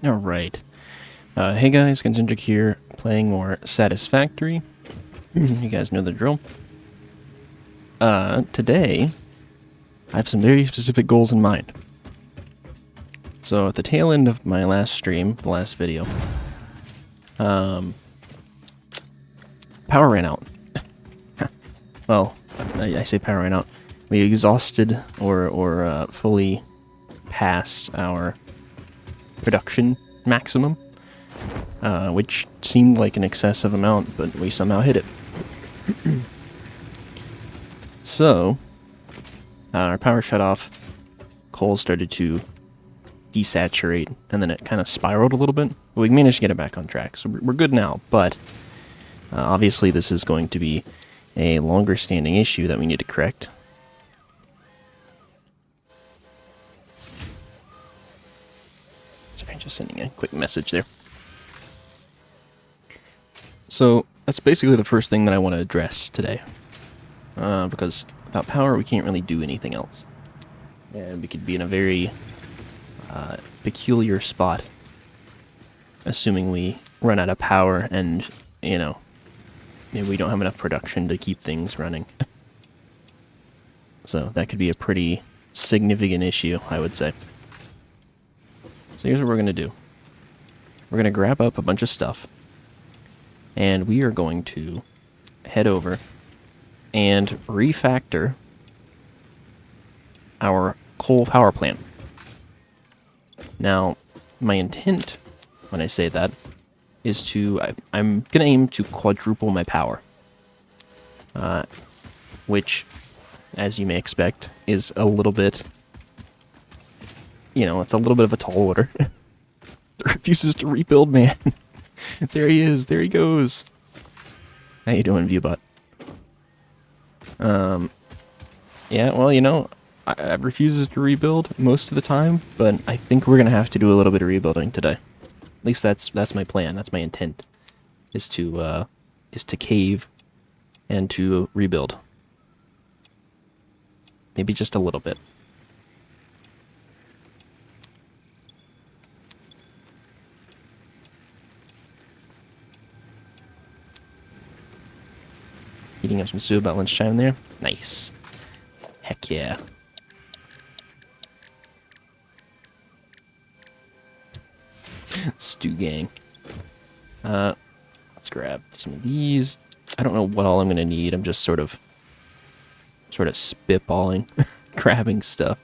Alright. Hey guys, Concentric here, playing more Satisfactory. You guys know the drill. Today, I have some very specific goals in mind. So, at the tail end of my last stream, the last video, power ran out. Well, I say power ran out. We exhausted or fully passed our production maximum, which seemed like an excessive amount, but we somehow hit it. So, our power shut off, coal started to desaturate, and then it kind of spiraled a little bit. But we managed to get it back on track, so we're good now, but obviously this is going to be a longer standing issue that we need to correct. Sorry, just sending a quick message there. So that's basically the first thing that I want to address today, because without power we can't really do anything else, and we could be in a very peculiar spot, assuming we run out of power and, you know, maybe we don't have enough production to keep things running. So that could be a pretty significant issue, I would say. So here's what we're going to do. We're going to grab up a bunch of stuff, and we are going to head over and refactor our coal power plant. Now, my intent when I say that is I'm going to aim to quadruple my power, which, as you may expect, is a little bit, you know, it's a little bit of a tall order. It refuses to rebuild, man. There he is. There he goes. How you doing, Viewbot? Yeah, well, you know, I refuses to rebuild most of the time, but I think we're gonna have to do a little bit of rebuilding today. At least that's my plan. That's my intent. Is to cave and to rebuild. Maybe just a little bit. Eating up some soup about lunchtime there. Nice. Heck yeah. Stew gang. Let's grab some of these. I don't know what all I'm gonna need. I'm just sort of spitballing, grabbing stuff.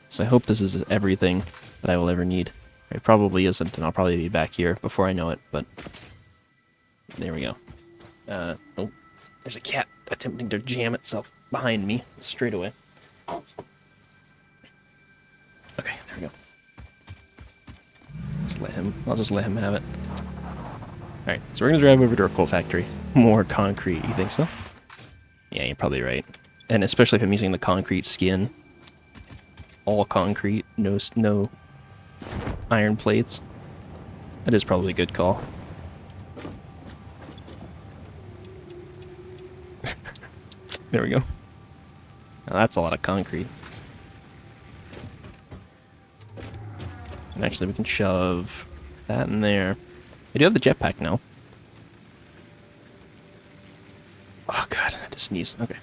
So I hope this is everything that I will ever need. It probably isn't, and I'll probably be back here before I know it, but there we go. Oh, there's a cat attempting to jam itself behind me straight away. Okay, there we go. I'll just let him have it. Alright, so we're gonna drive over to our coal factory. More concrete, you think so? Yeah, you're probably right. And especially if I'm using the concrete skin. All concrete, no iron plates. That is probably a good call. There we go. Now that's a lot of concrete. And actually we can shove that in there. I do have the jetpack now. Oh god, I just sneezed. Okay.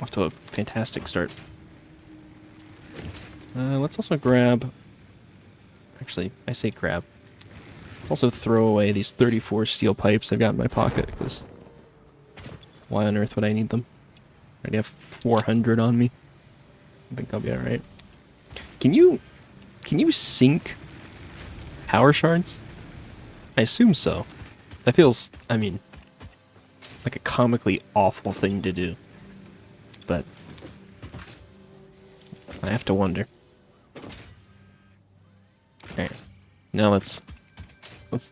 Off to a fantastic start. Let's also grab... Actually, I say grab. Let's also throw away these 34 steel pipes I've got in my pocket, because why on earth would I need them? I already have 400 on me. I think I'll be alright. Can you sink power shards? I assume so. That feels, I mean, like a comically awful thing to do. But I have to wonder. Alright. Now let's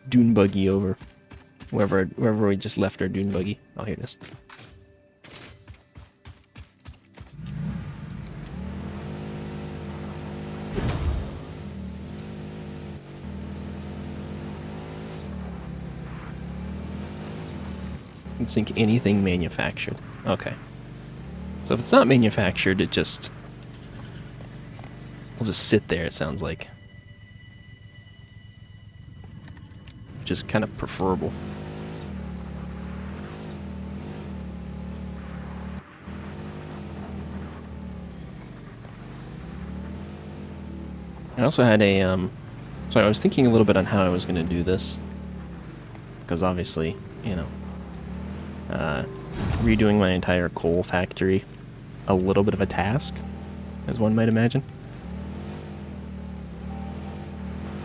dune buggy over wherever we just left our dune buggy. Oh, here it is. Can sink anything manufactured. Okay. So if it's not manufactured, it just will just sit there, it sounds like. which is kind of preferable. I also had a, so I was thinking a little bit on how I was going to do this, because obviously, you know, redoing my entire coal factory, a little bit of a task, as one might imagine.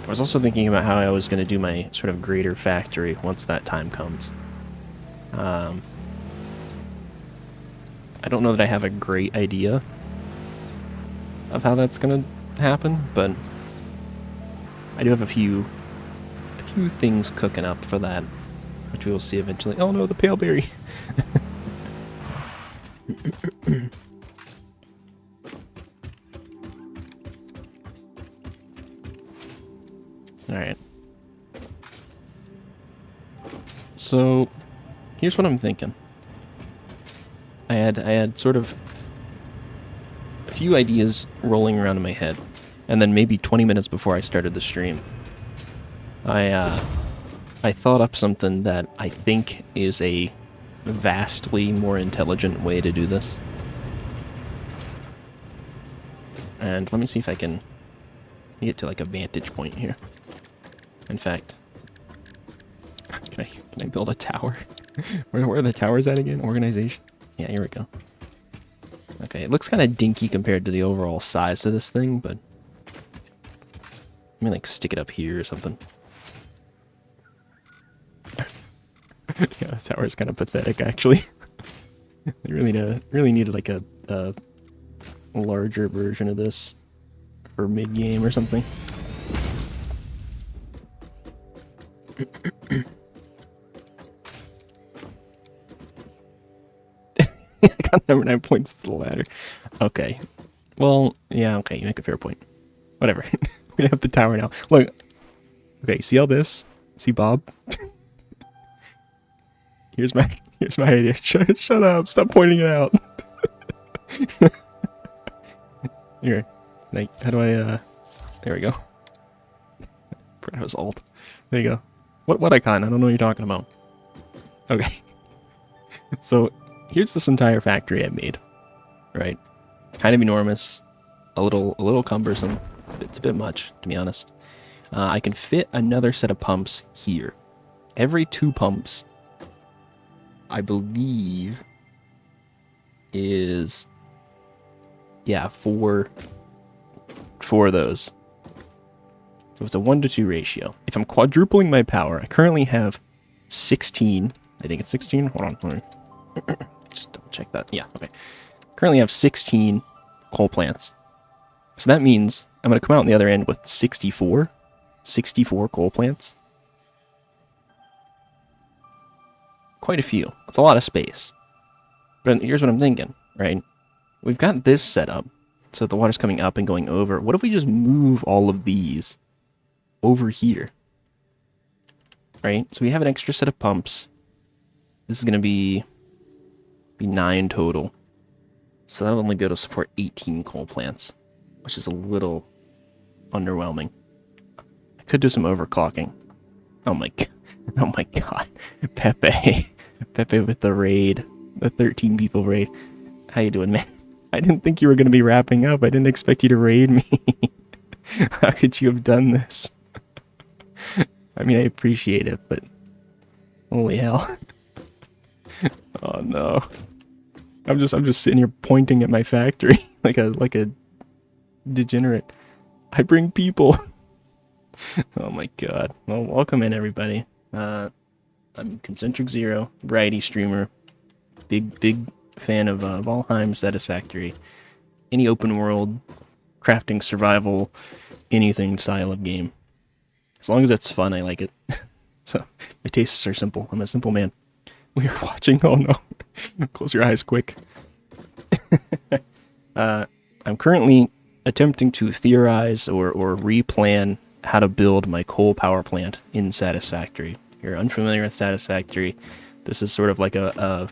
I was also thinking about how I was going to do my sort of greater factory once that time comes. I don't know that I have a great idea of how that's going to happen, but I do have a few things cooking up for that, which we will see eventually. Oh no, the pale berry! Alright. So, here's what I'm thinking. I had sort of a few ideas rolling around in my head, and then maybe 20 minutes before I started the stream, I thought up something that I think is a vastly more intelligent way to do this. And let me see if I can get to like a vantage point here. In fact, can I build a tower? Where are the towers at again? Organization? Yeah, here we go. Okay, it looks kind of dinky compared to the overall size of this thing, but let me like stick it up here or something. Yeah, the tower's kind of pathetic actually. They really needed like a larger version of this for mid-game or something. I got number 9 points to the ladder. Okay. Well, yeah, okay, you make a fair point. Whatever. We have the tower now. Look. Okay, see all this? See Bob? Here's my idea. Shut up. Stop pointing it out. Here. Like, how do I there we go. Forgot it was alt. There you go. What icon? I don't know what you're talking about. Okay. So here's this entire factory I made. Right? Kind of enormous. A little cumbersome. It's a bit much, to be honest. I can fit another set of pumps here. Every 2 pumps, I believe, is, yeah, 4 of those. So it's a 1-to-2 ratio. If I'm quadrupling my power, I currently have 16. I think it's 16. Hold on. Just double check that. Yeah, okay. Currently have 16 coal plants. So that means I'm going to come out on the other end with 64 coal plants. Quite a few. That's a lot of space. But here's what I'm thinking, right? We've got this set up so that the water's coming up and going over. What if we just move all of these over here? Right? So we have an extra set of pumps. This is going to be 9 total. So that'll only be able to support 18 coal plants, which is a little underwhelming. I could do some overclocking. Oh my god. Pepe with the raid. The 13 people raid. How you doing, man? I didn't think you were going to be wrapping up. I didn't expect you to raid me. How could you have done this? I mean, I appreciate it, but holy hell. Oh no. I'm just sitting here pointing at my factory like a degenerate. I bring people. Oh my god. Well, welcome in everybody. I'm Concentric Zero, variety streamer, big fan of Valheim, Satisfactory, any open world, crafting, survival, anything style of game. As long as it's fun, I like it. So, my tastes are simple. I'm a simple man. We are watching. Oh no. Close your eyes quick. I'm currently attempting to theorize or replan how to build my coal power plant in Satisfactory. If you're unfamiliar with Satisfactory, this is sort of like a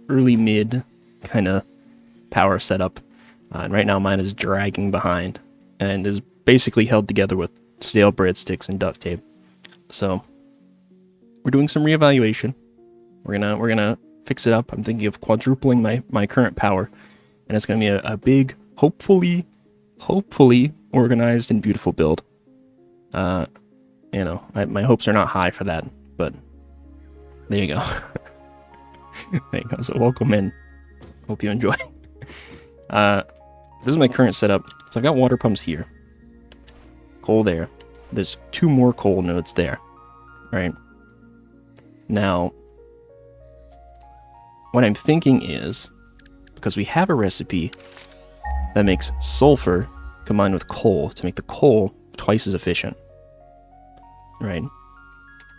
early mid kind of power setup. And right now mine is dragging behind and is basically held together with stale breadsticks and duct tape. So we're doing some reevaluation. We're gonna fix it up. I'm thinking of quadrupling my current power, and it's gonna be a big, hopefully organized and beautiful build. You know, my hopes are not high for that, but there you go. There you go. So welcome in. Hope you enjoy. This is my current setup. So I've got water pumps here. Coal there. There's 2 more coal nodes there. Right? Now, what I'm thinking is, because we have a recipe that makes sulfur combined with coal to make the coal twice as efficient. Right?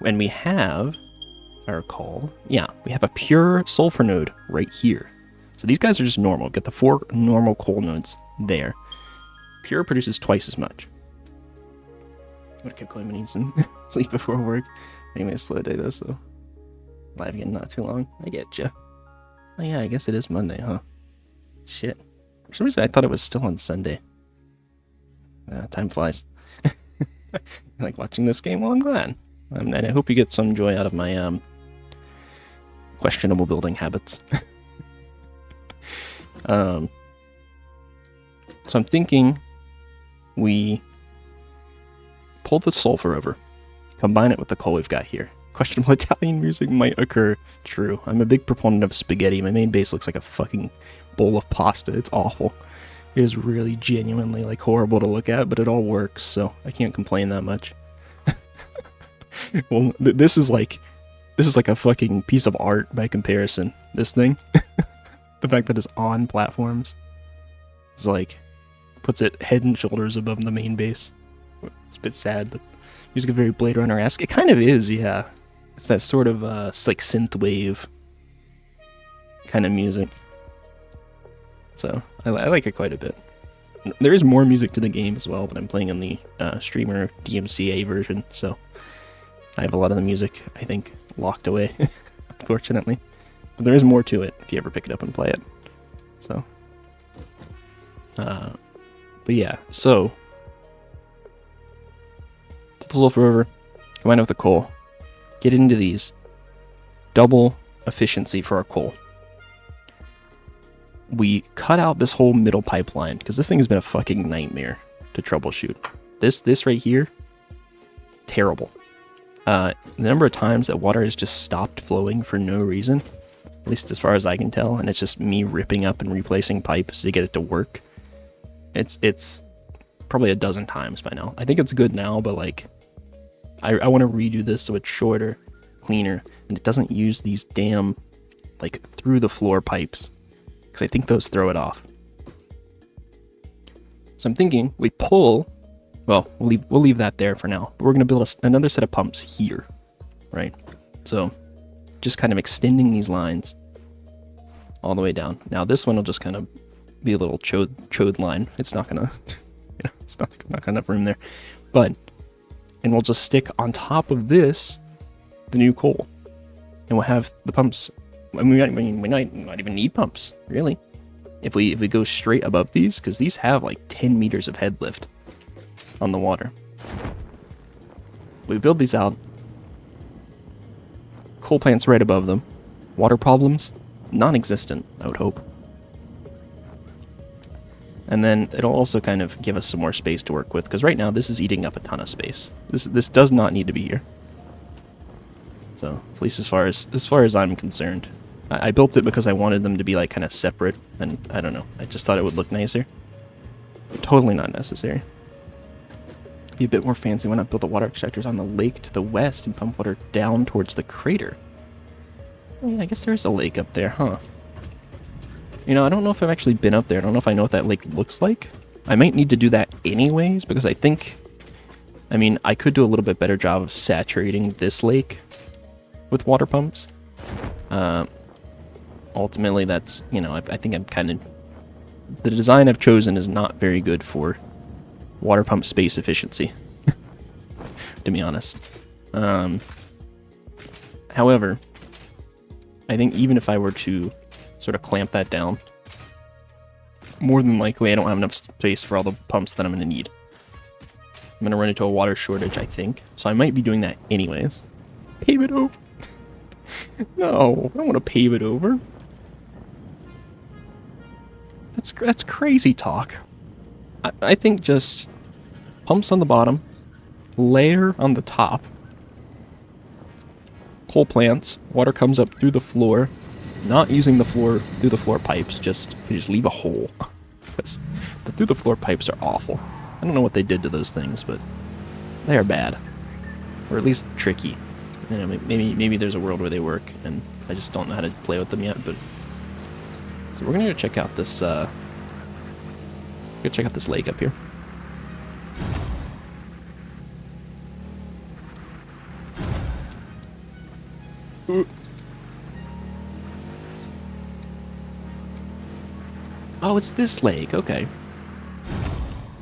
And we have, if I recall, yeah, we have a pure sulfur node right here. So these guys are just normal. Get the 4 normal coal nodes there. Pure produces twice as much. I'm gonna keep going. I need some sleep before work. Anyway, slow day though, so live again not too long. I get ya. Oh yeah, I guess it is Monday, huh? Shit. For some reason I thought it was still on Sunday. Time flies. I like watching this game. Well, I'm glad. And I hope you get some joy out of my questionable building habits. So I'm thinking we pull the sulfur over, combine it with the coal we've got here. Questionable Italian music might occur. True. I'm a big proponent of spaghetti. My main base looks like a fucking bowl of pasta. It's awful. It is really genuinely like horrible to look at, but it all works, so I can't complain that much. Well, this is like a fucking piece of art by comparison. This thing. The fact that it's on platforms. It's like, puts it head and shoulders above the main base. It's a bit sad, but music is very Blade Runner-esque. It kind of is, yeah. It's that sort of, like synthwave kind of music. So, I like it quite a bit. There is more music to the game as well, but I'm playing in the streamer DMCA version, so I have a lot of the music, I think, locked away, unfortunately. But there is more to it if you ever pick it up and play it. So, but yeah, so put the sulfur over, combine it with the coal, get into these, double efficiency for our coal. We cut out this whole middle pipeline, because this thing has been a fucking nightmare to troubleshoot. This right here, terrible. The number of times that water has just stopped flowing for no reason, at least as far as I can tell, and it's just me ripping up and replacing pipes to get it to work. It's probably a dozen times by now. I think it's good now, but like, I want to redo this so it's shorter, cleaner, and it doesn't use these damn, like, through the floor pipes, because I think those throw it off. So I'm thinking we pull, well, we'll leave that there for now, but we're going to build another set of pumps here, right? So just kind of extending these lines all the way down. Now this one will just kind of be a little chode line. It's not gonna, it's not gonna have room there, and we'll just stick on top of this the new coal, and we'll have the pumps. I mean, we might not even need pumps really if we go straight above these, because these have like 10 meters of head lift on the water. We build these out. Coal plants right above them. Water problems non-existent, I would hope. And then it'll also kind of give us some more space to work with, because right now this is eating up a ton of space. This does not need to be here. So, at least as far as I'm concerned. I built it because I wanted them to be like kind of separate, and I don't know, I just thought it would look nicer. But totally not necessary. Be a bit more fancy. Why not build the water extractors on the lake to the west and pump water down towards the crater? Oh, yeah, I guess there is a lake up there, huh? You know, I don't know if I've actually been up there. I don't know if I know what that lake looks like. I might need to do that anyways, because I think, I mean, I could do a little bit better job of saturating this lake with water pumps. Ultimately, that's, you know, I think I'm kind of, the design I've chosen is not very good for water pump space efficiency, to be honest. However, I think even if I were to sort of clamp that down, more than likely I don't have enough space for all the pumps that I'm going to need. I'm going to run into a water shortage, I think, so I might be doing that anyways. pave it over. No, I don't want to pave it over. That's crazy talk. I think just pumps on the bottom, layer on the top, coal plants, water comes up through the floor, not using the floor through the floor pipes, just leave a hole. Because the through the floor pipes are awful. I don't know what they did to those things, but they are bad. Or at least tricky. You know, maybe there's a world where they work, and I just don't know how to play with them yet, but... So we're gonna go check out this, go check out this lake up here. Ooh. Oh, it's this lake, okay.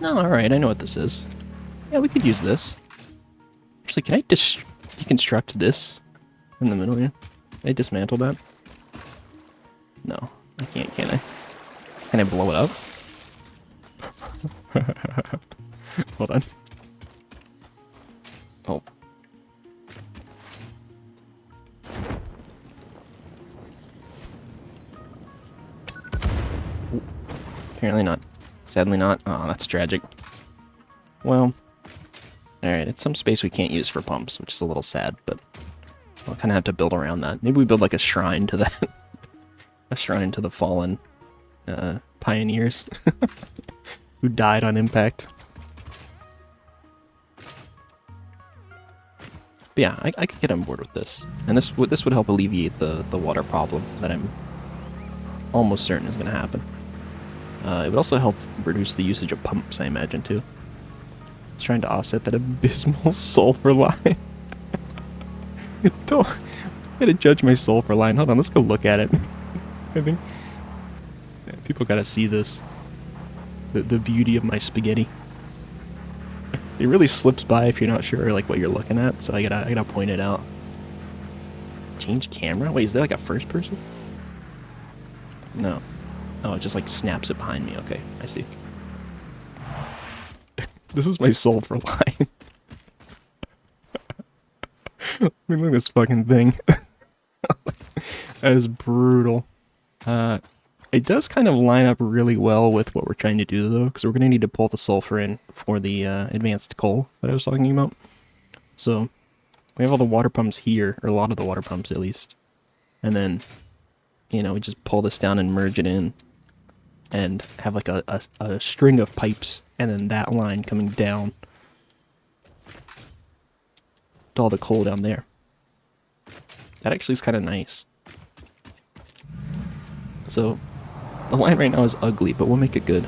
No, alright, I know what this is. Yeah, we could use this. Actually, can I deconstruct this in the middle here? Can I dismantle that? No, I can't, can I? Can I blow it up? Hold on. Oh. Ooh. Apparently not. Sadly not. Oh, that's tragic. Well, alright, it's some space we can't use for pumps, which is a little sad, but we'll kind of have to build around that. Maybe we build like a shrine to that. A shrine to the fallen pioneers who died on impact. But yeah, I could get on board with this. And this would help alleviate the water problem that I'm almost certain is going to happen. It would also help reduce the usage of pumps, I imagine, too. It's trying to offset that abysmal sulfur line. Don't... I'm gonna judge my sulfur line. Hold on, let's go look at it. I think... Yeah, people gotta see this. The beauty of my spaghetti. It really slips by if you're not sure like what you're looking at, so I gotta point it out. Change camera? Wait, is there like a first person? No. Oh, it just like snaps it behind me. Okay, I see. This is my sulfur line. I mean, look at this fucking thing. That is brutal. It does kind of line up really well with what we're trying to do, though, because we're going to need to pull the sulfur in for the advanced coal that I was talking about. So, we have all the water pumps here, or a lot of the water pumps at least. And then, you know, we just pull this down and merge it in. And have like a string of pipes, and then that line coming down to all the coal down there. That actually is kind of nice. So, the line right now is ugly, but we'll make it good.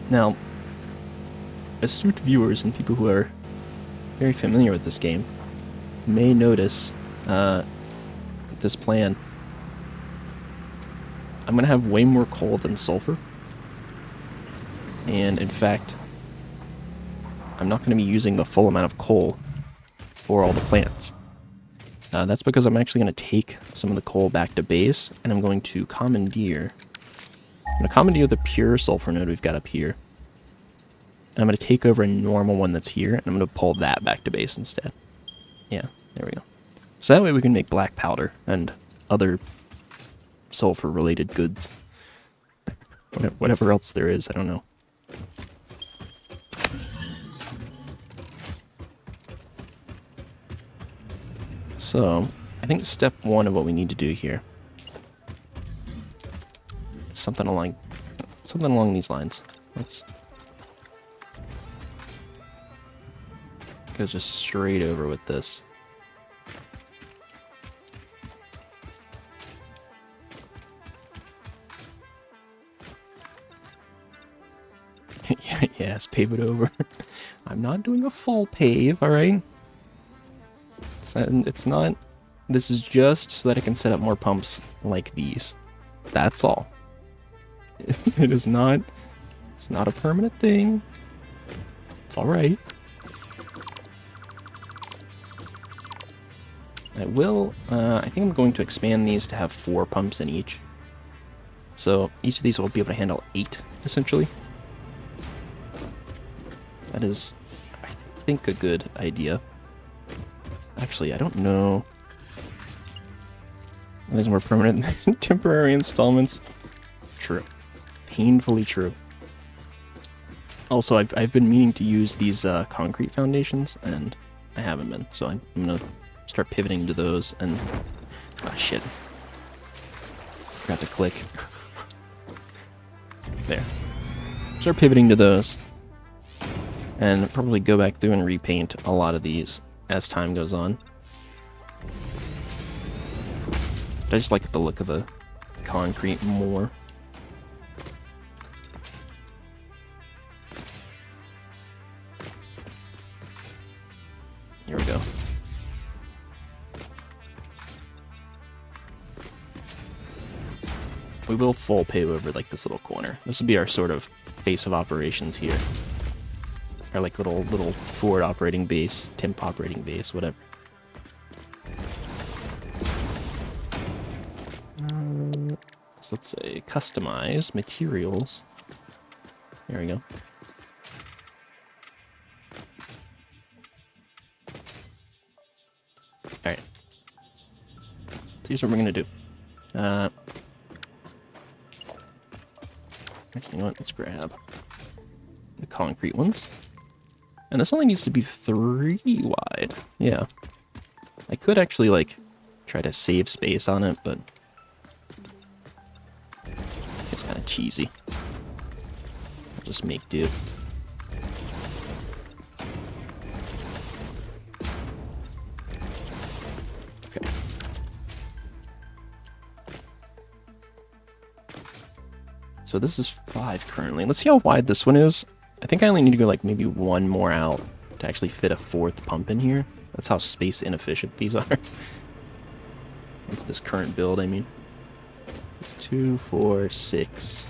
Now, astute viewers and people who are very familiar with this game may notice this plan. I'm going to have way more coal than sulfur. And in fact, I'm not going to be using the full amount of coal for all the plants. That's because I'm actually going to take some of the coal back to base, and I'm going to commandeer... I'm going to commandeer the pure sulfur node we've got up here. And I'm going to take over a normal one that's here, and I'm going to pull that back to base instead. Yeah, there we go. So that way we can make black powder and other sulfur-related goods. Whatever else there is, I don't know. So, I think step one of what we need to do here is something along these lines. Let's go just straight over with this. Yes, pave it over. I'm not doing a full pave, alright? It's not... This is just so that I can set up more pumps like these. That's all. It is not... It's not a permanent thing. It's alright. I will... I think I'm going to expand these to have 4 pumps in each. So each of these will be able to handle 8, essentially. That is... think, a good idea. Actually, I don't know. There's more permanent than temporary installments. True. Painfully true. Also, I've been meaning to use these concrete foundations, and I haven't been. So I'm going to start pivoting to those, and... Ah, shit. Forgot to click. There. Start pivoting to those. And probably go back through and repaint a lot of these as time goes on. I just like the look of the concrete more. Here we go. We will full pave over like this little corner. This will be our sort of base of operations here. Our like little forward operating base, temp operating base, whatever. So let's say customize materials. There we go. Alright. So here's what we're gonna do. Actually, you know what? Let's grab the concrete ones. And this only needs to be 3 wide. Yeah. I could actually, like, try to save space on it, but it's kind of cheesy. I'll just make do. Okay. So this is 5 currently. Let's see how wide this one is. I think I only need to go like maybe 1 more out to actually fit a 4th pump in here. That's how space inefficient these are. It's this current build, I mean. It's 2, 4, 6,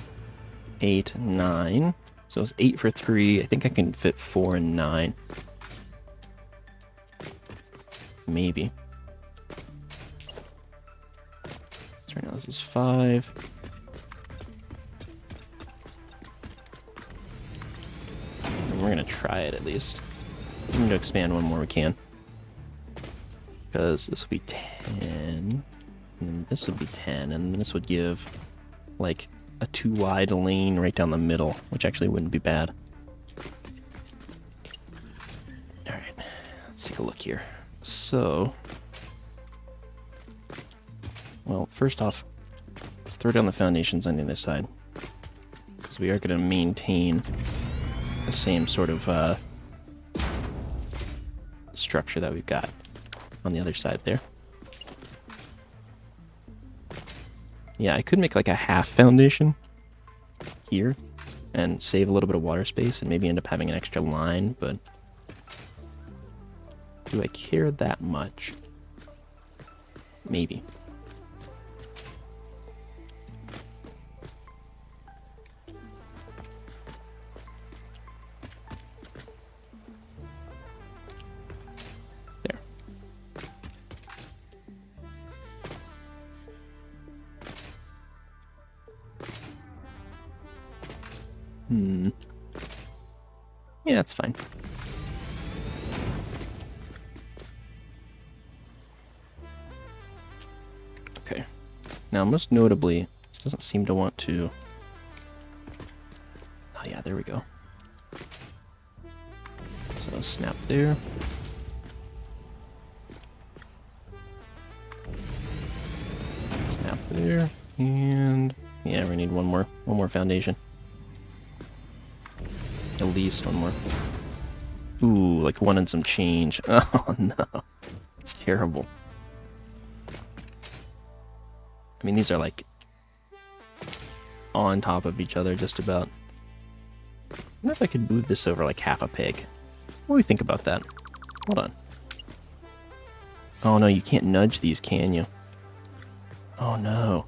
8, 9. So it's 8 for 3. I think I can fit 4 and 9. Maybe. So right now this is 5. We're gonna try it at least. I'm gonna expand 1 more we can. Because this would be 10. And this would be 10. And this would give like a 2 wide lane right down the middle, which actually wouldn't be bad. Alright, let's take a look here. So, well, first off, let's throw down the foundations on the other side. Because we are gonna maintain the same sort of structure that we've got on the other side there. Yeah, I could make like a half foundation here and save a little bit of water space and maybe end up having an extra line, but do I care that much? Maybe. Yeah, that's fine. Okay. Now, most notably, this doesn't seem to want to... Oh yeah, there we go. So snap there. Snap there. And yeah, we need one more foundation. At least 1 more. Ooh, like 1 and some change. Oh no. It's terrible. I mean, these are like on top of each other just about. I wonder if I could move this over like half a peg. What do we think about that? Hold on. Oh no, you can't nudge these, can you? Oh no.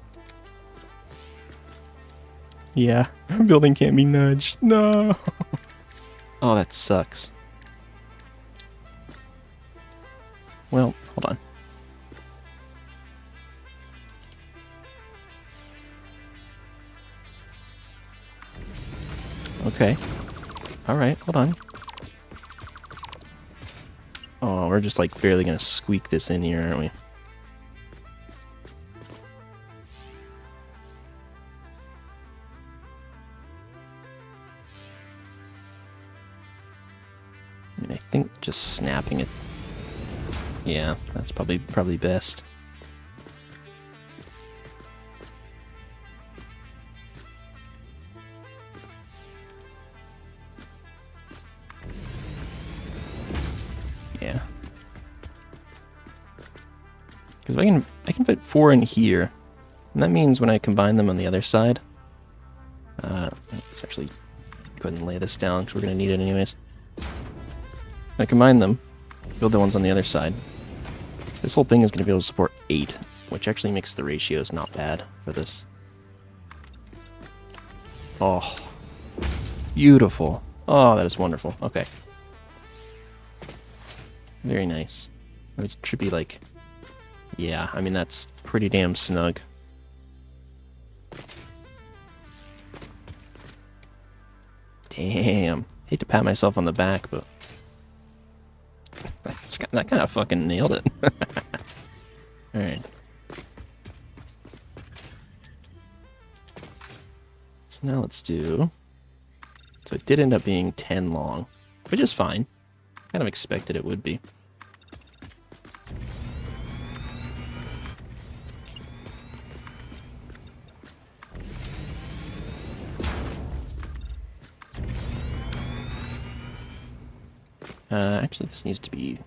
Yeah, our building can't be nudged. No. Oh, that sucks. Well, hold on. Okay. Alright, hold on. we're just like barely gonna squeak this in here, aren't we? I mean, I think just snapping it. Yeah, that's probably best. Yeah. Because I can fit 4 in here, and that means when I combine them on the other side, let's actually go ahead and lay this down because we're gonna need it anyways. When I combine them, build the ones on the other side. This whole thing is gonna be able to support 8, which actually makes the ratios not bad for this. Oh, beautiful. Oh, that is wonderful. Okay. Very nice. That should be like... Yeah, I mean, that's pretty damn snug. Damn. Hate to pat myself on the back, but... that kind of fucking nailed it. Alright. So now let's do... So it did end up being 10 long, which is fine. Kind of expected it would be. Actually, this needs to be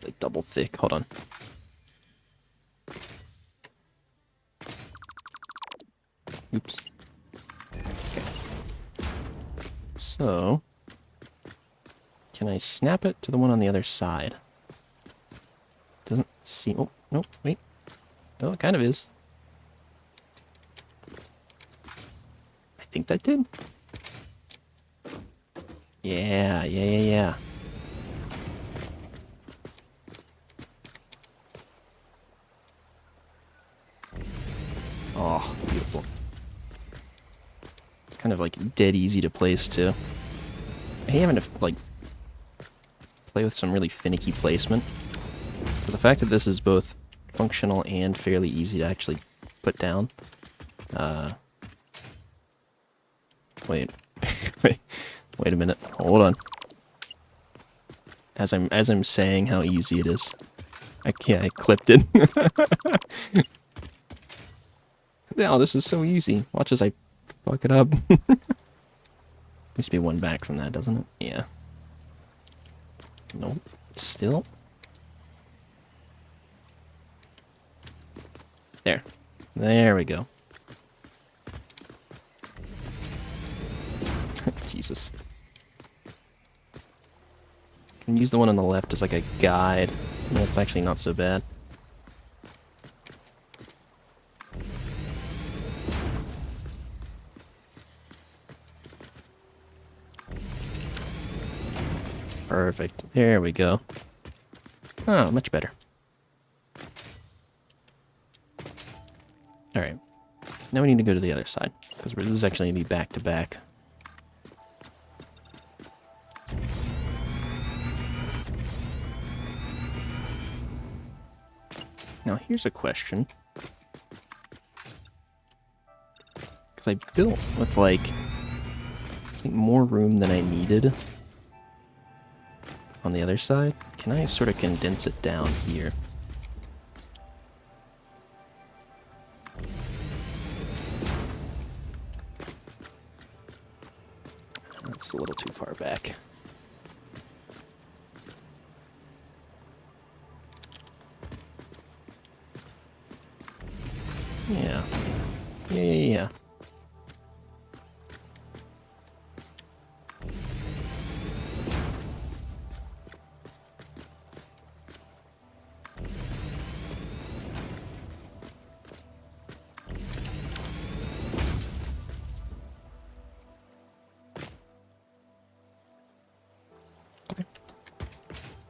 like double thick. Hold on. Oops. Okay. So, can I snap it to the one on the other side? Doesn't seem... Oh, no, wait. Oh, it kind of is. I think that did. Yeah. Oh, beautiful. It's kind of like dead easy to place too. I hate having to like play with some really finicky placement. So the fact that this is both functional and fairly easy to actually put down. Wait. Wait a minute. Hold on. As I'm saying how easy it is. I clipped it. Oh, this is so easy. Watch as I fuck it up. Needs to be one back from that, doesn't it? Yeah. Nope. Still. There. There we go. Jesus. Can use the one on the left as like a guide. That's actually not so bad. Perfect. There we go. Oh, much better. Alright. Now we need to go to the other side, because this is actually going to be back to back. Now here's a question. Because I built with like, I think more room than I needed on the other side. Can I sort of condense it down here? That's a little too far back. Yeah. Yeah. Okay.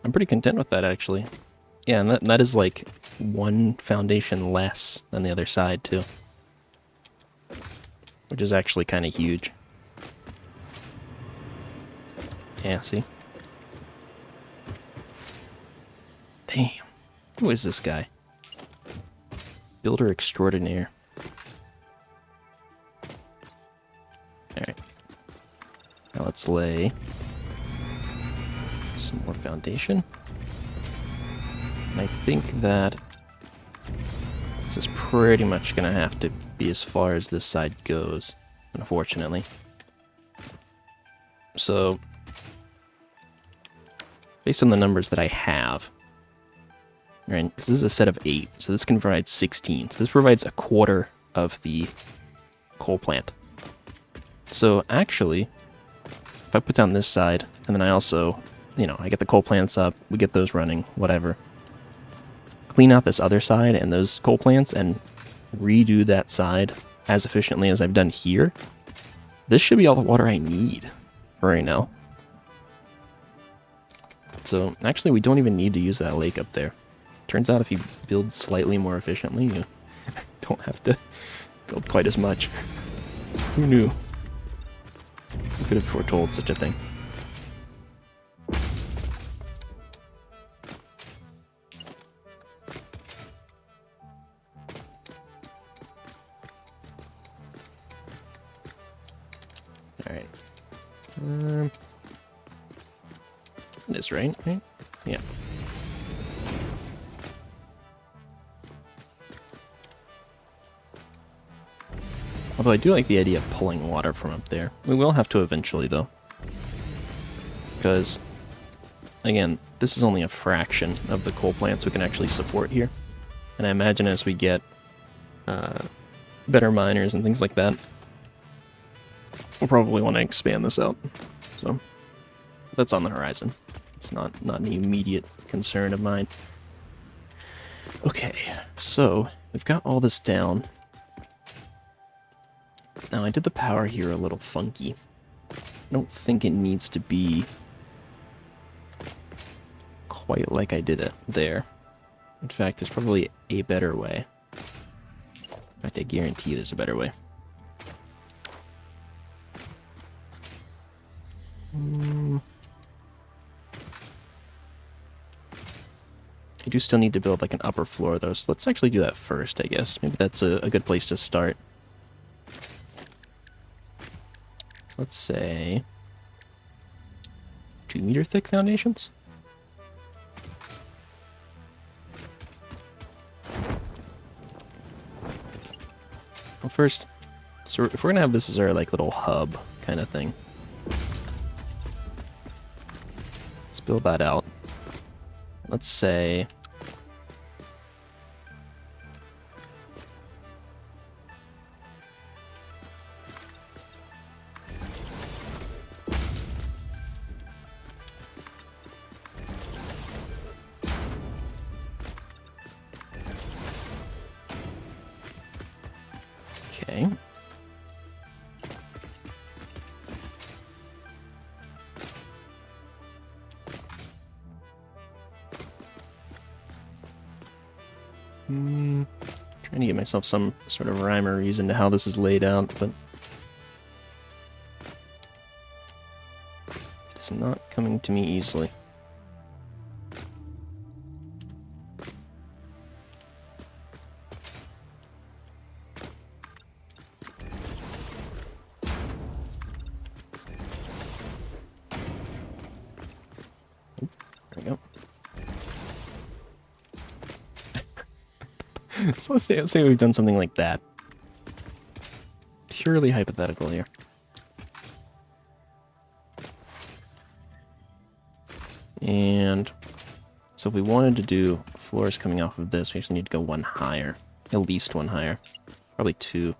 I'm pretty content with that, actually. Yeah, and that is like one foundation less than the other side, too. Which is actually kind of huge. Yeah, see? Damn. Who is this guy? Builder extraordinaire. Alright. Now let's lay some more foundation. And I think that this is pretty much going to have to be as far as this side goes, unfortunately. So, based on the numbers that I have, right, this is a set of 8, so this can provide 16. So this provides a quarter of the coal plant. So actually, if I put down this side, and then I also, you know, I get the coal plants up, we get those running, whatever. Clean out this other side and those coal plants and redo that side as efficiently as I've done here. This should be all the water I need for right now. So actually, we don't even need to use that lake up there. Turns out if you build slightly more efficiently, you don't have to build quite as much. Who knew? Who could have foretold such a thing? Alright. It is, right? Yeah. Although I do like the idea of pulling water from up there. We will have to eventually, though. Because, again, this is only a fraction of the coal plants we can actually support here. And I imagine as we get better miners and things like that, we'll probably want to expand this out. So, that's on the horizon. It's not an immediate concern of mine. Okay, so we've got all this down. Now, I did the power here a little funky. I don't think it needs to be quite like I did it there. In fact, there's probably a better way. In fact, I guarantee there's a better way. I do still need to build like an upper floor though, so let's actually do that first, I guess. Maybe that's a good place to start. So let's say 2-meter thick foundations. Well, first, so if we're gonna have this as our like little hub kind of thing, let's build that out. Let's say okay. Trying to get myself some sort of rhyme or reason to how this is laid out, but it's not coming to me easily. There we go. So let's say we've done something like that. Purely hypothetical here. And so if we wanted to do floors coming off of this, we actually need to go one higher. At least one higher. Probably 2.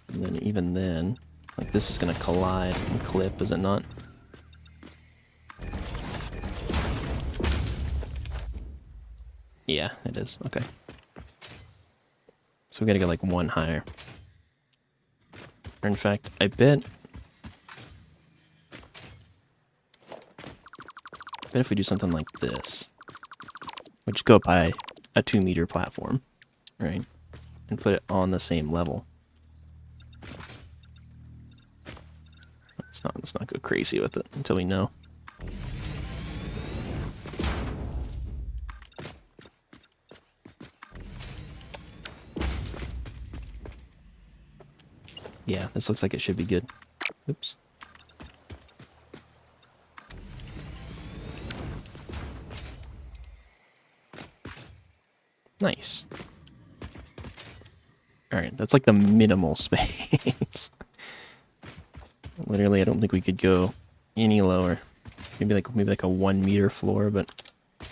And then even then, like this is going to collide and clip, is it not? Yeah, it is. Okay. So we gotta go like one higher. Or in fact, I bet if we do something like this, we just go up by a 2-meter platform, right? and put it on the same level. Let's not go crazy with it until we know. Yeah, this looks like it should be good. Oops. Nice. Alright, that's like the minimal space. Literally, I don't think we could go any lower. Maybe like a 1 meter floor, but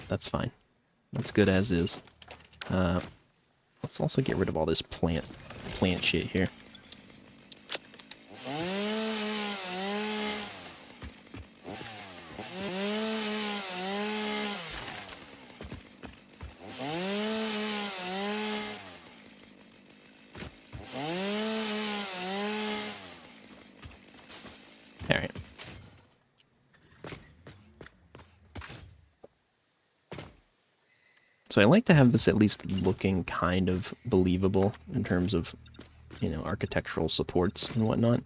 that's fine. That's good as is. Let's also get rid of all this plant shit here. Alright. So I like to have this at least looking kind of believable in terms of, you know, architectural supports and whatnot.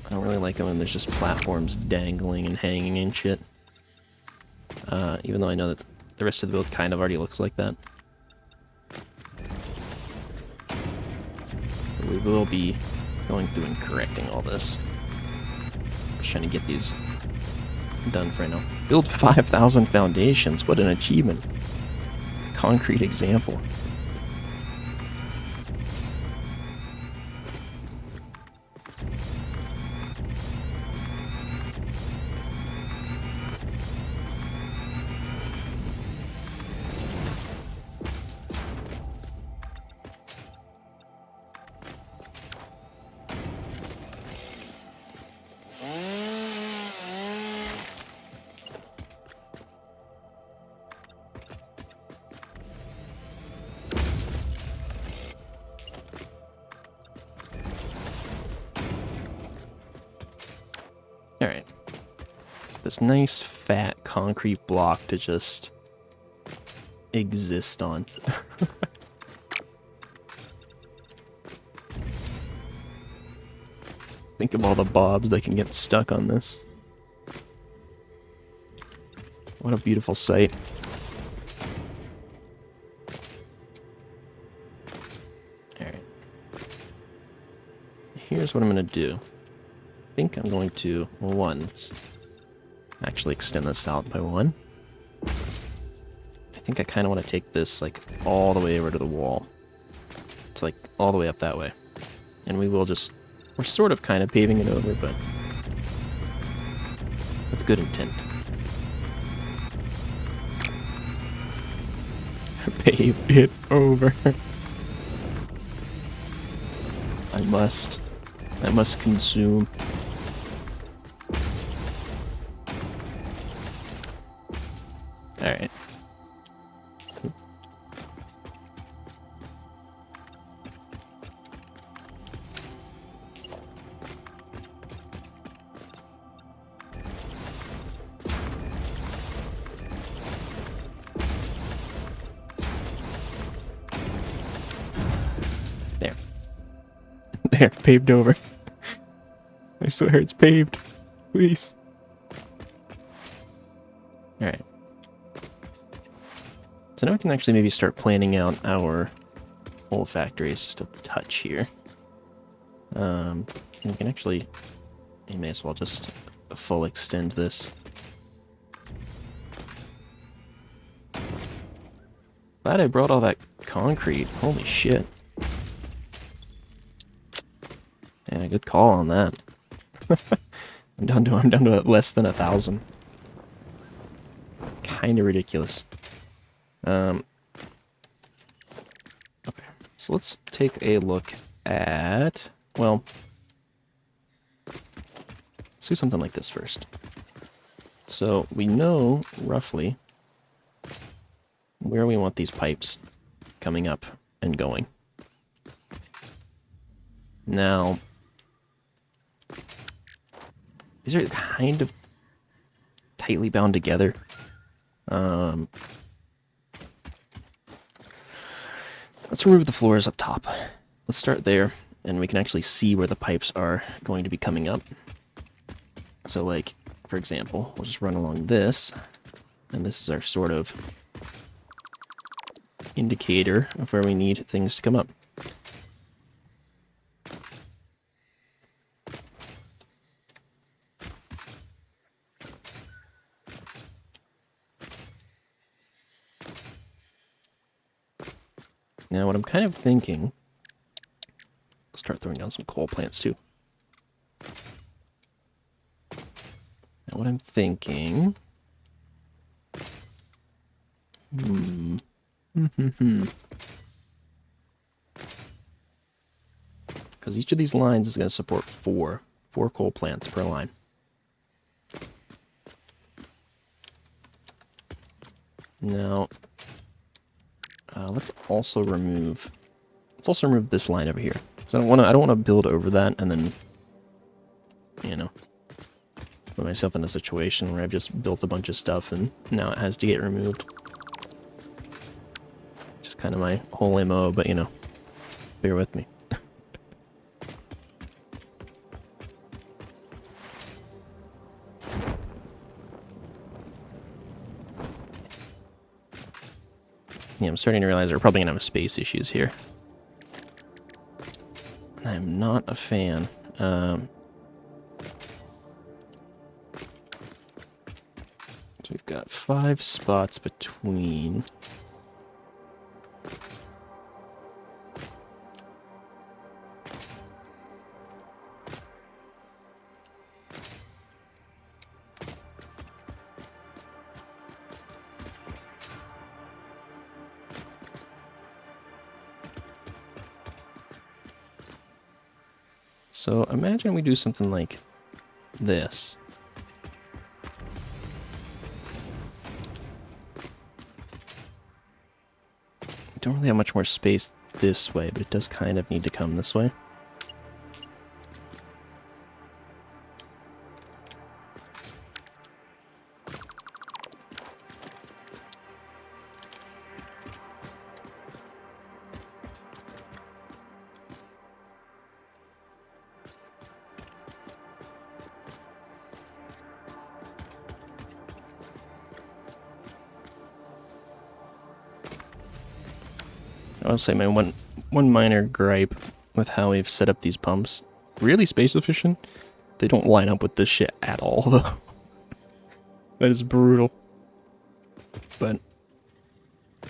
I don't really like it when there's just platforms dangling and hanging and shit. Even though I know that the rest of the build kind of already looks like that. We will be going through and correcting all this. Just trying to get these done for right now. Build 5,000 foundations. What an achievement. Concrete example. Alright. This nice fat concrete block to just exist on. Think of all the bobs that can get stuck on this. What a beautiful sight. Alright. Here's what I'm going to do. I think I'm going to, well, let's actually extend this out by 1. I think I kind of want to take this, like, all the way over to the wall. It's like, all the way up that way. And we will just, we're sort of kind of paving it over, but with good intent. Pave it over. I must consume. Alright. There. There, paved over. I swear it's paved. Please. Alright. So now we can actually maybe start planning out our olfactories just a touch here. We can actually, you may as well just full extend this. Glad I brought all that concrete. Holy shit. Yeah, good call on that. I'm down to less than 1,000. Kinda ridiculous. Okay, so let's take a look at, well, let's do something like this first. So we know roughly where we want these pipes coming up and going. Now, these are kind of tightly bound together. Let's remove the floors up top. Let's start there, and we can actually see where the pipes are going to be coming up. So, like, for example, we'll just run along this, and this is our sort of indicator of where we need things to come up. Now, what I'm kind of thinking, I'll start throwing down some coal plants too. Now, what I'm thinking, because each of these lines is going to support four coal plants per line. Now, let's also remove this line over here. Because I don't want to build over that and then, you know, put myself in a situation where I've just built a bunch of stuff and now it has to get removed. Just kind of my whole MO, but you know, bear with me. Yeah, I'm starting to realize we're probably going to have space issues here. And I'm not a fan. So we've got 5 spots between. So imagine we do something like this. We don't really have much more space this way, but it does kind of need to come this way. I'll say my one minor gripe with how we've set up these pumps. Really space efficient. They don't line up with this shit at all, though. That is brutal. But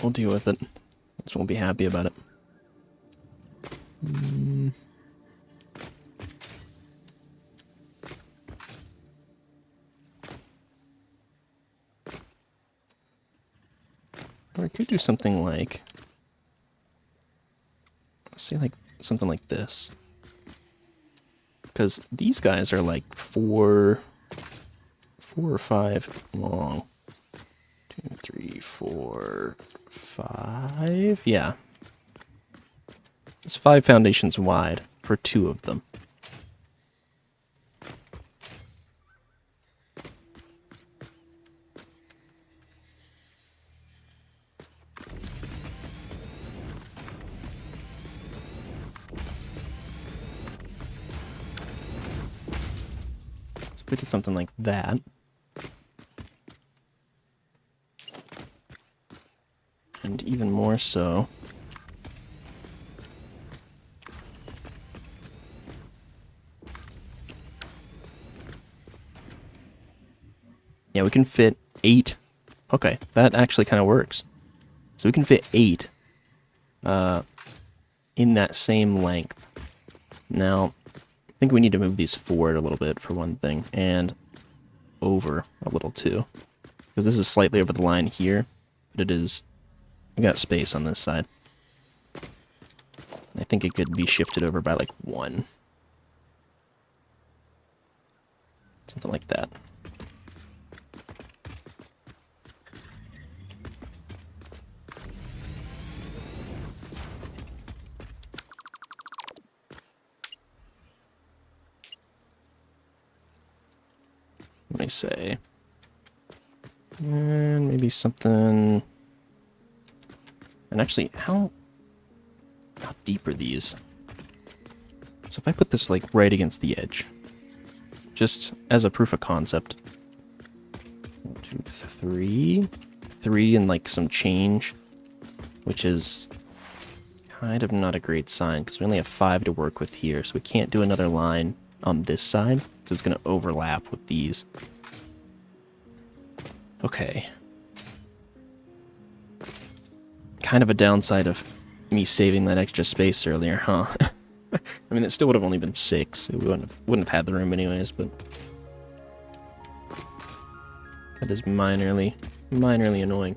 we'll deal with it. Just won't be happy about it. Or I could do something like, let's say like something like this. Because these guys are like 4 or 5 long. 2, 3, 4, 5. Yeah. It's 5 foundations wide for 2 of them. So if we did something like that. And even more so. Yeah, we can fit 8. Okay, that actually kind of works. So we can fit 8 in that same length. Now, I think we need to move these forward a little bit for one thing, and over a little too. Because this is slightly over the line here, but it is... we got space on this side. I think it could be shifted over by like 1. Something like that. Let me say. And maybe something... and actually, how deep are these? So if I put this like right against the edge, just as a proof of concept. 1, 2, 3. 3 and like some change, which is kind of not a great sign because we only have 5 to work with here, so we can't do another line on this side because it's going to overlap with these. Okay. Kind of a downside of me saving that extra space earlier, huh? I mean, it still would have only been 6. We wouldn't have had the room anyways, but that is minorly annoying.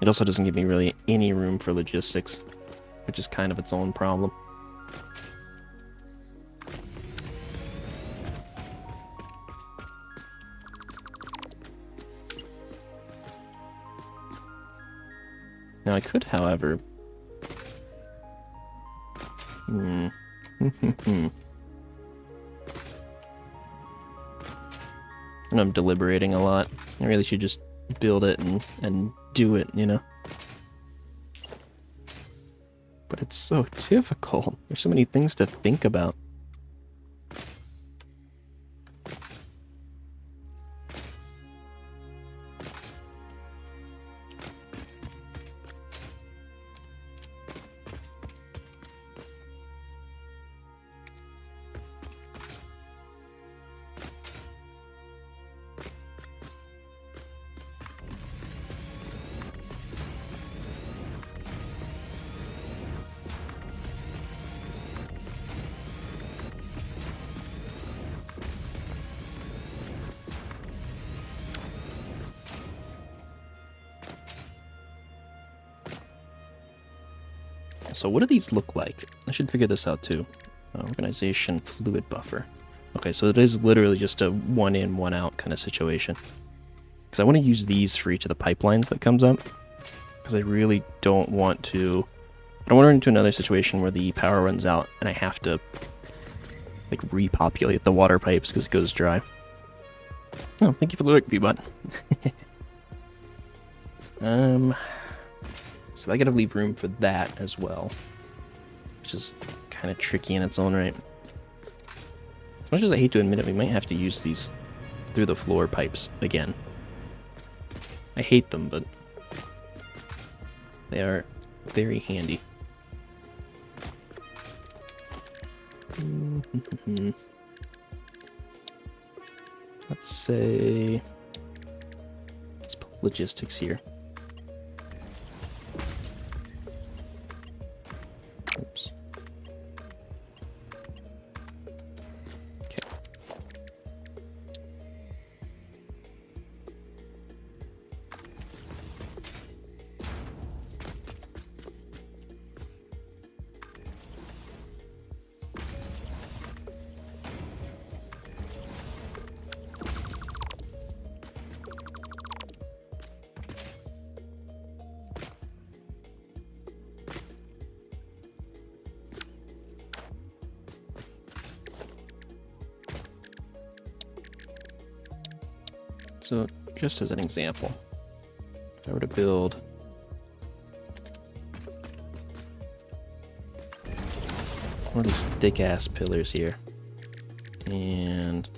It also doesn't give me really any room for logistics, which is kind of its own problem. Now I could, however... I know I'm deliberating a lot. I really should just build it and do it, you know? But it's so difficult. There's so many things to think about. So what do these look like? I should figure this out too. Organization fluid buffer. Okay, so it is literally just a one in, one out kind of situation. Because I want to use these for each of the pipelines that comes up. Because I really don't want to... I don't want to run into another situation where the power runs out and I have to like repopulate the water pipes because it goes dry. Oh, thank you for the look, V-Bot. So I gotta leave room for that as well, which is kind of tricky in its own right. As much as I hate to admit it, we might have to use these through the floor pipes again. I hate them, but they are very handy. Let's say... let's put logistics here. Oops. Okay. So, just as an example, if I were to build one of these thick-ass pillars here, and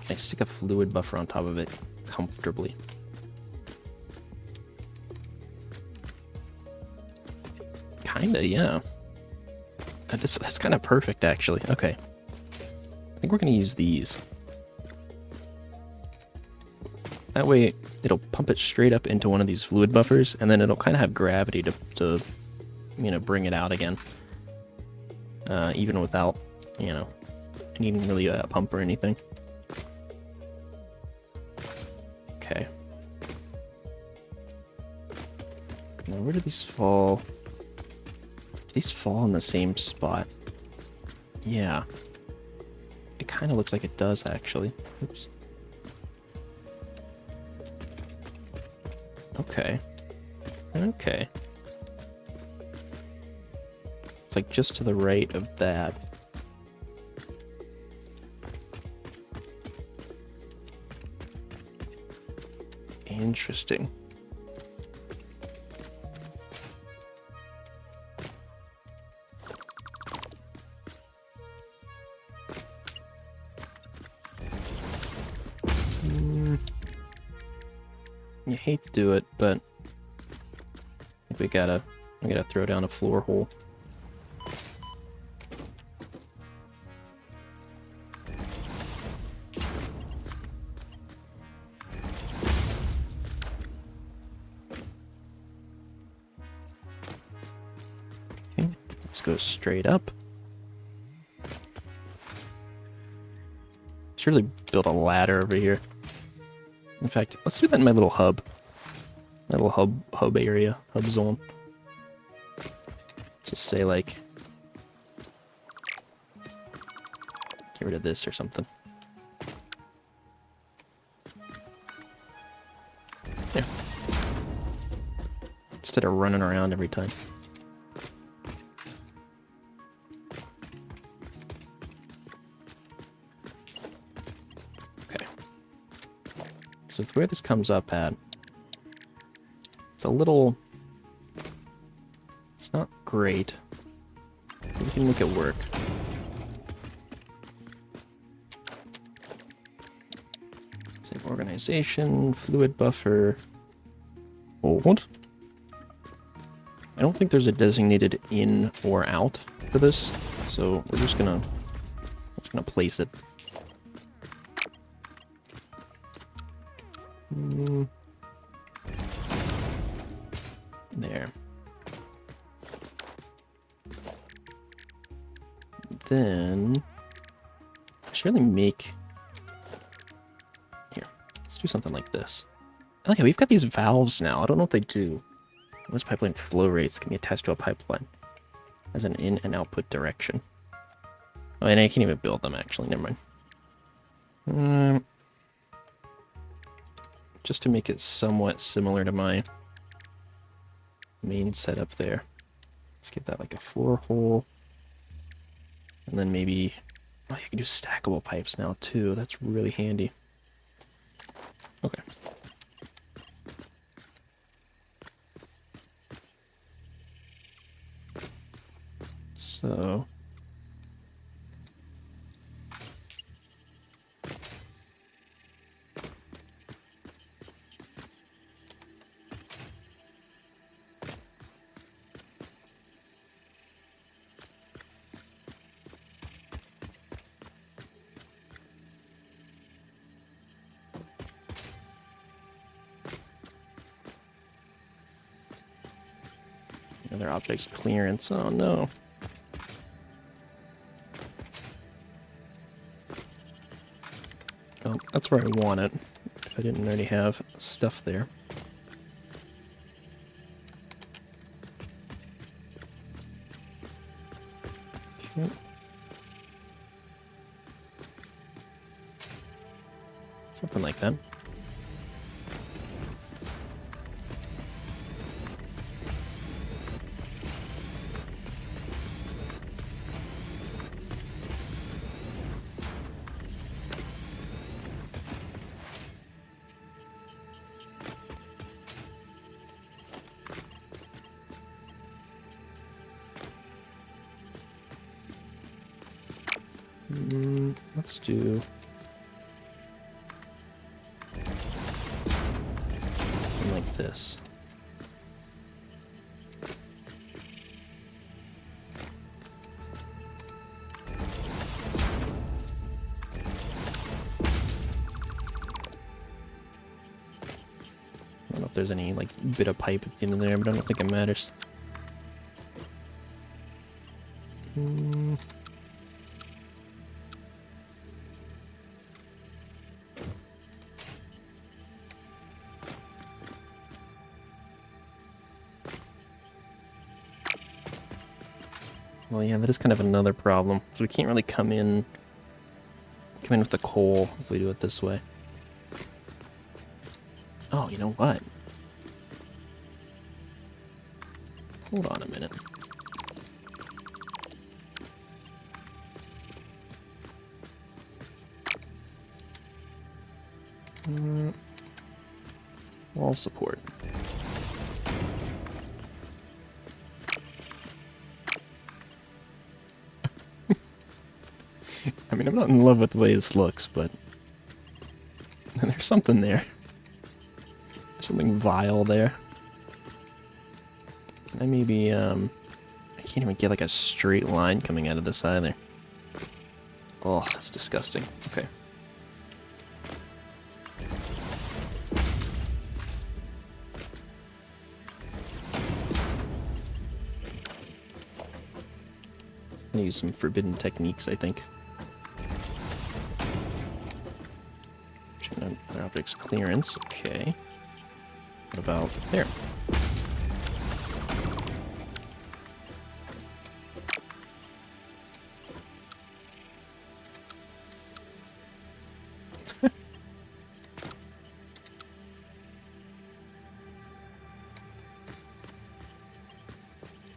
I stick a fluid buffer on top of it comfortably. Kinda, yeah. That's kind of perfect, actually. Okay. I think we're going to use these. That way, it'll pump it straight up into one of these fluid buffers, and then it'll kind of have gravity to you know, bring it out again. Even without, you know, needing really a pump or anything. Okay. Now, where do these fall? Do these fall in the same spot? Yeah. It kind of looks like it does, actually. Oops. Okay. Okay. It's like just to the right of that. Interesting. You hate to do it, but I think we gotta throw down a floor hole. Okay, let's go straight up. Should really build a ladder over here. In fact, let's do that in my little hub. My little hub area, hub zone. Just say like, get rid of this or something. There. Instead of running around every time. Okay. So the way this comes up at, it's a little, it's not great. But we can make it work. Save organization, fluid buffer, hold. I don't think there's a designated in or out for this, so we're just gonna place it. There. Then I should really make, here, let's do something like this. Oh yeah, we've got these valves now. I don't know what they do. Those pipeline flow rates can be attached to a pipeline as an in and output direction. Oh, and I can't even build them actually, never mind. Just to make it somewhat similar to my main setup there. Let's give that like a floor hole. And then maybe, oh, you can do stackable pipes now too. That's really handy. Okay. So another object's clearance. Oh no. Oh, that's where I want it. If I didn't already have stuff there. Okay. Something like that. Let's do something like this. I don't know if there's any like bit of pipe at the end of there, but I don't think it matters. Well, yeah, that is kind of another problem. So we can't really come in with the coal if we do it this way. Oh, you know what? Hold on a minute. Wall support. I mean, I'm not in love with the way this looks, but there's something there. There's something vile there. Can I maybe, I can't even get like a straight line coming out of this either. Oh, that's disgusting. Okay. I'm gonna use some forbidden techniques, I think. Objects clearance, okay. What about there?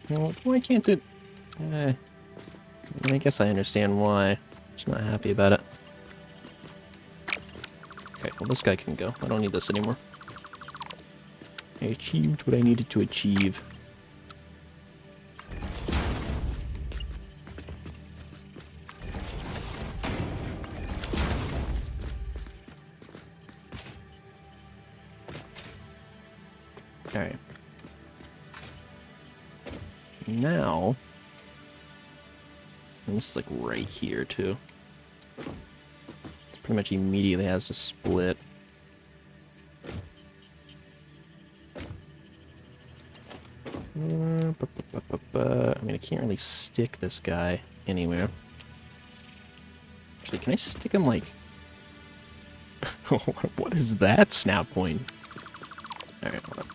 Well, why can't it? I guess I understand why. Just not happy about it. Okay, well this guy can go. I don't need this anymore. I achieved what I needed to achieve. Alright. Now... And this is like right here too. It's pretty much immediately has to split. I mean, I can't really stick this guy anywhere. Actually, can I stick him like... What is that snap point? Alright, hold on.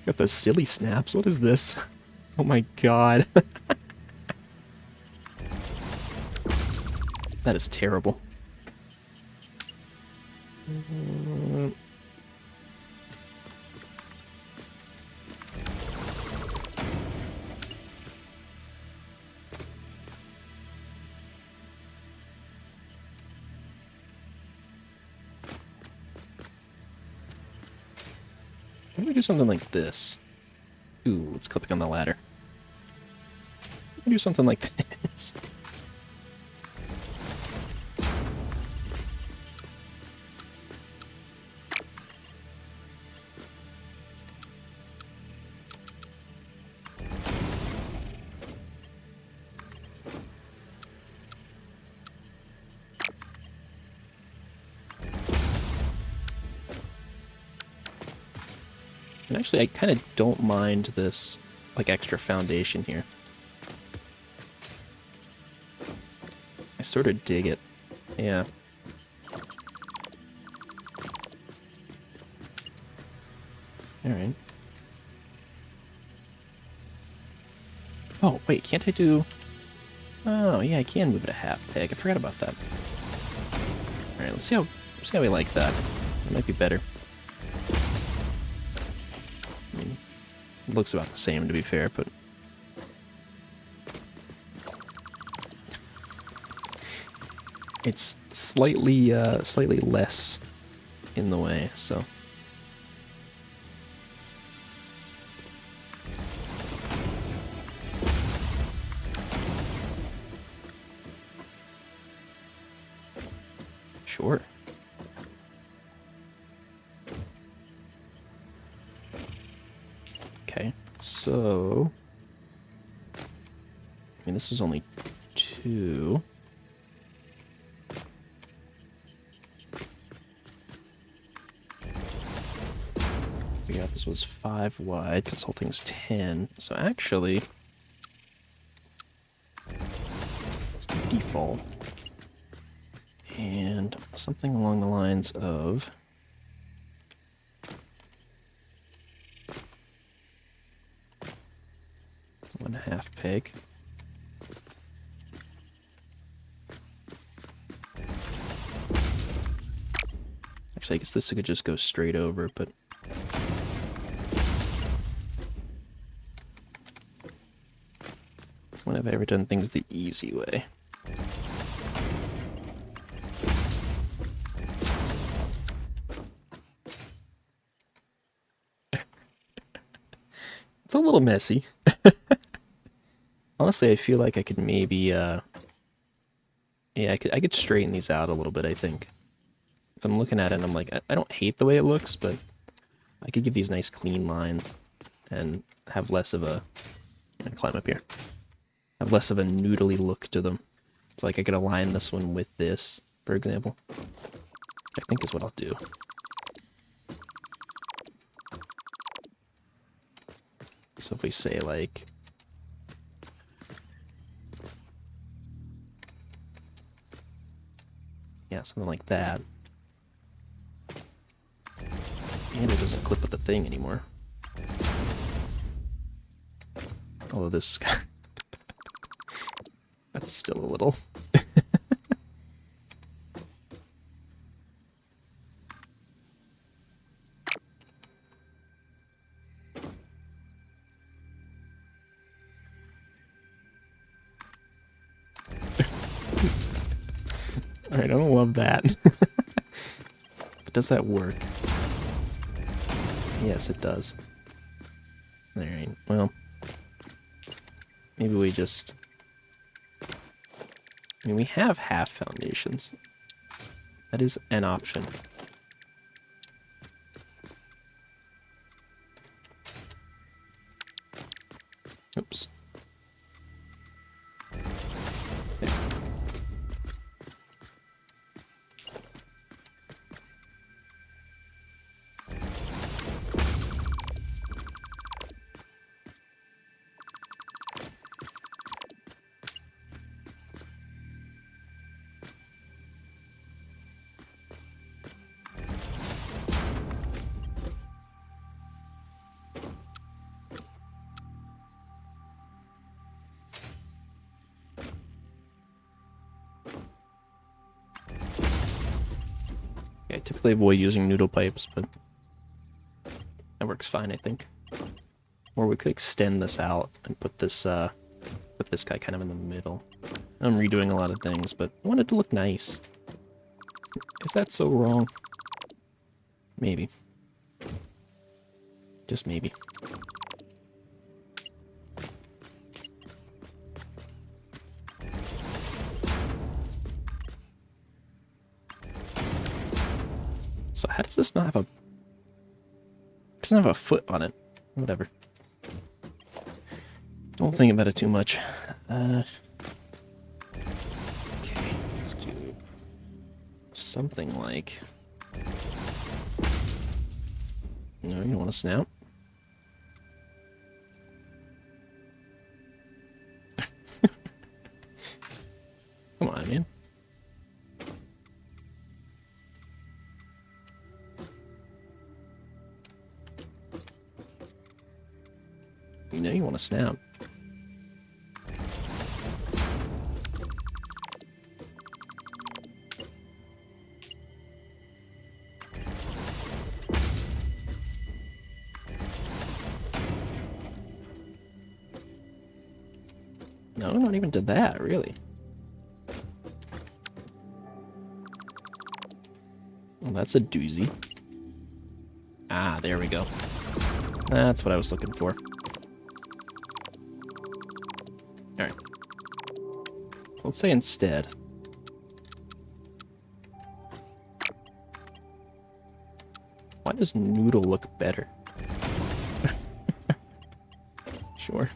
Got those silly snaps. What is this? Oh my god. That is terrible. Why don't we do something like this? Ooh, let's click on the ladder. Do something like this. And actually, I kind of don't mind this, like, extra foundation here. I sort of dig it. Yeah. Alright. Oh, wait, can't I do... Oh, yeah, I can move it a half peg. I forgot about that. Alright, let's see how we like that. It might be better. I mean, it looks about the same, to be fair, but... It's slightly less in the way, so... Sure. Okay, so... I mean, this was only 2... Yeah, this was 5 wide, this whole thing's 10. So actually, it's gonna default. And something along the lines of... One half peg. Actually, I guess this could just go straight over, but... When have I ever done things the easy way? It's a little messy. Honestly, I feel like I could maybe, yeah, I could straighten these out a little bit, I think. So I'm looking at it and I'm like, I don't hate the way it looks, but I could give these nice clean lines and have less of a, I'm gonna climb up here, have less of a noodly look to them. It's like I could align this one with this, for example. I think is what I'll do. So if we say like, yeah, something like that. And it doesn't clip with the thing anymore. Although this is kind of that's still a little. Alright, I don't love that. But does that work? Yes, it does. Alright, well. Maybe we just... I mean, we have half foundations. That is an option. Oops. There. I typically avoid using noodle pipes, but that works fine, I think. Or we could extend this out and put this guy kind of in the middle. I'm redoing a lot of things, but I want it to look nice. Is that so wrong? Maybe. Just maybe. So how does this not have a... It doesn't have a foot on it. Whatever. Don't think about it too much. Okay, let's do something like... No, you don't want a snout? Come on, man. You know you want a snout. No, not even to that, really. Well, that's a doozy. Ah, there we go. That's what I was looking for. Alright. Let's say instead. Why does noodle look better? Sure.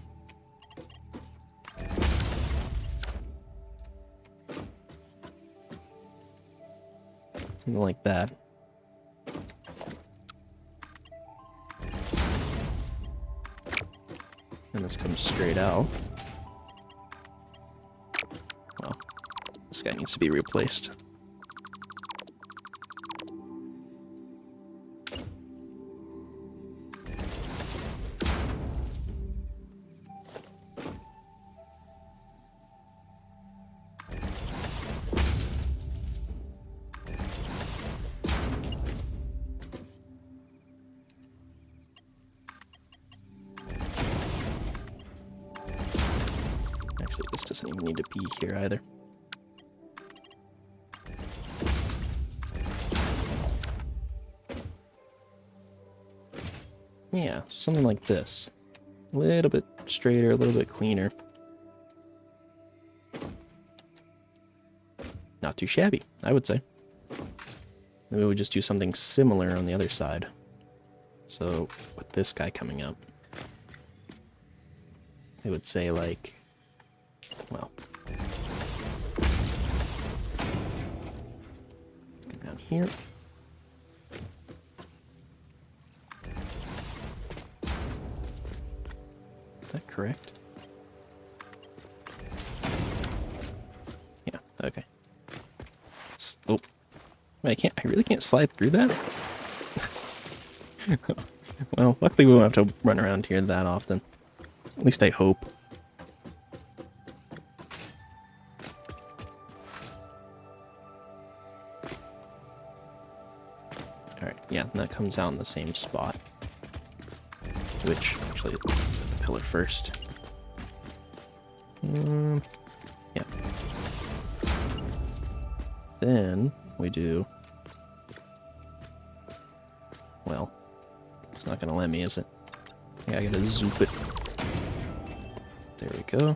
Something like that. And this comes straight out. Well, this guy needs to be replaced. Actually, this doesn't even need to be here either. Yeah, something like this. A little bit straighter, a little bit cleaner. Not too shabby, I would say. Maybe we just do something similar on the other side. So, with this guy coming up, I would say, like, well, go down here. Is that correct? Yeah, okay. Oh, I really can't slide through that? Well, luckily we won't have to run around here that often. At least I hope. Alright, yeah, and that comes out in the same spot. Which, actually, put the pillar first. Yeah. Then we do... Well, it's not gonna let me, is it? Yeah, I gotta zoop it. There we go.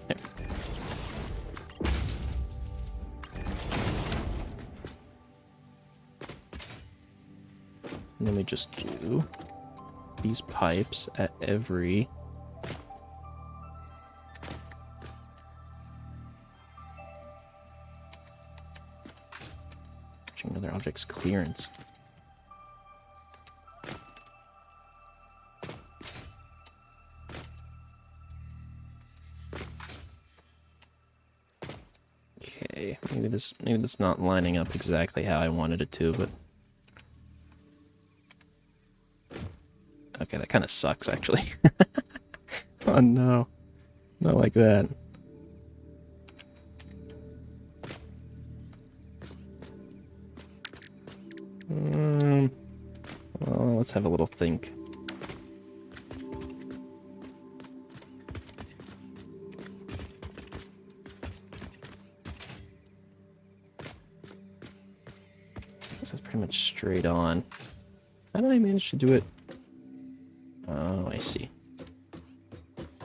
There. And then we just do these pipes at every... Another object's clearance. Okay, maybe this not lining up exactly how I wanted it to, but okay, that kind of sucks actually. Oh no, not like that. Well, let's have a little think. That's pretty much straight on. How did I manage to do it? Oh, I see.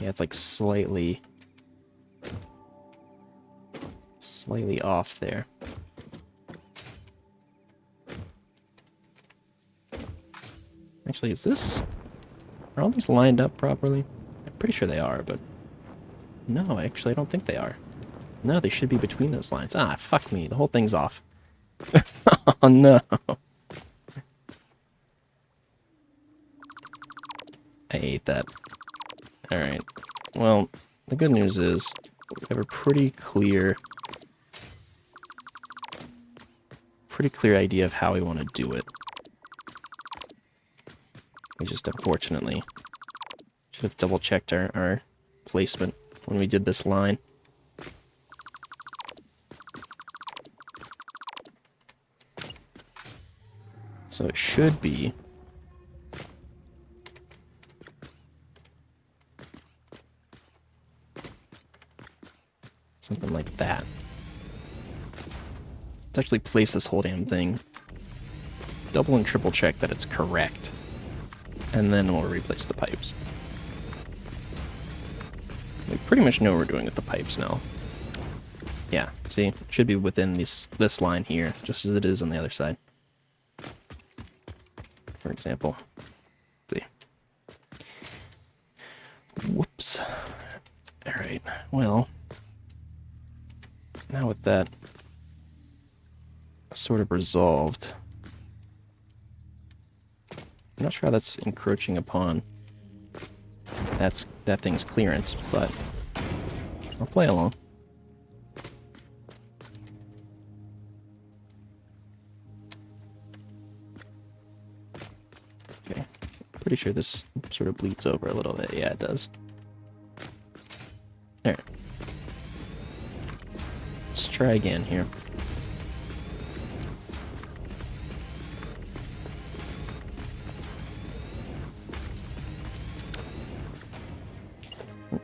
Yeah, it's like slightly off there. Actually, are all these lined up properly? I'm pretty sure they are, but no, actually, I don't think they are. No, they should be between those lines. Ah, fuck me, the whole thing's off. Oh no. I hate that. Alright, well, the good news is we have a pretty clear idea of how we want to do it. We just unfortunately should have double-checked our placement when we did this line. So it should be something like that. Let's actually place this whole damn thing. Double and triple check that it's correct. And then we'll replace the pipes. We pretty much know what we're doing with the pipes now. Yeah, see? It should be within this line here, just as it is on the other side. For example. Let's see. Whoops. Alright, well. Now with that sort of resolved, I'm not sure how that's encroaching upon that thing's clearance, but I'll play along. Okay, pretty sure this sort of bleeds over a little bit. Yeah, it does. Alright. Let's try again here.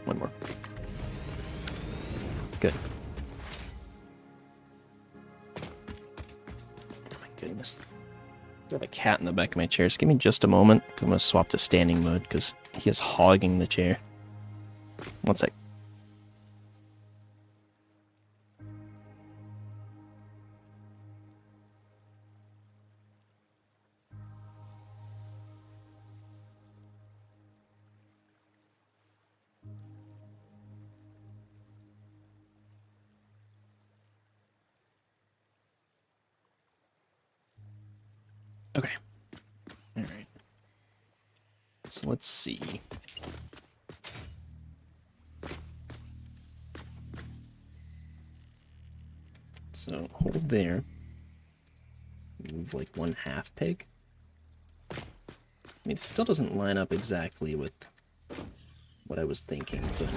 One more. Good. Oh my goodness. got a cat in the back of my chair. Just give me just a moment. I'm going to swap to standing mode because he is hogging the chair. One sec. Okay. All right. So let's see. So hold there. Move like 1/2 peg. I mean, it still doesn't line up exactly with what I was thinking, but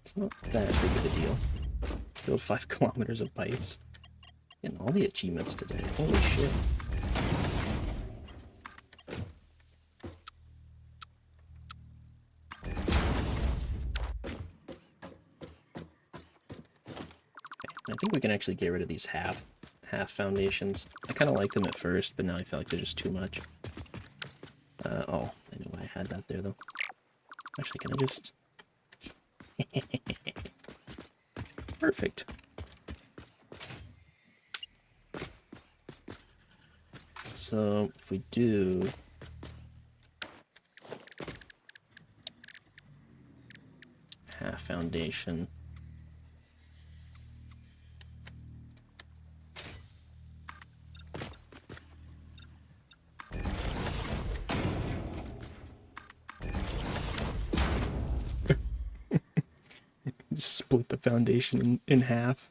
it's not that big of a deal. Build 5 kilometers of pipes. Getting all the achievements today. Holy shit. I think we can actually get rid of these half foundations. I kind of liked them at first, but now I feel like they're just too much. Oh, I know why I had that there, though. Actually, can I just... Perfect. So, if we do... half foundation... split the foundation in half.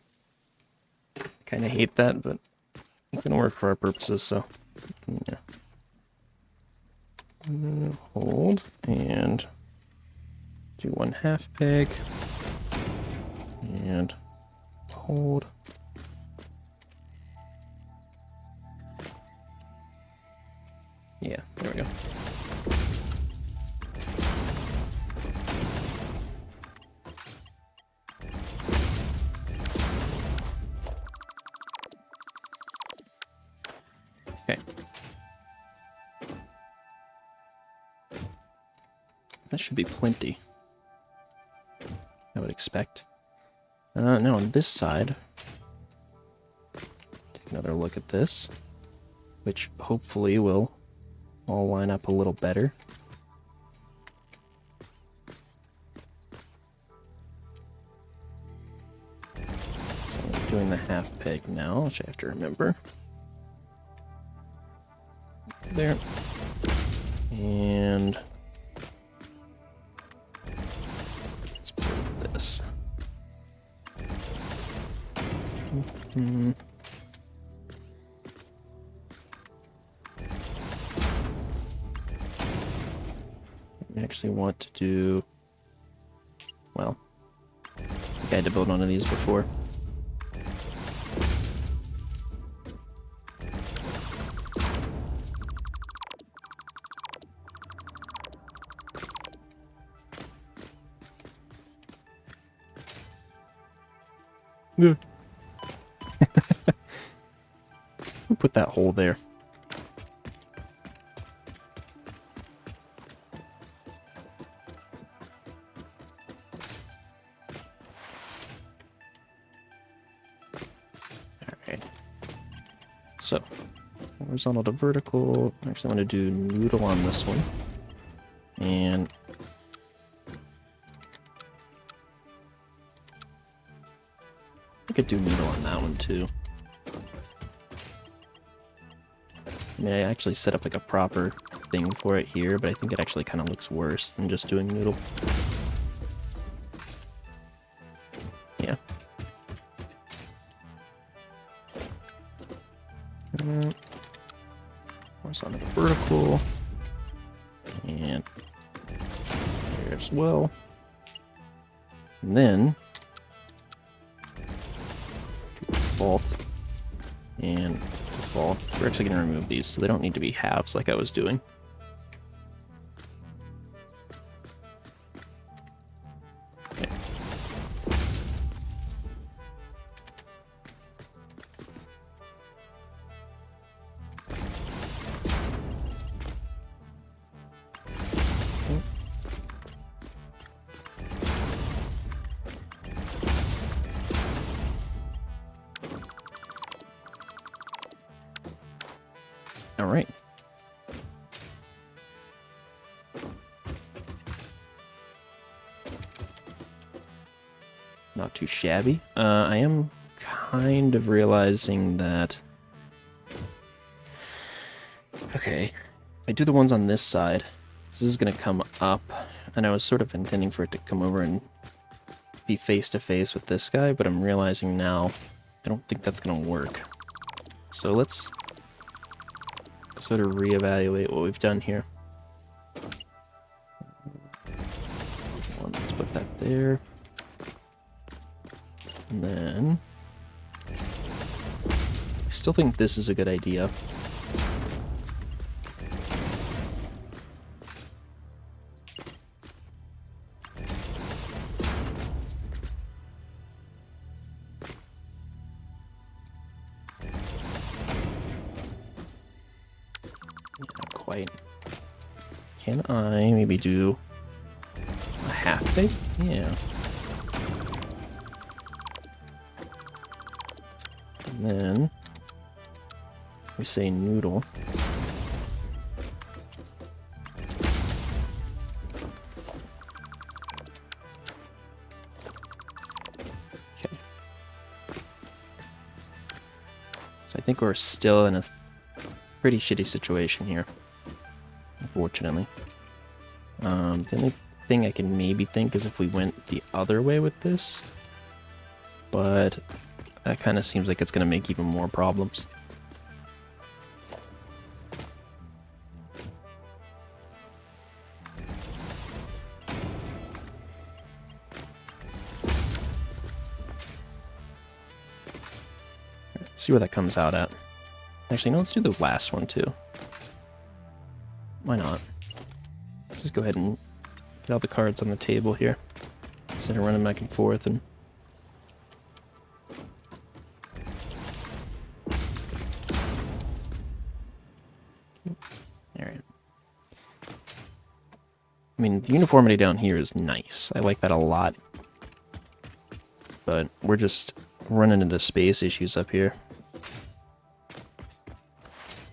Kind of hate that, but it's gonna work for our purposes, so yeah. Hold and do 1/2 peg and hold. Yeah, there we go. Okay. That should be plenty, I would expect. Now on this side, take another look at this, which hopefully will all line up a little better. So I'm doing the 1/2 peg now, which I have to remember. There. And let's put this. I actually want to do, well, I think I had to build one of these before. Yeah. Who put that hole there? Alright. So, horizontal to vertical. Actually, I want to do noodle on this one. And I could do noodle on that one too. I mean, I actually set up like a proper thing for it here, but I think it actually kind of looks worse than just doing noodle. Yeah. Horizontal to vertical. And there as well. And then default and default. We're actually going to remove these so they don't need to be halves like I was doing. Okay. Alright. Not too shabby. I am kind of realizing that... Okay, if I do the ones on this side, this is going to come up, and I was sort of intending for it to come over and be face-to-face with this guy, but I'm realizing now I don't think that's going to work. So let's sort of reevaluate what we've done here. Let's put that there. And then... I still think this is a good idea. Not quite. Can I maybe do a half thing? Yeah. And then we say noodle. Okay. So I think we're still in a pretty shitty situation here, unfortunately. The only thing I can maybe think is if we went the other way with this, but that kind of seems like it's going to make even more problems. Let's see where that comes out at. Actually, no, let's do the last one too. Why not? Let's just go ahead and get all the cards on the table here, instead of running back and forth and... Alright. I mean, the uniformity down here is nice. I like that a lot. But we're just running into space issues up here.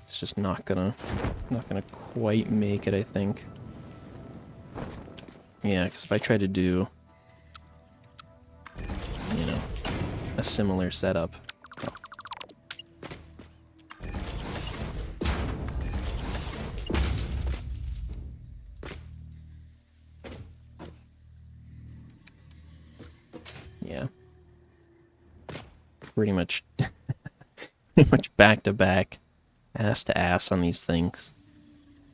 It's just not gonna quite make it, I think. Yeah, because if I try to do, you know, a similar setup. Oh. Yeah. Pretty much back to back, ass to ass on these things.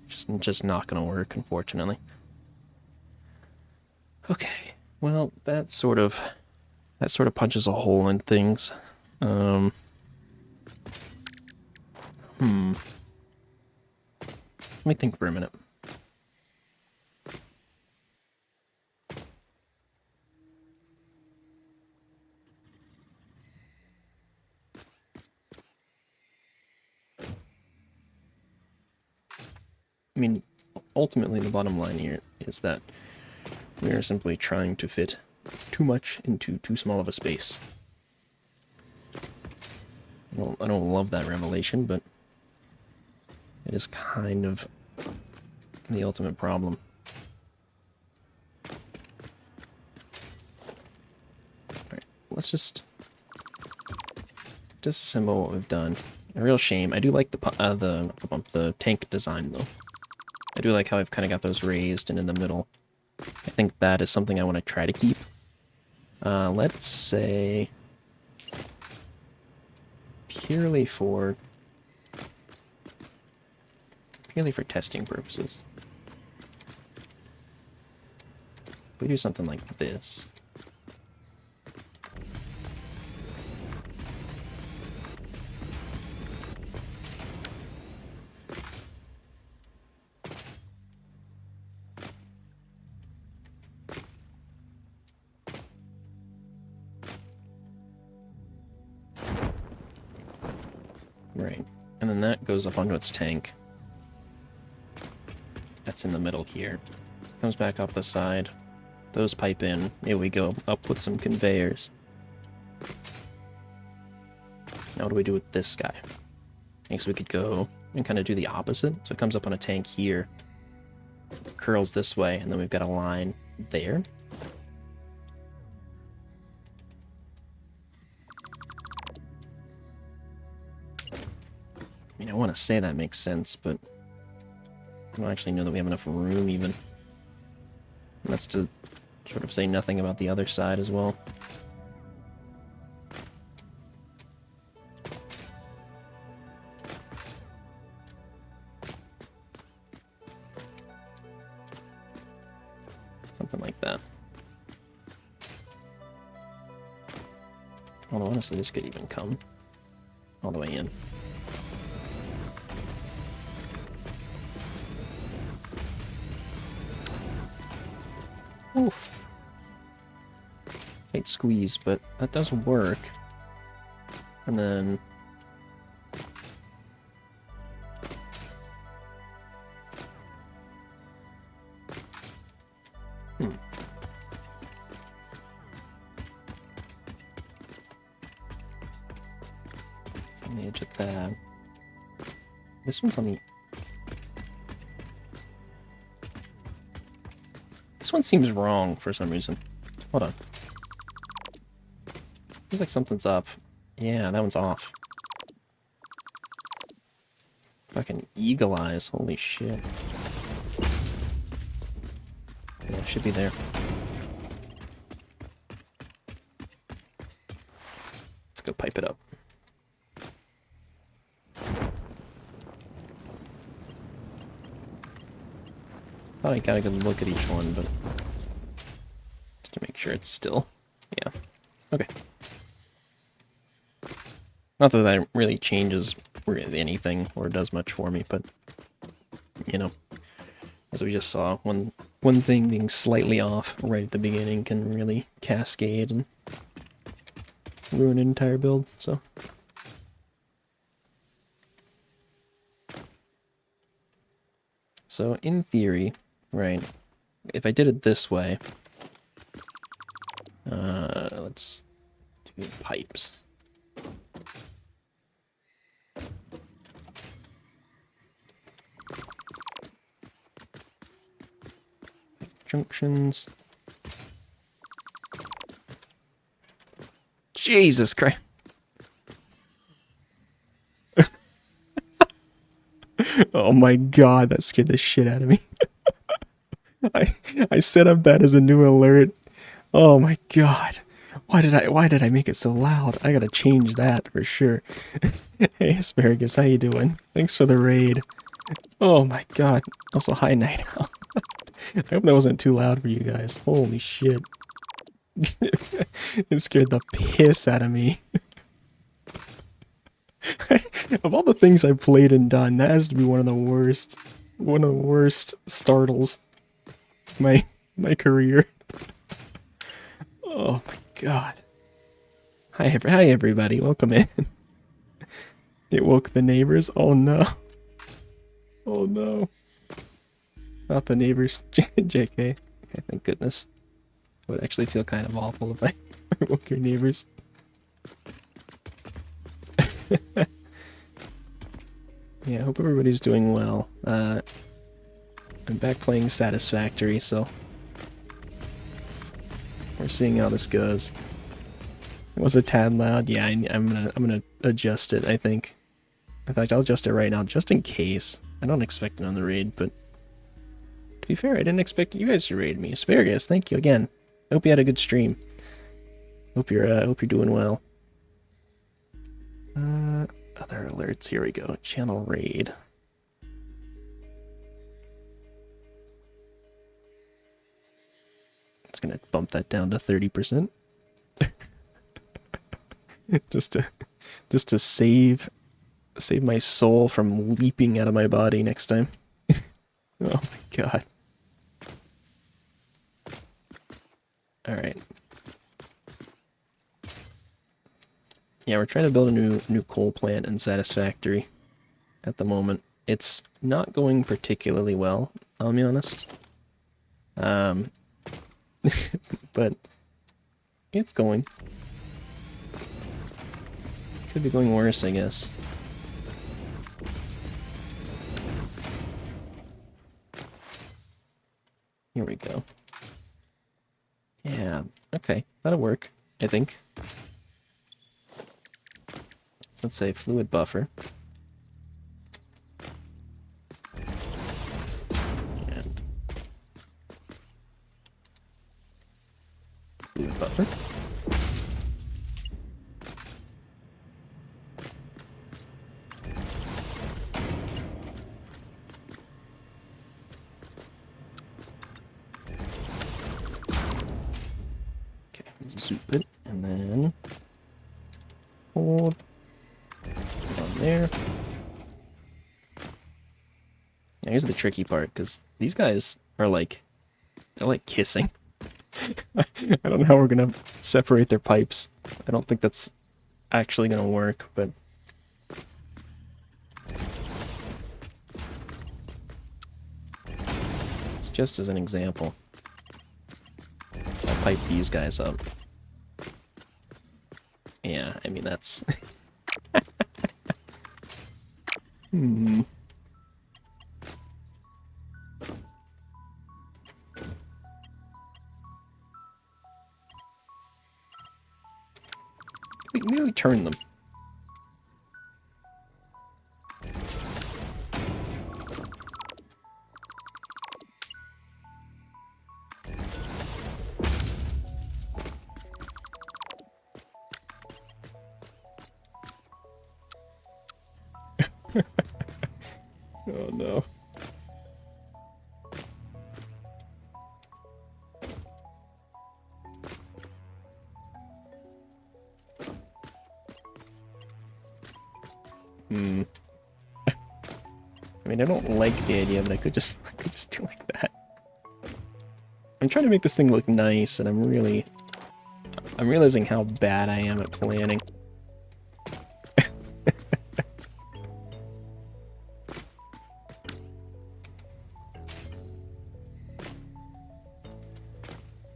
Just not gonna work, unfortunately. Okay, well, that sort of punches a hole in things. Let me think for a minute. I mean, ultimately the bottom line here is that we are simply trying to fit too much into too small of a space. I don't love that revelation, but it is kind of the ultimate problem. Alright, let's just disassemble what we've done. A real shame. I do like the tank design, though. I do like how I've kind of got those raised and in the middle. I think that is something I want to try to keep. Let's say purely for testing purposes. We do something like this. Right, and then that goes up onto its tank. That's in the middle here. Comes back off the side. Those pipe in. Here we go, up with some conveyors. Now what do we do with this guy? I guess we could go and kind of do the opposite. So it comes up on a tank here, curls this way, and then we've got a line there. I mean, I want to say that makes sense, but I don't actually know that we have enough room even. And that's to sort of say nothing about the other side as well. Something like that. Although honestly, this could even come all the way in. Oof. Tight squeeze, but that does work. And then... It's on the edge of that. This one's on the... This one seems wrong for some reason. Hold on. Feels like something's up. Yeah, that one's off. Fucking eagle eyes. Holy shit. Yeah, it should be there. Let's go pipe it up. Thought I got a good look at each one, but just to make sure it's still. Yeah. Okay. Not that that really changes anything or does much for me, but you know, as we just saw, one thing being slightly off right at the beginning can really cascade and ruin an entire build. So in theory, right, if I did it this way, let's do pipes. Junctions. Jesus Christ. Oh my god, that scared the shit out of me. I set up that as a new alert. Oh my god. Why did I make it so loud? I gotta change that for sure. Hey Asparagus, how you doing? Thanks for the raid. Oh my god. Also, hi Night Owl. I hope that wasn't too loud for you guys. Holy shit. It scared the piss out of me. Of all the things I've played and done, that has to be one of the worst startles of my career. Oh my god. Hi everybody, welcome in. It woke the neighbors. Oh no. Oh no. Not the neighbors. JK. Okay, thank goodness. It would actually feel kind of awful if I woke your neighbors. Yeah, I hope everybody's doing well. I'm back playing Satisfactory, so we're seeing how this goes. It was a tad loud. Yeah, I'm gonna adjust it, I think. In fact, I'll adjust it right now, just in case. I don't expect it on the raid, but to be fair, I didn't expect you guys to raid me. Asparagus, thank you again. Hope you had a good stream. Hope you're doing well. Other alerts, here we go. Channel raid. Just gonna bump that down to 30%. just to save my soul from leaping out of my body next time. Oh my god. Alright. Yeah, we're trying to build a new coal plant in Satisfactory at the moment. It's not going particularly well, I'll be honest. But it's going. Could be going worse, I guess. Here we go. Yeah, okay, that'll work, I think. So let's say fluid buffer. And fluid buffer. Zoop it, and then hold it on there. Now here's the tricky part, because these guys are like, they're like kissing. I don't know how we're gonna separate their pipes. I don't think that's actually gonna work, but it's just as an example. I'll pipe these guys up. Yeah, I mean, that's... Wait, maybe we turn them. Oh no. I mean, I don't like the idea, but I could just do like that. I'm trying to make this thing look nice, and I'm realizing how bad I am at planning.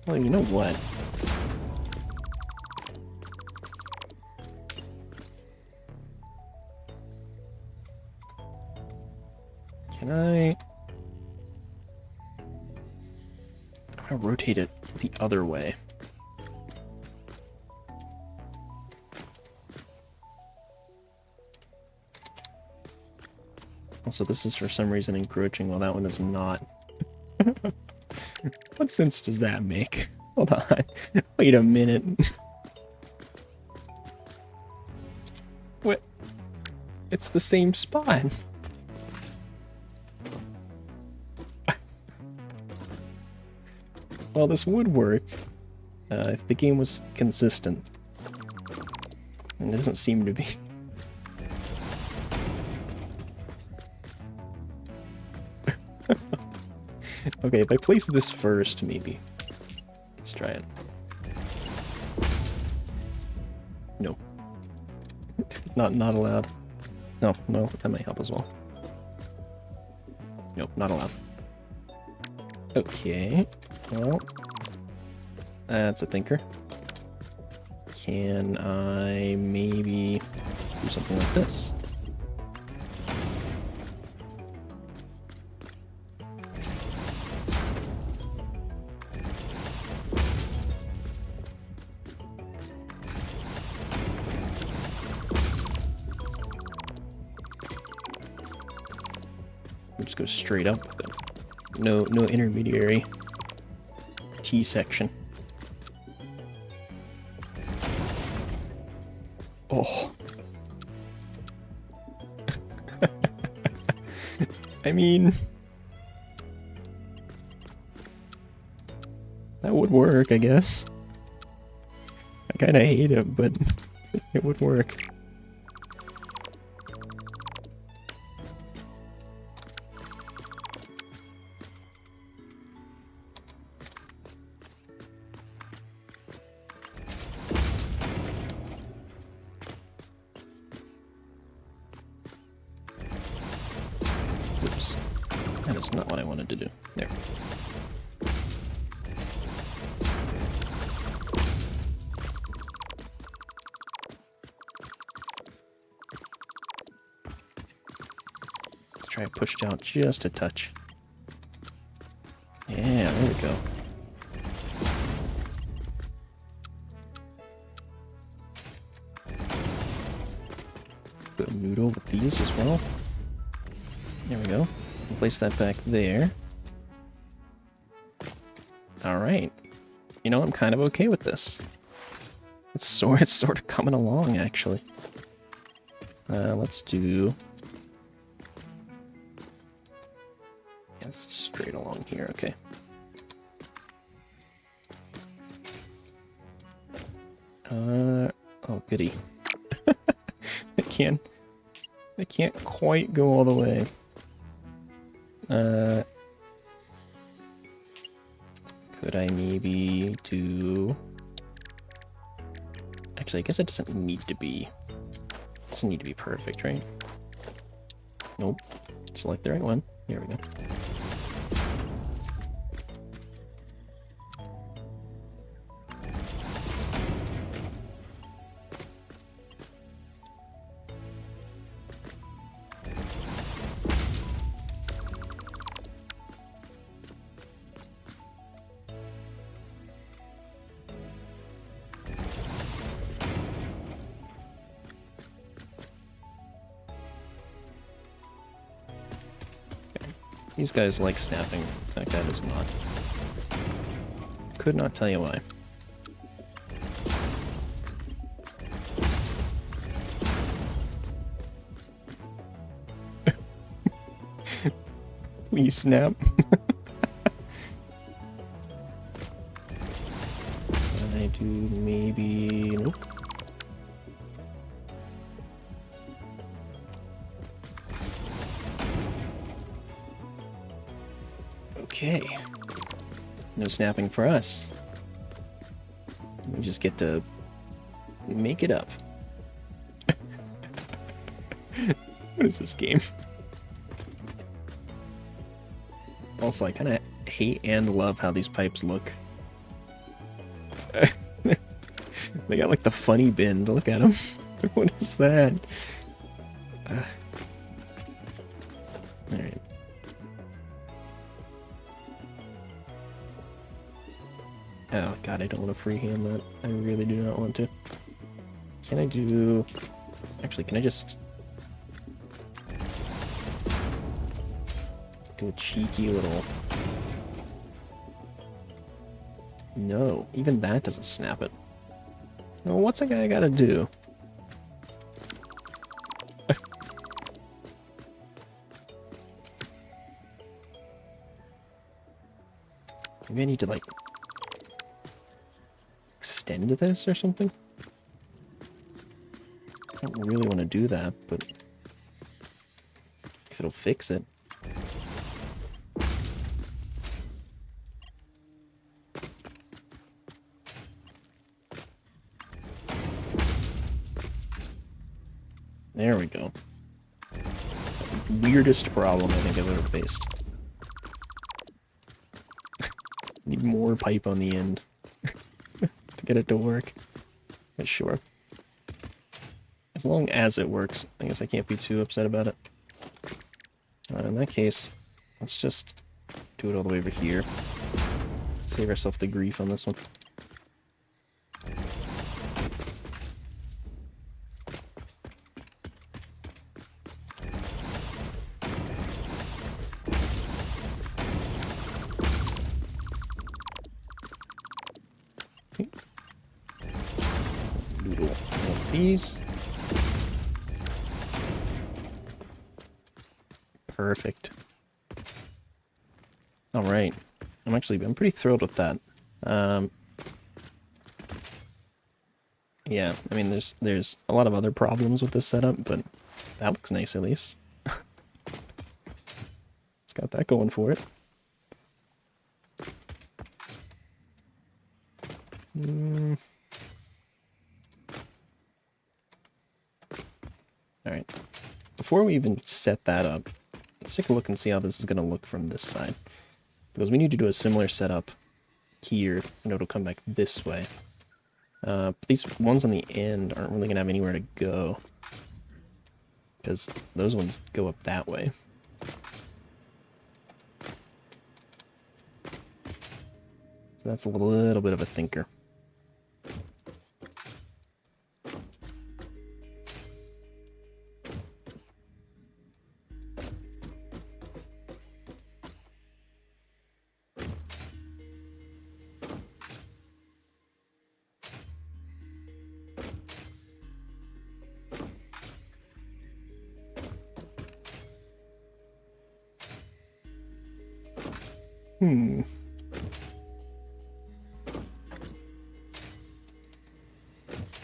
Well, you know what? Can I rotate it the other way? Also, this is for some reason encroaching while that one is not. What sense does that make? Hold on. Wait a minute. What? It's the same spot. Well, this would work if the game was consistent. And it doesn't seem to be. Okay, if I place this first, maybe. Let's try it. No. Not allowed. No, that might help as well. Nope, not allowed. Okay. Well, that's a thinker. Can I maybe do something like this? Just go straight up. No intermediary T section. Oh. I mean, that would work, I guess. I kind of hate it, but it would work. That is not what I wanted to do. There. Let's try it pushed out just a touch. Yeah, there we go. Put a noodle with these as well. There we go. Place that back there. Alright. You know, I'm kind of okay with this. It's sort of coming along, actually. Let's do... Yeah, it's straight along here, okay. Oh, goody. I can't quite go all the way. Could I maybe do... Actually, I guess it doesn't need to be... It doesn't need to be perfect, right? Nope. Select the right one. Here we go. These guys like snapping. That guy does not. Could not tell you why. Please snap. Can I do maybe... Nope. Okay. No snapping for us. We just get to make it up. What is this game? Also, I kind of hate and love how these pipes look. They got like the funny bin. Look at them. What is that? Alright. Oh god, I don't want to freehand that. I really do not want to. Can I do... Actually, can I just... do a cheeky little... No, even that doesn't snap it. Well, what's a guy gotta do? Maybe I need to, like... extend this or something? I don't really want to do that, but... if it'll fix it. There we go. Weirdest problem I think I've ever faced. Need more pipe on the end to get it to work. But sure. As long as it works, I guess I can't be too upset about it. In that case, let's just do it all the way over here. Save ourselves the grief on this one. Noodle of these. Perfect. All right. I'm pretty thrilled with that. Yeah, I mean, there's a lot of other problems with this setup, but that looks nice at least. It's got that going for it. Alright. Before we even set that up, let's take a look and see how this is going to look from this side. Because we need to do a similar setup here, and it'll come back this way. But these ones on the end aren't really going to have anywhere to go. Because those ones go up that way. So that's a little bit of a thinker.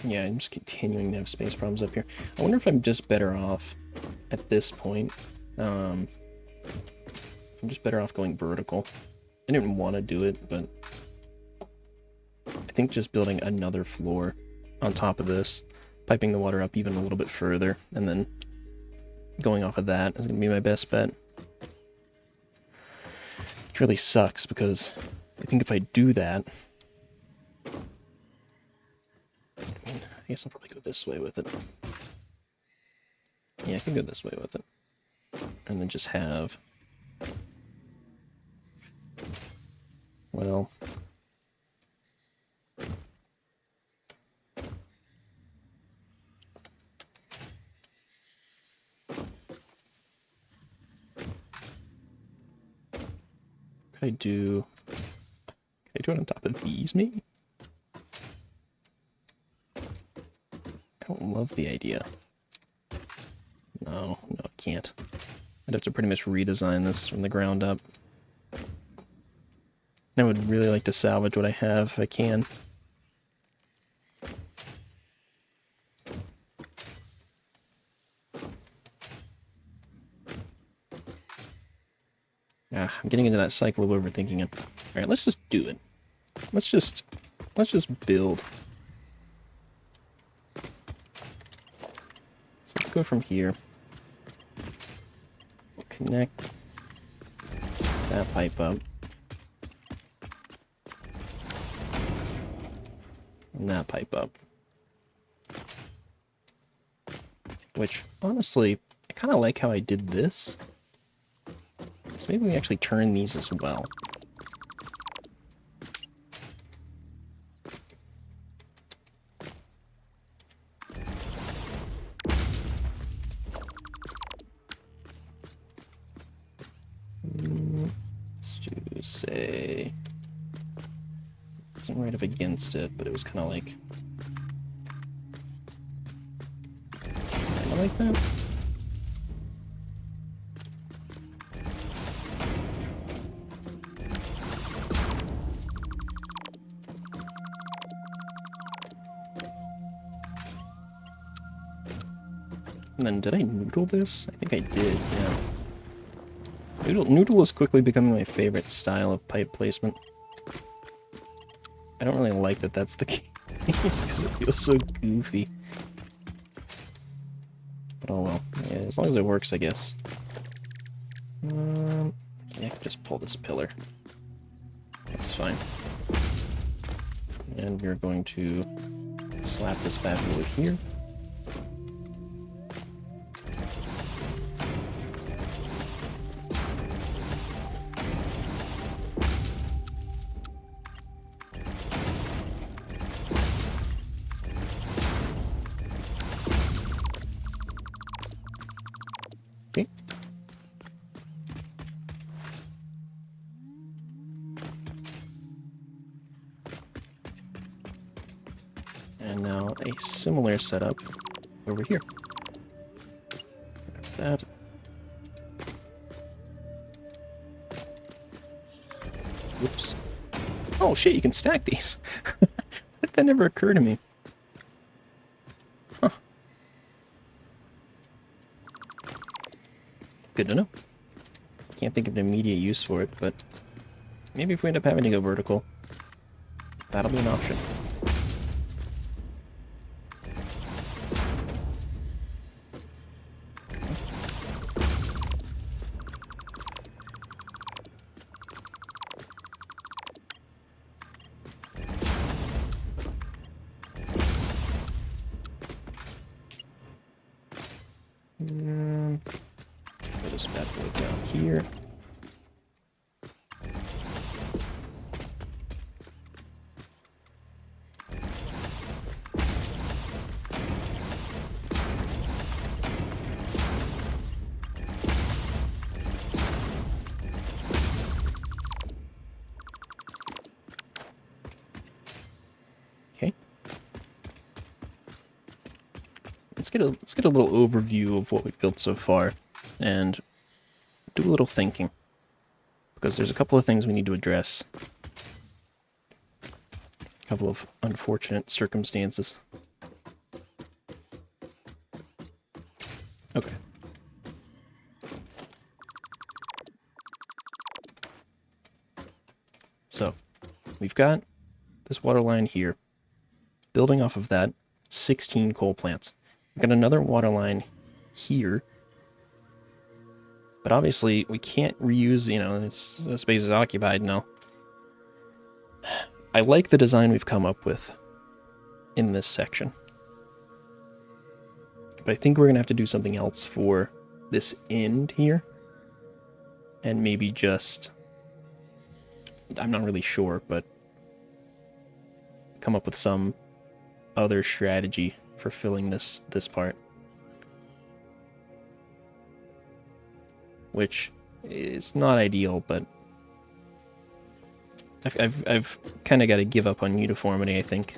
Yeah, I'm just continuing to have space problems up here. I wonder if I'm just better off at this point. I'm just better off going vertical. I didn't want to do it, but I think just building another floor on top of this, piping the water up even a little bit further, and then going off of that is going to be my best bet. It really sucks because I think if I do that, I guess I'll probably go this way with it. Yeah, I can go this way with it. And then just have... Well... Could I do... Can I do it on top of these, maybe? I don't love the idea. No, I can't. I'd have to pretty much redesign this from the ground up. I would really like to salvage what I have if I can. I'm getting into that cycle of overthinking it. Alright, let's just do it. Let's just build. So let's go from here. We'll connect that pipe up. And that pipe up. Which, honestly, I kind of like how I did this. So maybe we actually turn these as well. Let's do, say... Wasn't right up against it, but it was kind of like... Kind of like that? And then, did I noodle this? I think I did, yeah. Noodle is quickly becoming my favorite style of pipe placement. I don't really like that that's the case, because it feels so goofy. But oh well. Yeah, as long as it works, I guess. Yeah, I can just pull this pillar. That's fine. And we're going to slap this bad boy here. And now a similar setup over here. That. Whoops. Oh shit, you can stack these. That never occurred to me. Huh. Good to know. Can't think of an immediate use for it, but maybe if we end up having to go vertical, that'll be an option. Put this bad boy down here. let's get a little overview of what we've built so far, and do a little thinking, because there's a couple of things we need to address. A couple of unfortunate circumstances. Okay. So, we've got this water line here. Building off of that, 16 coal plants. We've got another water line here. But obviously, we can't reuse, you know, the space is occupied now. I like the design we've come up with in this section. But I think we're going to have to do something else for this end here. And maybe just... I'm not really sure, but... come up with some other strategy for filling this part. Which is not ideal, but... I've kind of got to give up on uniformity, I think.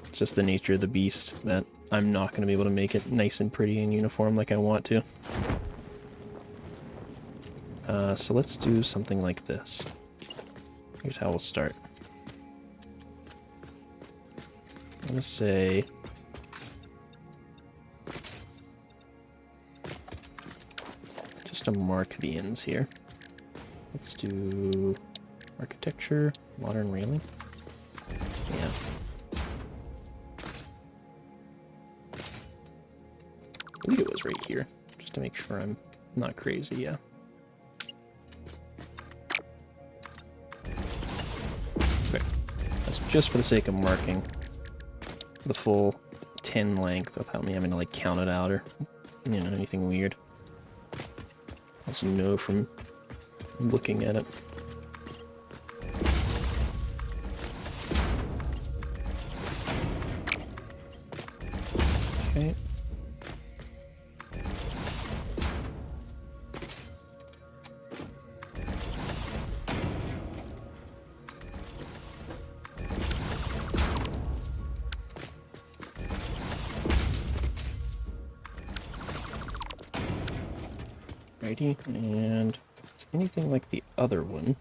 It's just the nature of the beast that I'm not going to be able to make it nice and pretty and uniform like I want to. So let's do something like this. Here's how we'll start. I'm going to say... just to mark the ends here. Let's do architecture, modern railing. Yeah. I believe it was right here, just to make sure I'm not crazy, yeah. Okay, that's just for the sake of marking the full 10 length without me having to like count it out or, you know, anything weird. Also know from looking at it. Okay. Righty, and if it's anything like the other one,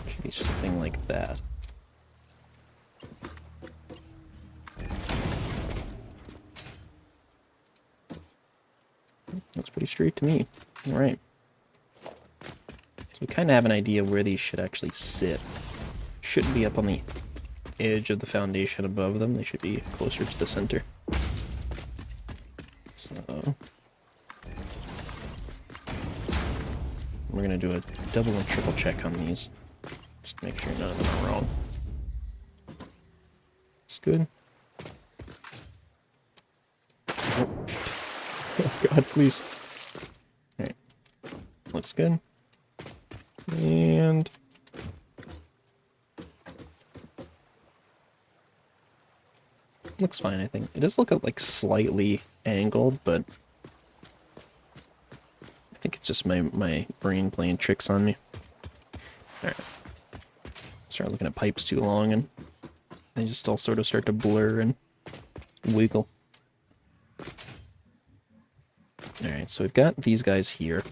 it should be something like that. Looks pretty straight to me. Alright. So we kind of have an idea where these should actually sit. Shouldn't be up on the edge of the foundation above them. They should be closer to the center. So... we're going to do a double and triple check on these. Just to make sure none of them are wrong. It's good. Oh. Oh god, please. Alright. Looks good. And... looks fine, I think. It does look like slightly angled, but... I think it's just my brain playing tricks on me. Alright. Start looking at pipes too long and they just all sort of start to blur and wiggle. Alright, so we've got these guys here.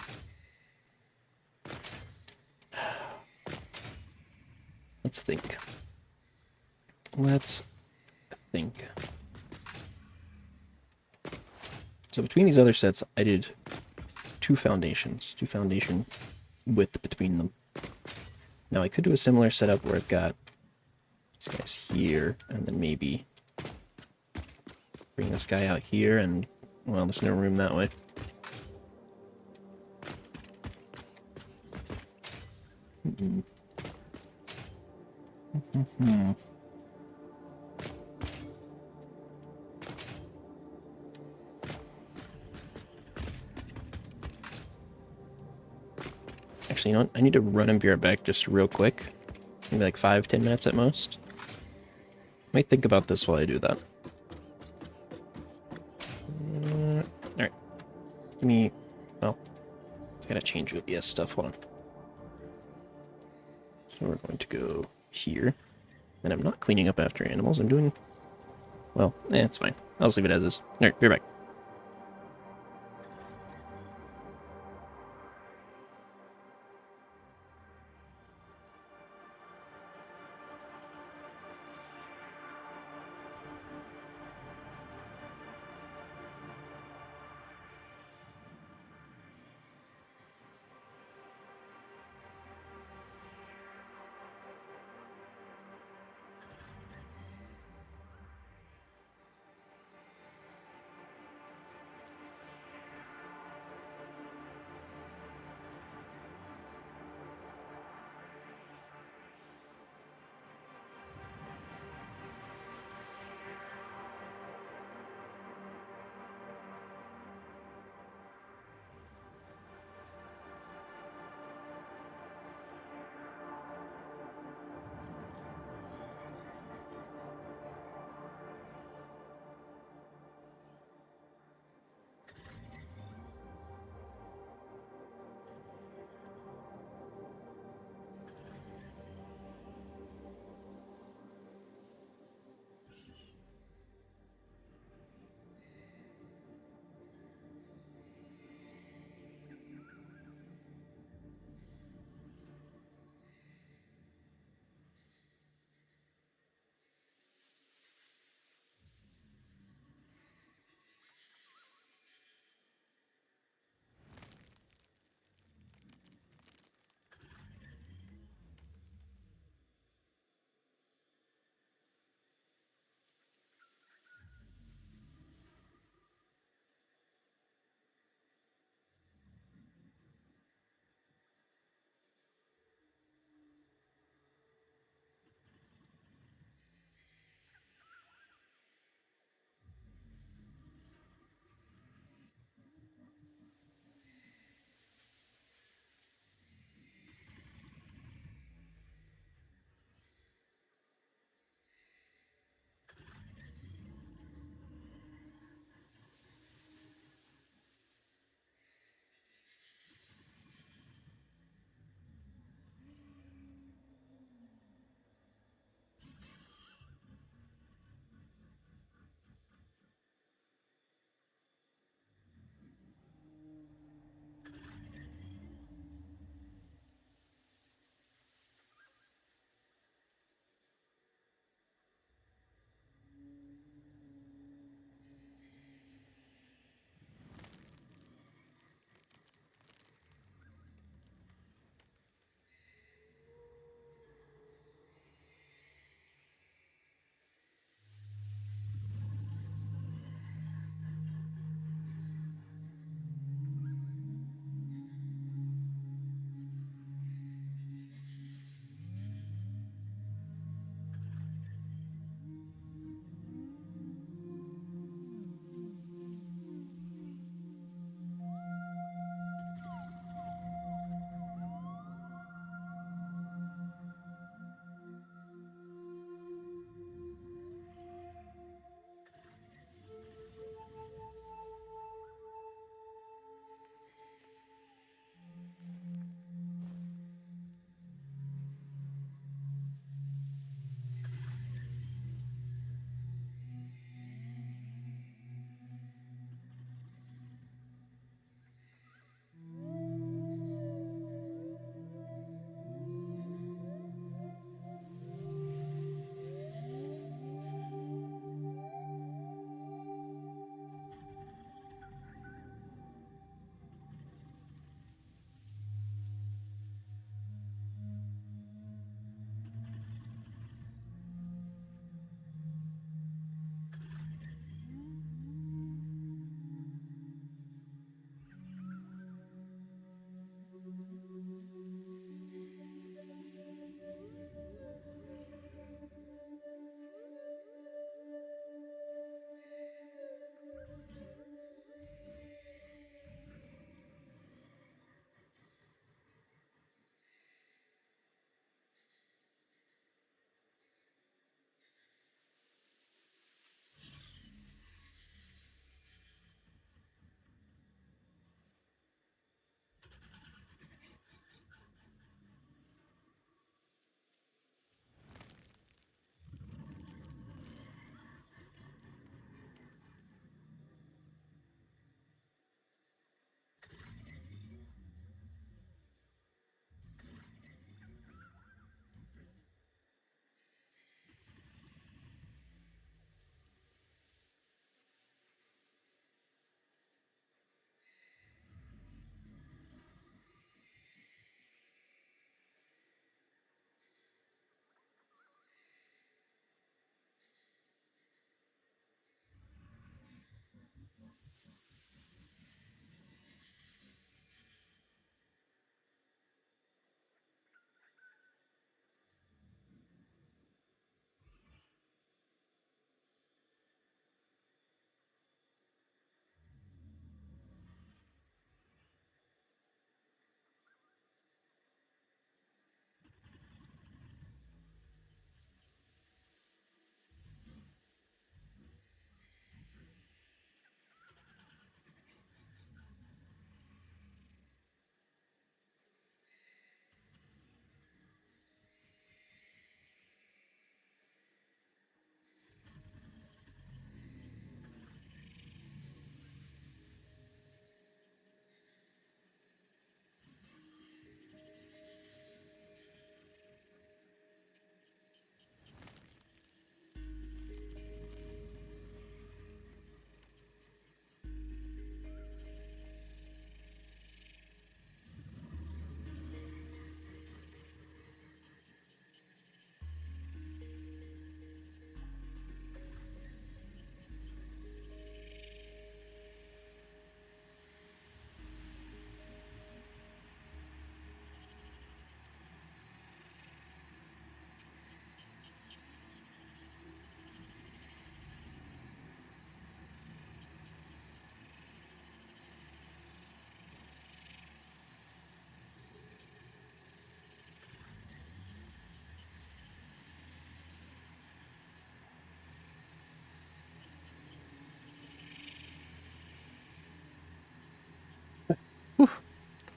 Let's think. Let's think. So between these other sets, I did two foundation width between them. Now I could do a similar setup where I've got these guys here, and then maybe bring this guy out here, and, well, there's no room that way. Actually, you know what? I need to run and be right back just real quick. Maybe like 5-10 minutes at most. Might think about this while I do that. Alright. Give me... well, I gotta change OBS stuff. Hold on. So we're going to go here. And I'm not cleaning up after animals. I'm doing Well, it's fine. I'll just leave it as is. Alright, be right back.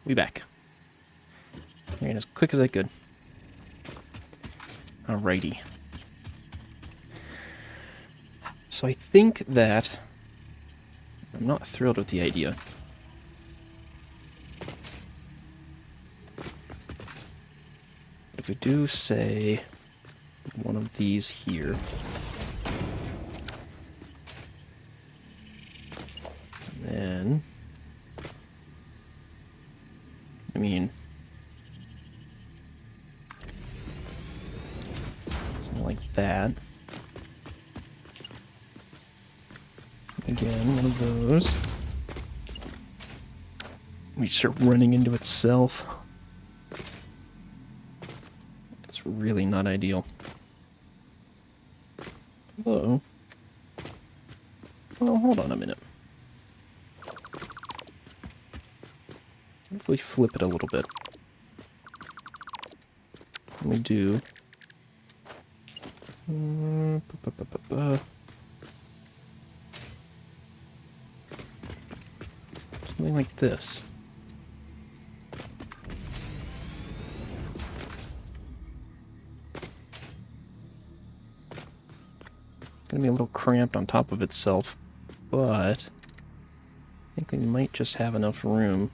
We back. Ran as quick as I could. Alrighty. So I think that I'm not thrilled with the idea. If we do, say, one of these here, then, I mean, something like that. Again, one of those. We start running into itself. It's really not ideal. Although, well, hold on a minute. What if we flip it a little bit? And we do. Something like this. It's gonna be a little cramped on top of itself, but I think we might just have enough room.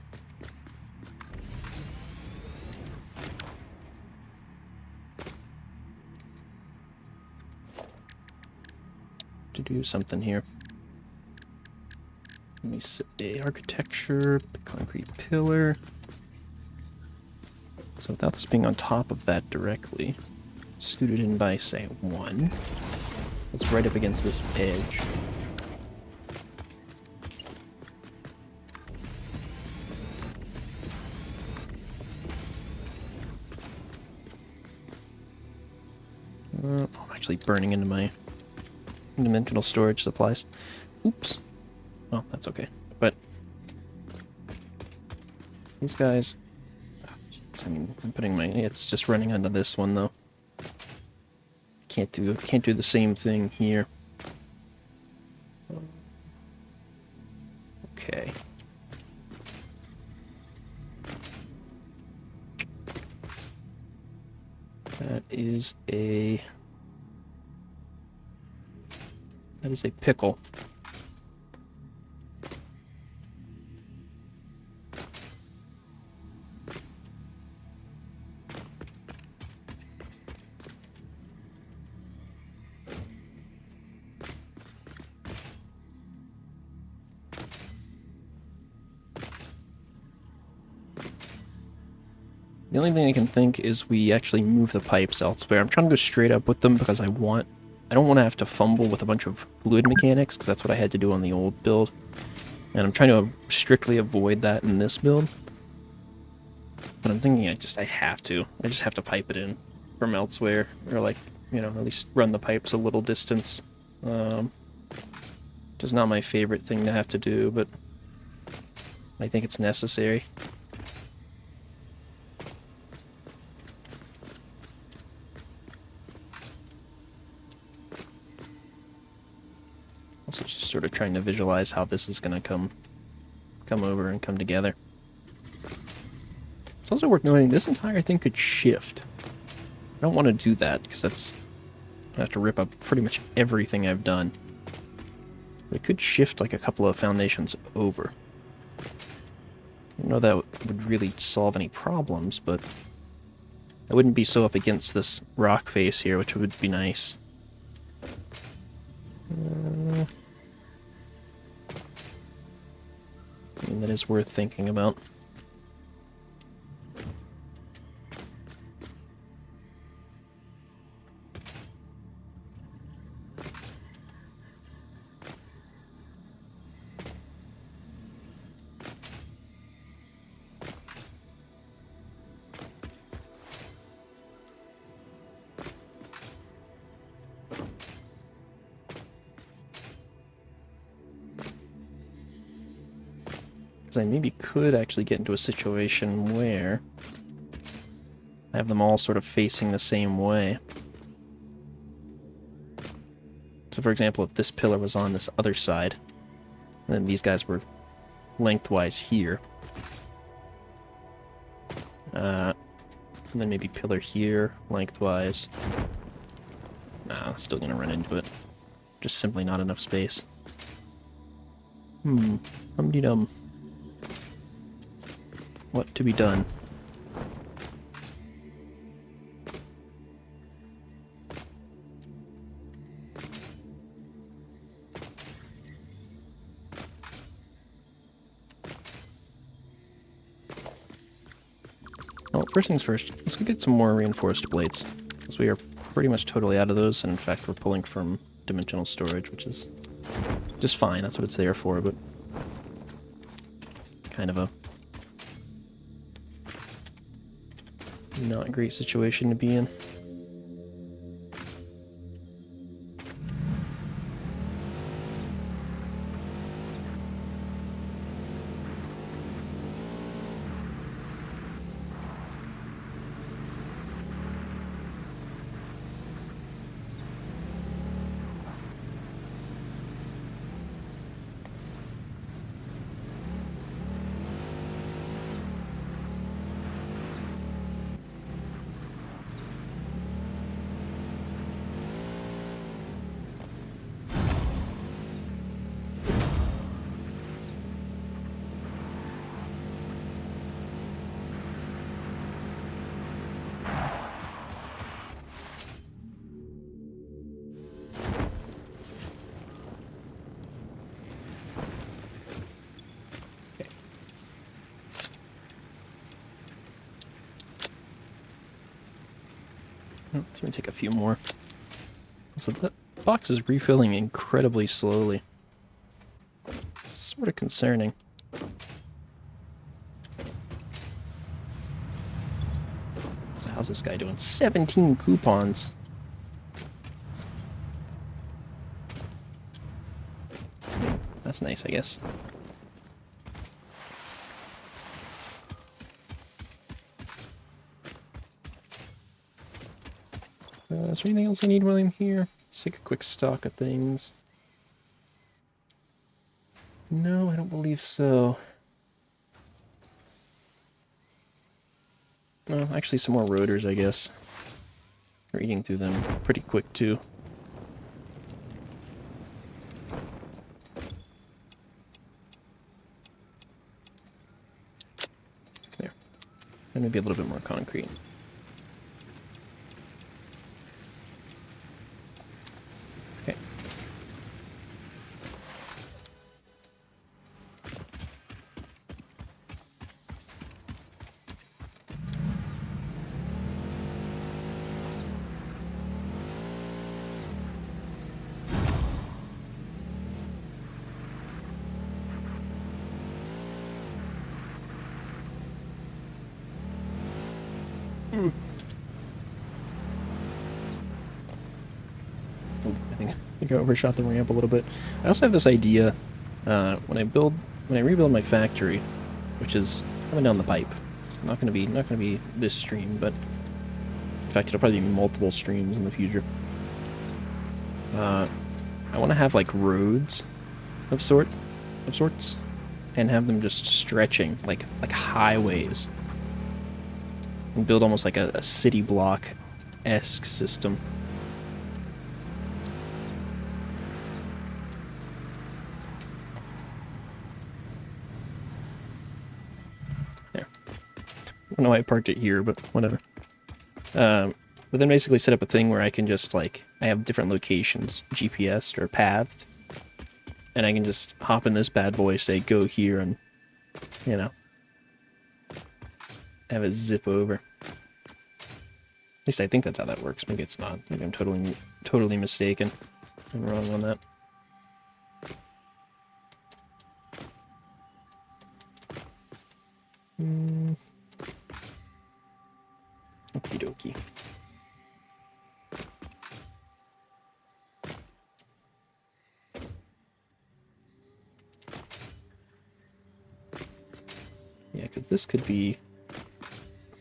To do something here. Let me say architecture, concrete pillar. So without this being on top of that directly, suited in by, say, 1. It's right up against this edge. I'm actually burning into my dimensional storage supplies. Oops. Oh, that's okay. But these guys, I mean, I'm putting my, it's just running onto this one though. Can't do the same thing here. Okay. That is a pickle. The only thing I can think is we actually move the pipes elsewhere. I'm trying to go straight up with them because I don't want to have to fumble with a bunch of fluid mechanics, because that's what I had to do on the old build. And I'm trying to strictly avoid that in this build. But I'm thinking I just have to pipe it in from elsewhere, or like, you know, at least run the pipes a little distance. Just not my favorite thing to have to do, but I think it's necessary. Also just sort of trying to visualize how this is going to come over and come together. It's also worth noting this entire thing could shift. I don't want to do that because I have to rip up pretty much everything I've done. But it could shift like a couple of foundations over. I don't know that would really solve any problems, but I wouldn't be so up against this rock face here, which would be nice. I mean, that is worth thinking about. Because I maybe could actually get into a situation where I have them all sort of facing the same way. So for example, if this pillar was on this other side, and then these guys were lengthwise here, And then maybe pillar here, lengthwise. Nah, still gonna run into it. Just simply not enough space. Hum-de-dum. What to be done? Well, first things first, let's go get some more reinforced plates, because we are pretty much totally out of those, and in fact we're pulling from dimensional storage, which is just fine, that's what it's there for, but kind of a not great situation to be in. Oh, it's gonna take a few more. So the box is refilling incredibly slowly. It's sort of concerning. So how's this guy doing? 17 coupons! That's nice, I guess. Is there anything else we need while I'm here? Let's take a quick stock of things. No, I don't believe so. Well, actually some more rotors, I guess. We're eating through them pretty quick, too. There. And maybe a little bit more concrete. Okay. Oh, I think I overshot the ramp a little bit. I also have this idea when I rebuild my factory, which is coming down the pipe. Not gonna be this stream, but in fact it'll probably be multiple streams in the future. I want to have like roads of sorts, and have them just stretching like highways. And build almost like a city block-esque system. There. I don't know why I parked it here, but whatever. But then basically set up a thing where I can just like, I have different locations, GPSed or pathed, and I can just hop in this bad boy, say go here, and, you know, have it zip over. At least I think that's how that works. Maybe it's not. Maybe I'm totally mistaken. I'm wrong on that. Okie dokie. Yeah, because this could be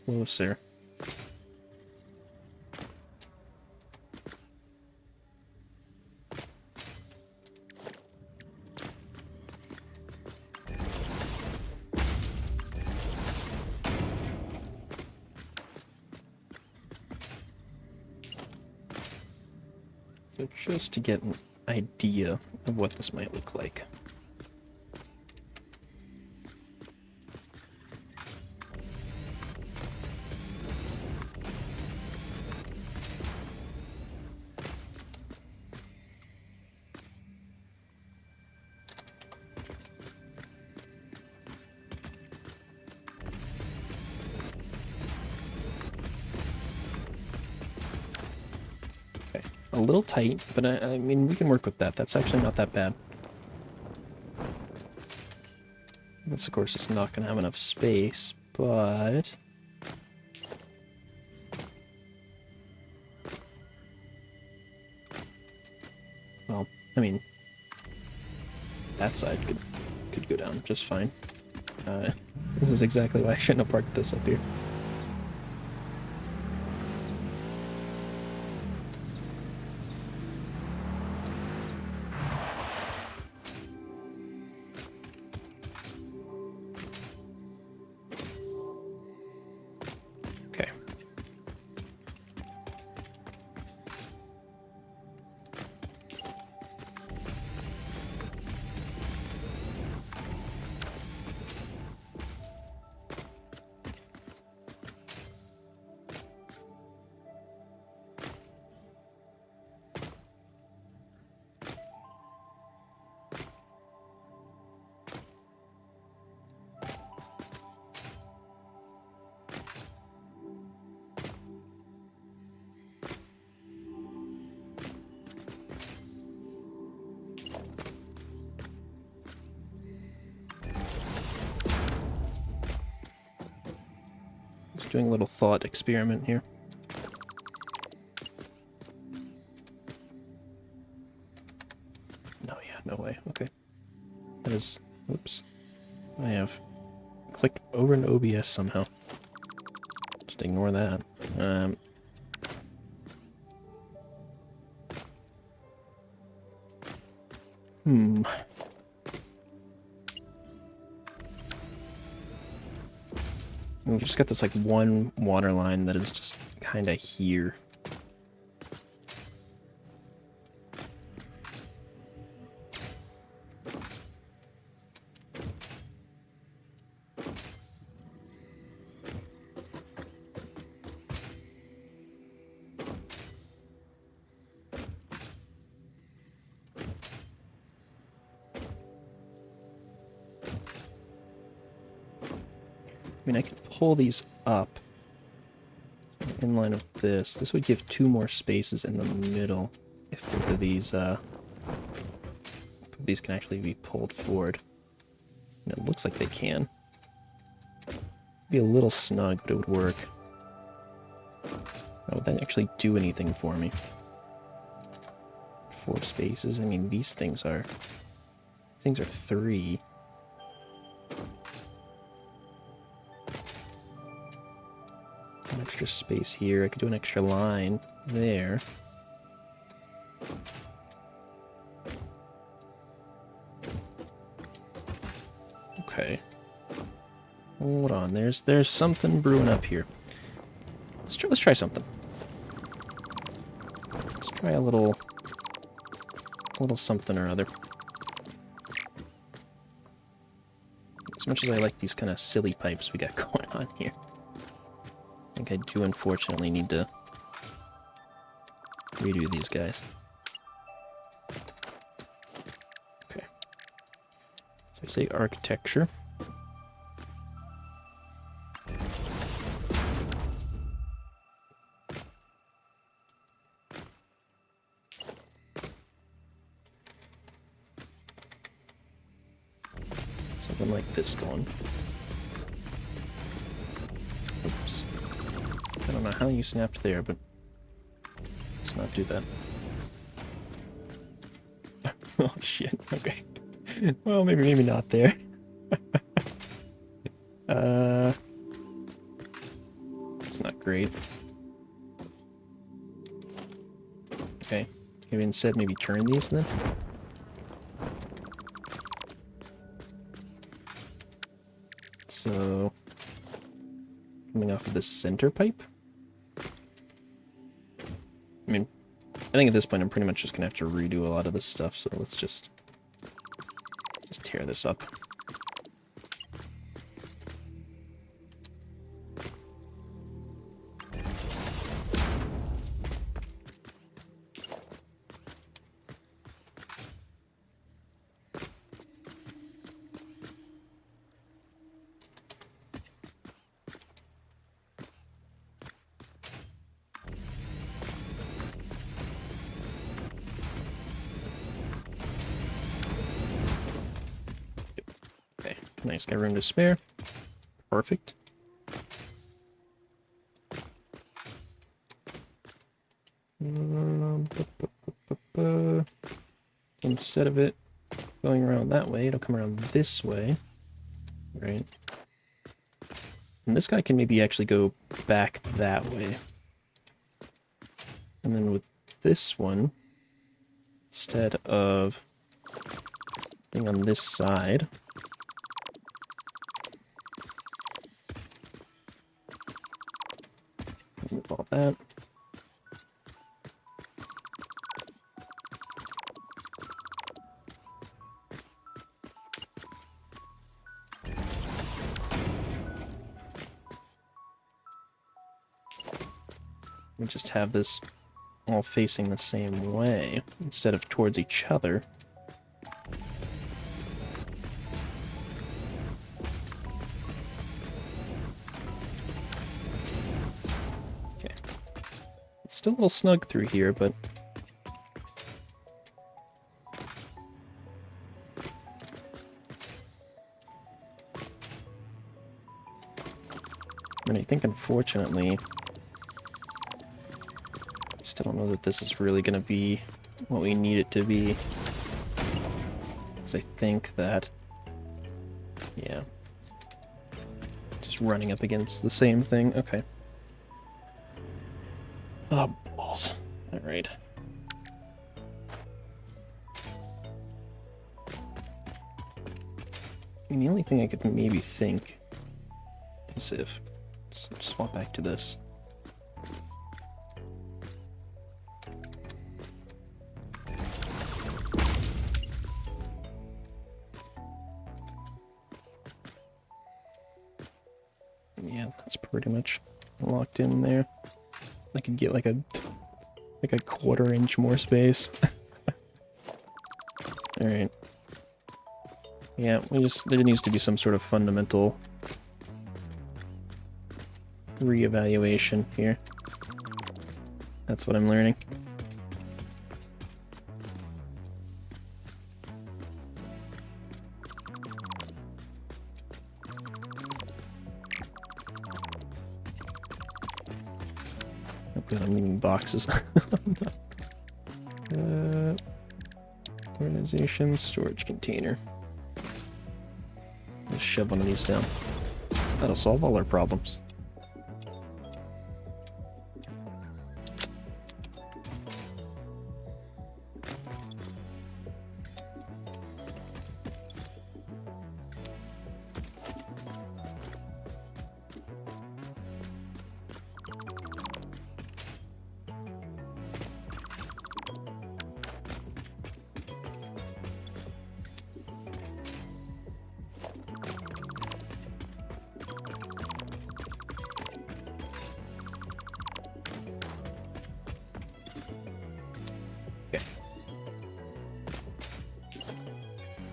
closer. So just to get an idea of what this might look like. A little tight, but I mean, we can work with that. That's actually not that bad. This, of course, is not going to have enough space, but... Well, I mean, that side could go down just fine. This is exactly why I shouldn't have parked this up here. Okay. Just doing a little thought experiment here. No, yeah, no way. Okay. That is... Oops. I have clicked over an OBS somehow. Just ignore that. We've just got this, like, one water line that is just kind of here. I mean, I could pull these up in line with this. This would give 2 more spaces in the middle if both of these can actually be pulled forward. And it looks like they can. Be a little snug, but it would work. Oh, would that actually do anything for me? 4 spaces. I mean, these things are 3. An extra space here. I could do an extra line there. Okay. Hold on. There's something brewing up here. Let's try something. Let's try a little something or other. As much as I like these kind of silly pipes we got going on here, I think I do unfortunately need to redo these guys. Okay. So we say architecture. Something like this going. Oops. I don't know how you snapped there, but let's not do that. Oh shit, okay. Well, maybe not there. It's not great. Okay, maybe instead turn these then? So, coming off of the center pipe? I mean, I think at this point I'm pretty much just gonna have to redo a lot of this stuff, so let's just tear this up. Okay, nice, got room to spare. Perfect. Instead of it going around that way, it'll come around this way. Right. And this guy can maybe actually go back that way. And then with this one, instead of being on this side, move all that. We just have this all facing the same way instead of towards each other. Okay. It's still a little snug through here, but and I think unfortunately I don't know that this is really going to be what we need it to be. Because I think that, yeah, just running up against the same thing. Okay. Oh, balls. Alright. I mean, the only thing I could maybe think is if... Let's swap back to this. Yeah, that's pretty much locked in there. I could get like a quarter-inch more space. Alright. Yeah, there needs to be some sort of fundamental reevaluation here. That's what I'm learning. Oh god, I'm leaving boxes. Organization, storage container. Just shove one of these down. That'll solve all our problems.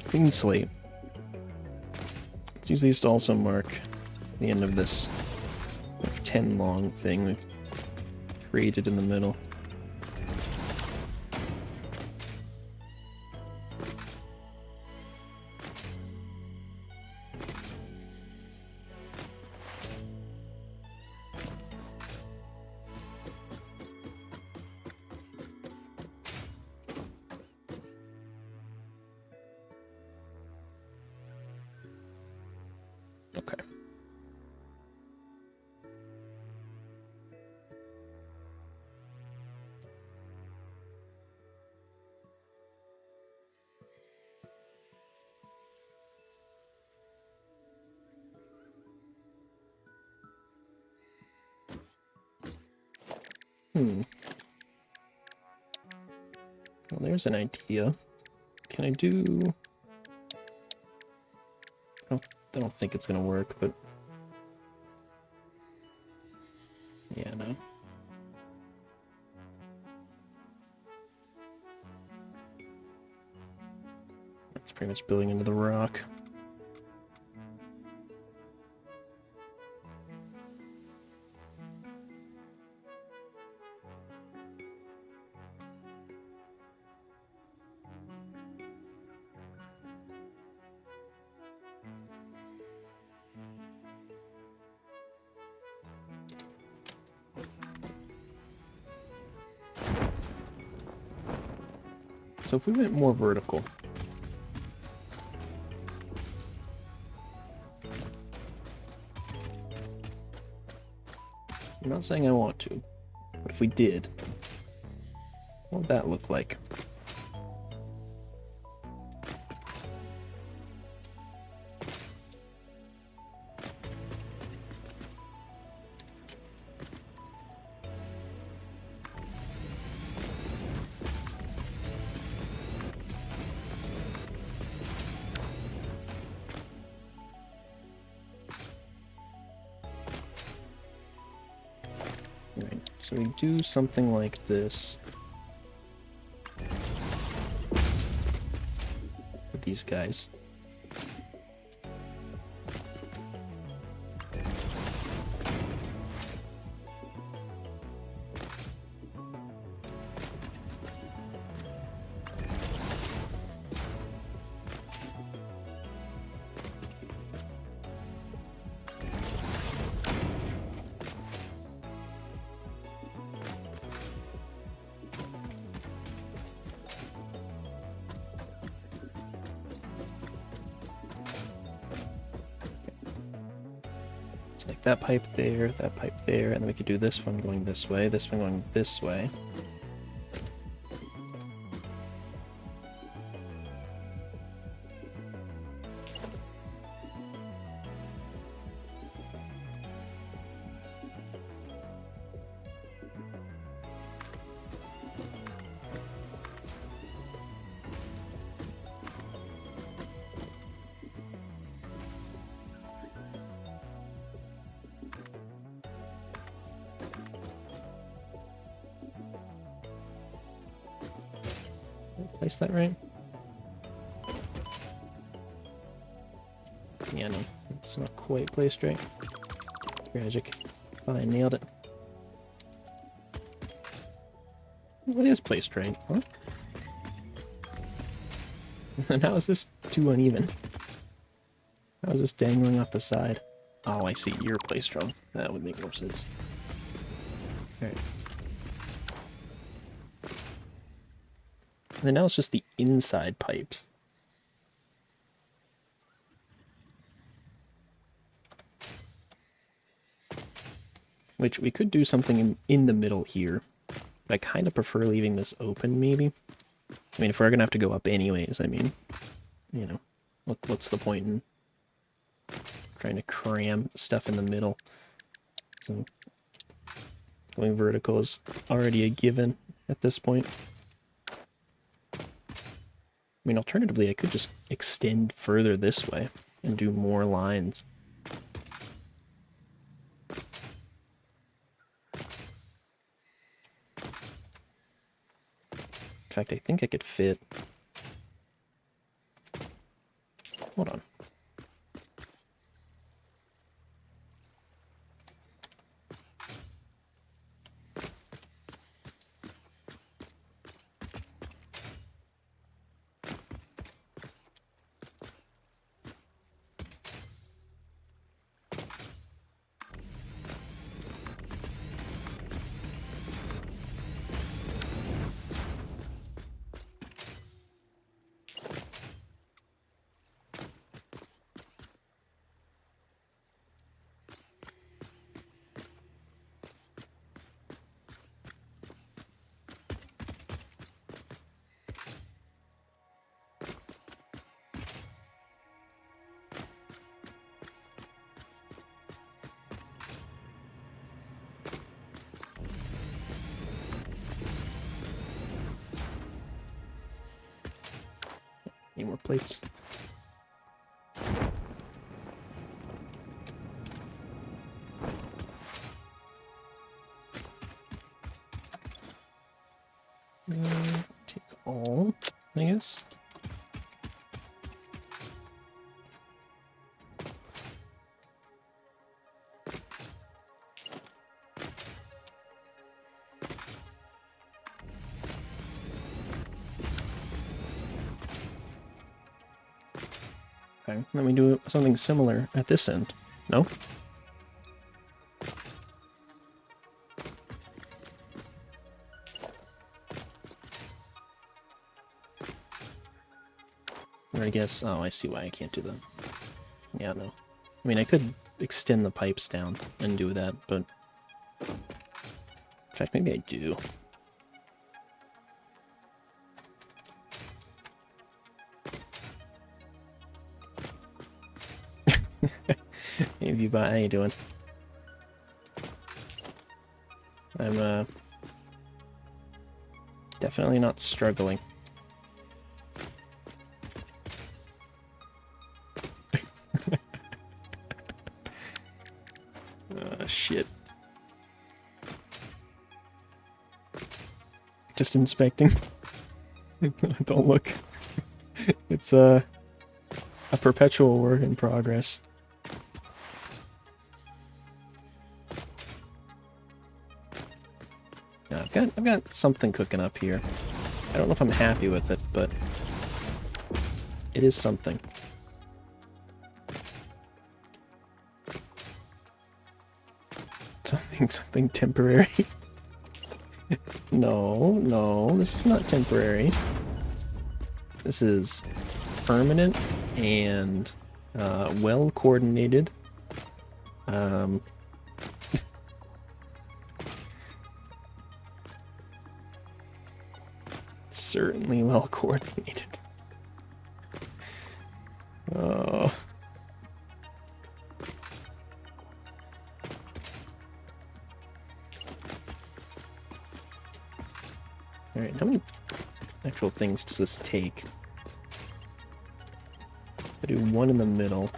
Clean slate. Let's use these to also mark the end of this 10 long thing we've created in the middle. Okay. There's an idea. Can I do... I don't think it's gonna work, but... Yeah, no. It's pretty much building into the rock. So if we went more vertical... I'm not saying I want to, but if we did, what would that look like? So we do something like this with these guys. Like that pipe there, and then we could do this one going this way, this one going this way. Place that right? Yeah, no, it's not quite placed right. Tragic. Thought I nailed it. What is placed right? Huh? And how is this too uneven? How is this dangling off the side? Oh, I see. You're placed wrong. That would make more sense. Alright. And then now it's just the inside pipes. Which we could do something in the middle here. But I kind of prefer leaving this open, maybe. I mean, if we're going to have to go up anyways, I mean, you know, what's the point in trying to cram stuff in the middle? So, going vertical is already a given at this point. I mean, alternatively, I could just extend further this way and do more lines. In fact, I think I could fit... Hold on. Need more plates. Take all, I guess. Okay, let me do something similar at this end. No? Or I guess, oh, I see why I can't do that. Yeah, no. I mean, I could extend the pipes down and do that, but... In fact, maybe I do. Hey, Viewbot, how you doing? I'm, definitely not struggling. Shit. Just inspecting. Don't look. It's a perpetual work in progress. Now, I've got something cooking up here. I don't know if I'm happy with it, but it is something. Something temporary. No, this is not temporary. This is permanent and well coordinated. Certainly well coordinated. Oh. Alright, how many actual things does this take? I do one in the middle.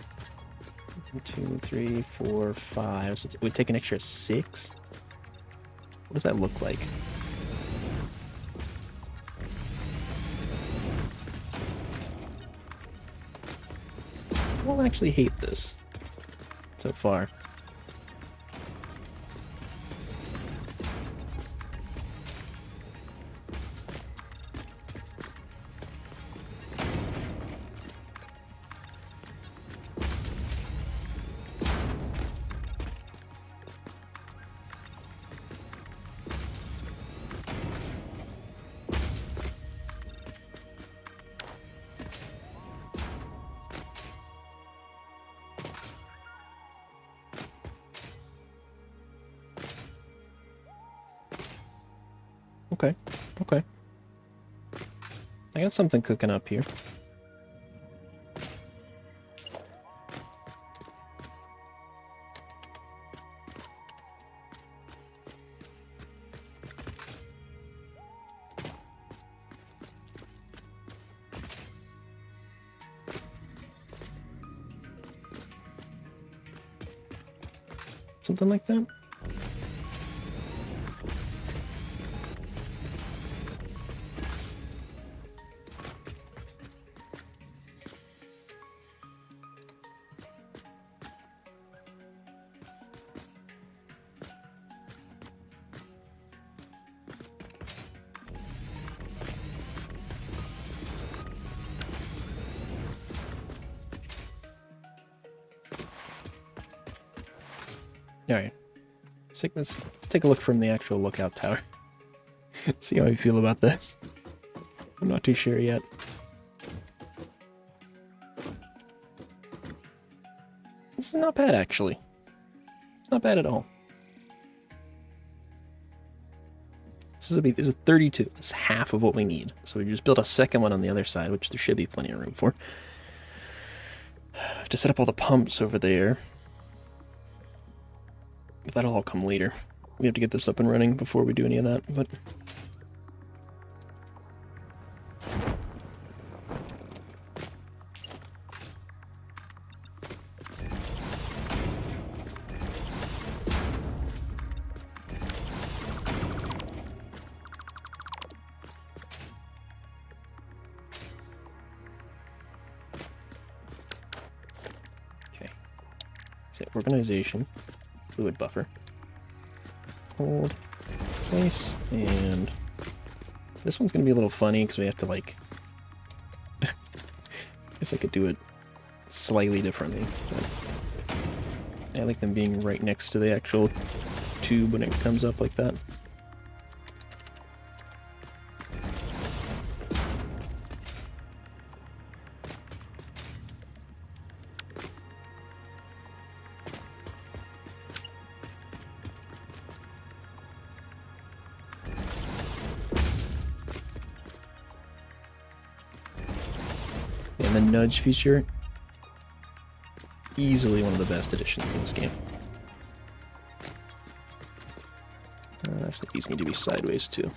1, 2, 3, 4, 5. So it would take an extra 6? What does that look like? I don't actually hate this so far. Okay, okay. I got something cooking up here. Something like that? Alright. Let's take a look from the actual lookout tower. See how I feel about this. I'm not too sure yet. This is not bad, actually. It's not bad at all. This is a 32. It's half of what we need. So we just built a second one on the other side, which there should be plenty of room for. I have to set up all the pumps over there. But that'll all come later. We have to get this up and running before we do any of that, but... organization, fluid buffer, hold, place, and this one's going to be a little funny because we have to, like, I guess I could do it slightly differently. But I like them being right next to the actual tube when it comes up like that. And the nudge feature, easily one of the best additions in this game. Actually, these need to be sideways too.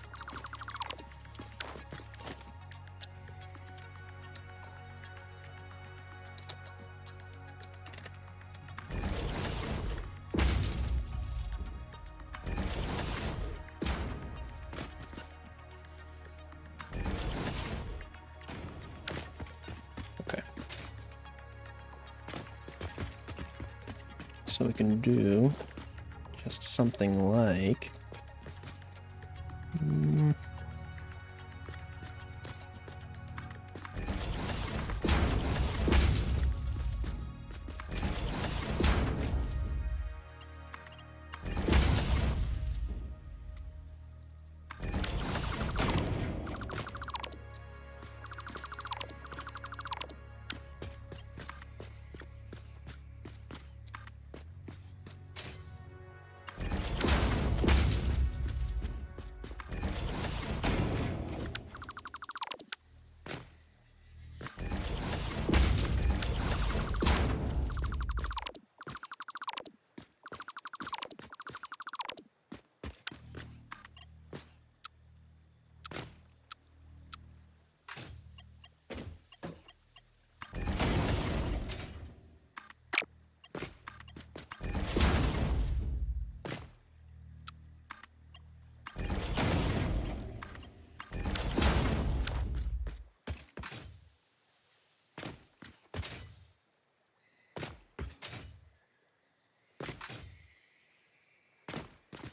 So we can do just something like...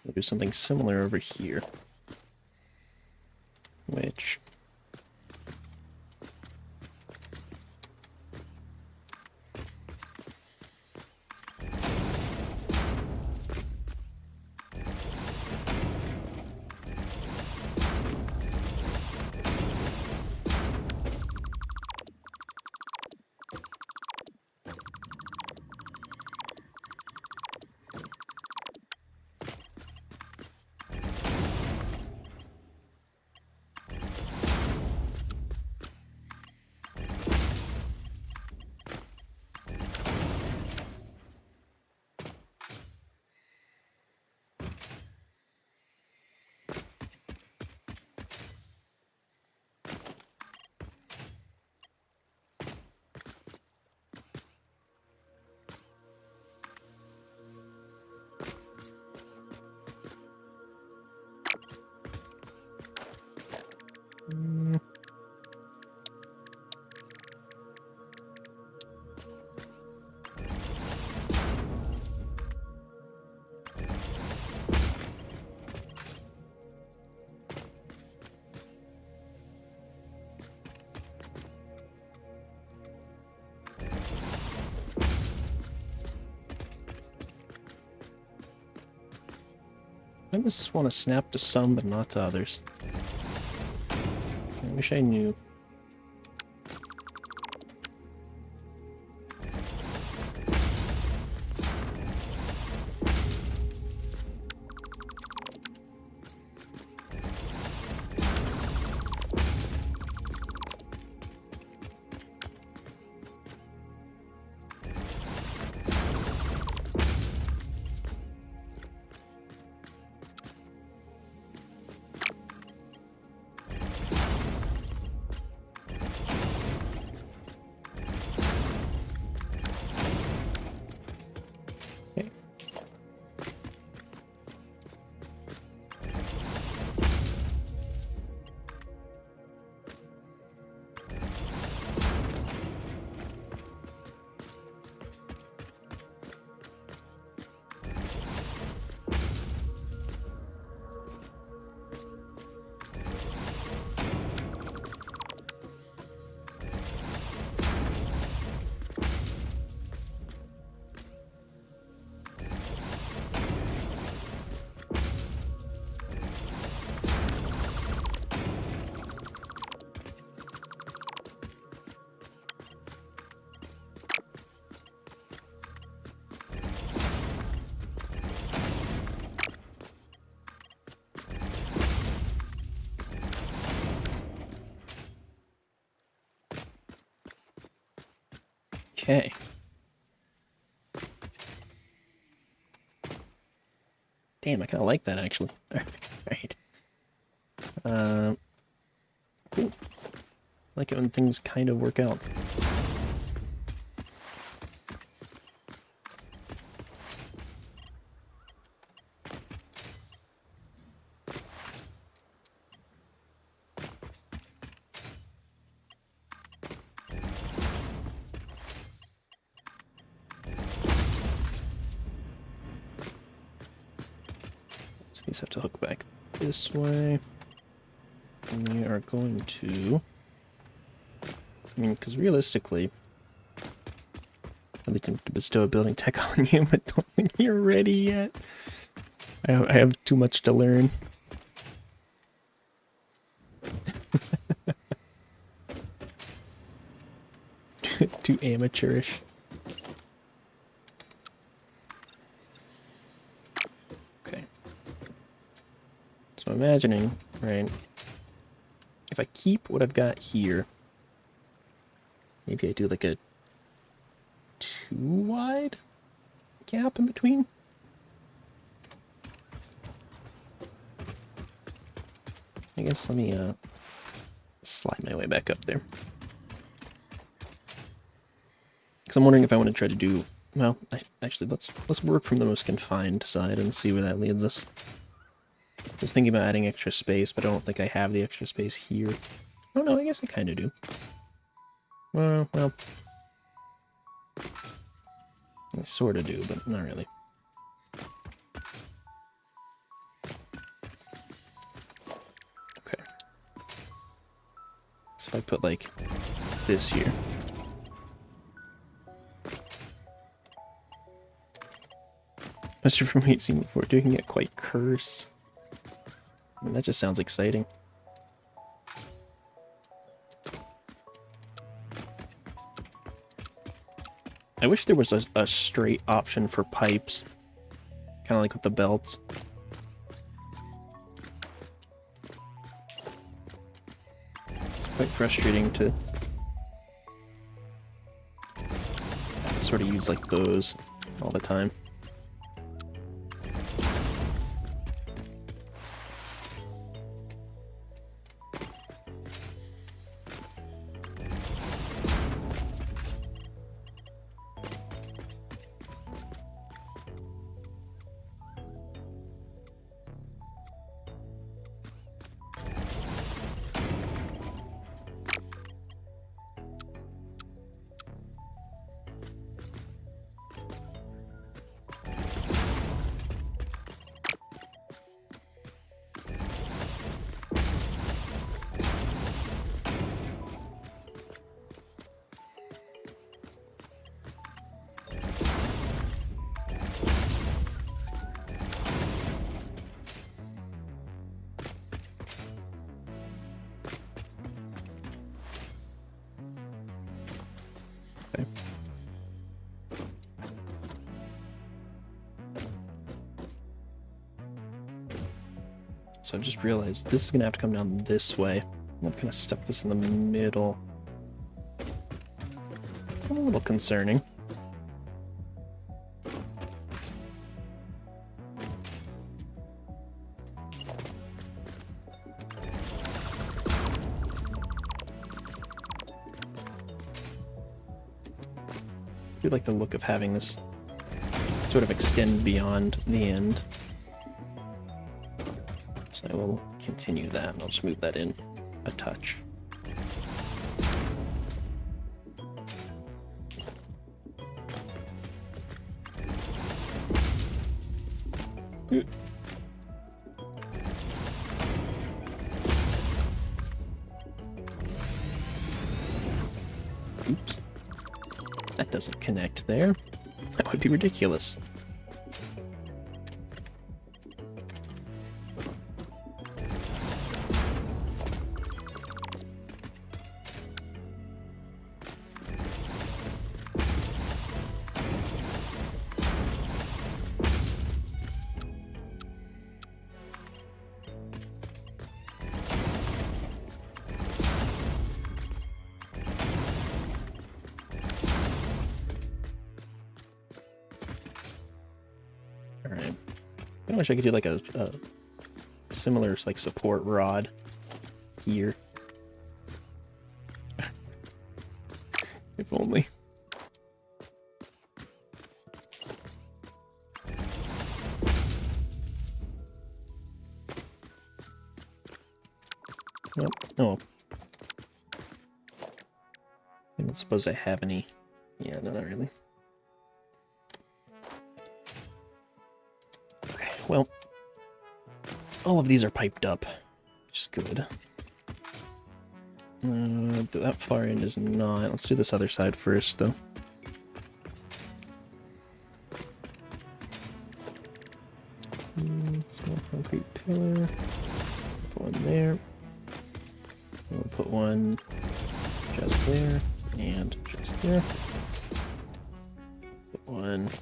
We'll do something similar over here, which... I just want to snap to some, but not to others. I wish I knew. Okay. Damn, I kind of like that, actually. Alright. Cool. I like it when things kind of work out. So these have to hook back this way. And we are going to... I mean, because realistically, I'd like to bestow a building tech on you, but don't think you're ready yet. I have too much to learn. Too amateurish. Okay. So I'm imagining, right, if I keep what I've got here, maybe I do like a 2 wide gap in between. I guess let me slide my way back up there. Because I'm wondering if I want to try to do, well, actually let's work from the most confined side and see where that leads us. I was thinking about adding extra space, but I don't think I have the extra space here. Oh no, I guess I kind of do. Well, I sort of do, but not really. Okay. So if I put like this here. Must have from what you've seen before, doing it quite cursed. I mean, that just sounds exciting. I wish there was a straight option for pipes. Kind of like with the belts. It's quite frustrating to sort of use like those all the time. Okay. So I just realized this is going to have to come down this way. I've kind of stuck this in the middle. It's a little concerning. I do like the look of having this sort of extend beyond the end. So I will continue that, and I'll just move that in a touch. Oops. That doesn't connect there. That would be ridiculous. I wish I could do like a similar like support rod here. If only. Nope. Oh. I don't suppose I have any. Yeah, no, not really. Okay, well. All of these are piped up, which is good. That far end is not. Let's do this other side first, though. Small concrete pillar. Put one there. We'll put one just there and just there. Put one there.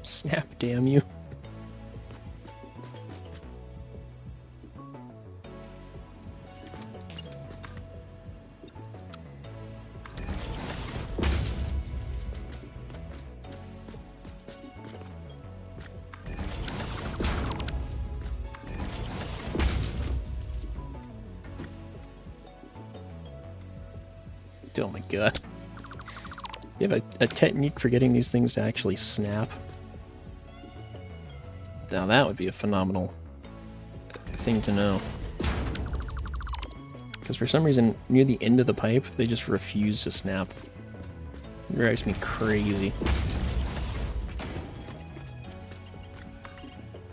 Snap, damn you. Oh my god. You have a technique for getting these things to actually snap? Now that would be a phenomenal thing to know. Because for some reason, near the end of the pipe, they just refuse to snap. It drives me crazy.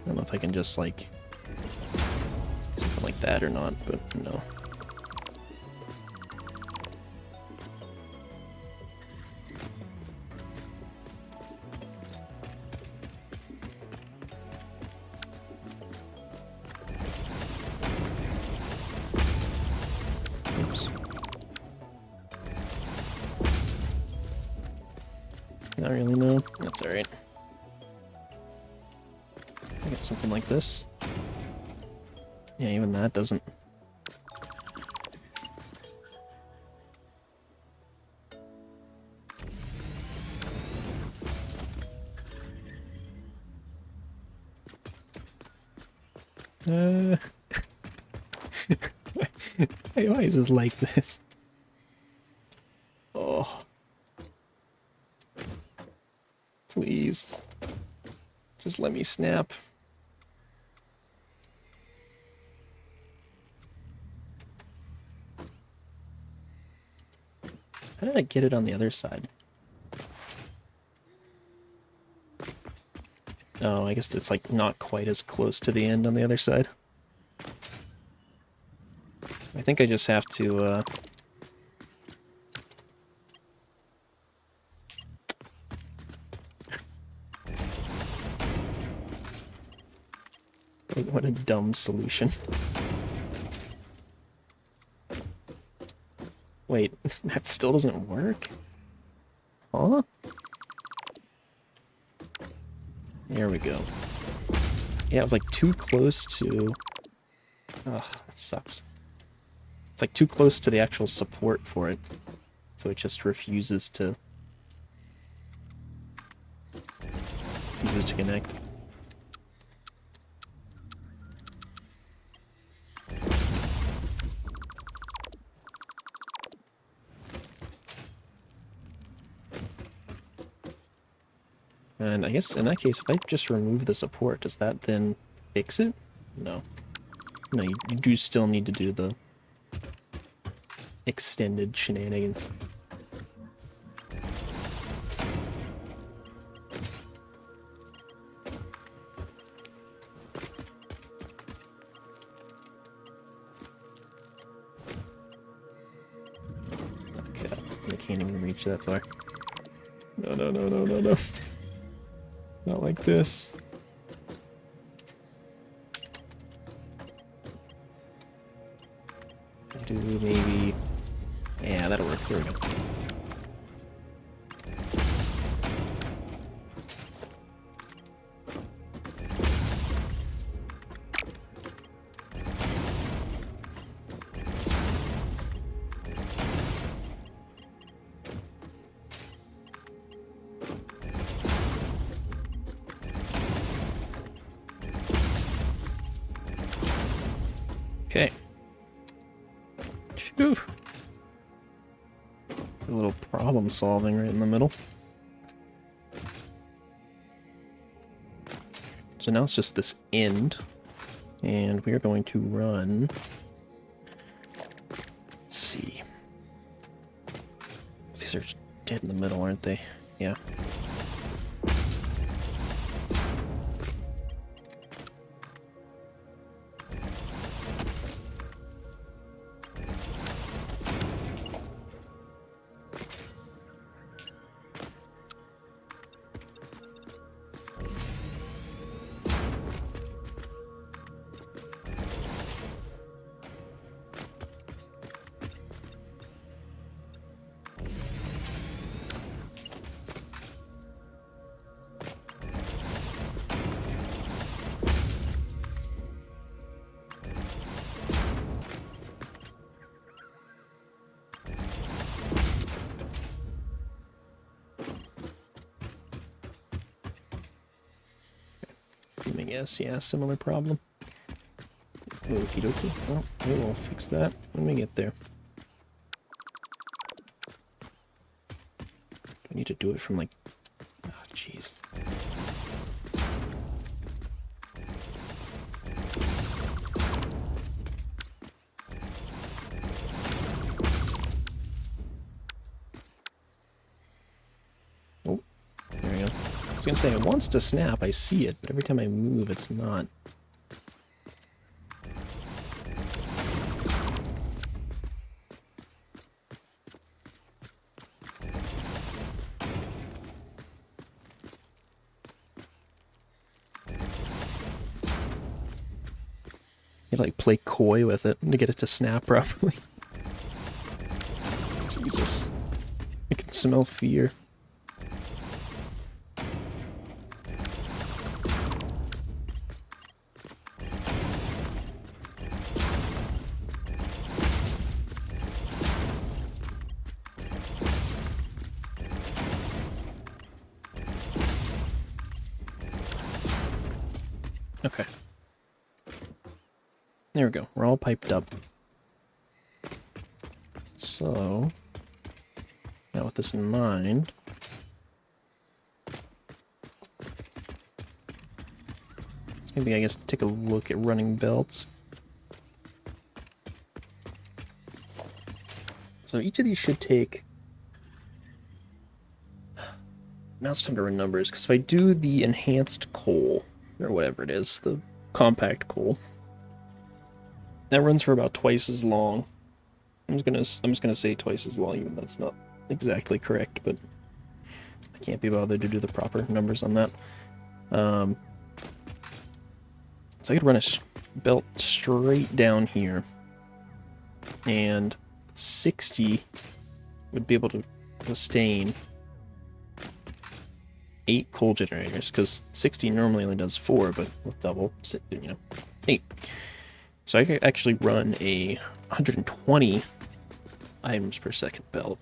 I don't know if I can just, like, something like that or not, but no. Not really, no. That's alright. I get something like this. Yeah, even that doesn't. Why is this like this? Oh. Please. Just let me snap. How did I get it on the other side? Oh, I guess it's like not quite as close to the end on the other side. I think I just have to, What a dumb solution. Wait, that still doesn't work? Huh? There we go. Yeah, it was like too close to... Ugh, that sucks. It's like too close to the actual support for it. So it just refuses to... refuses to connect. And I guess in that case, if I just remove the support, does that then fix it? No. No, you do still need to do the extended shenanigans. Okay, I can't even reach that far. No, no, no, no, no, no. Not like this. Do maybe... Yeah, that'll work. There we go. Okay. Phew. A little problem solving right in the middle. So now it's just this end, and we are going to run. Let's see. These are dead in the middle, aren't they? Yeah. Yes, yeah, similar problem. Okie dokie. Well, we will fix that when we get there. Do I need to do it from like... Oh, jeez. Oh, there we go. I was gonna say, it wants to snap, I see it, but every time I move, it's not. You like play coy with it to get it to snap properly. Jesus. I can smell fear. Okay. There we go. We're all piped up. So, now with this in mind, let's maybe, I guess, take a look at running belts. So each of these should take... Now it's time to run numbers, because if I do the enhanced coal, or whatever it is, the compact coal, that runs for about twice as long. I'm just gonna say twice as long, even though that's not exactly correct, but I can't be bothered to do the proper numbers on that. So I could run a belt straight down here, and 60 would be able to sustain 8 coal generators, because 60 normally only does 4, but with double, 8. So I could actually run a 120 items per second belt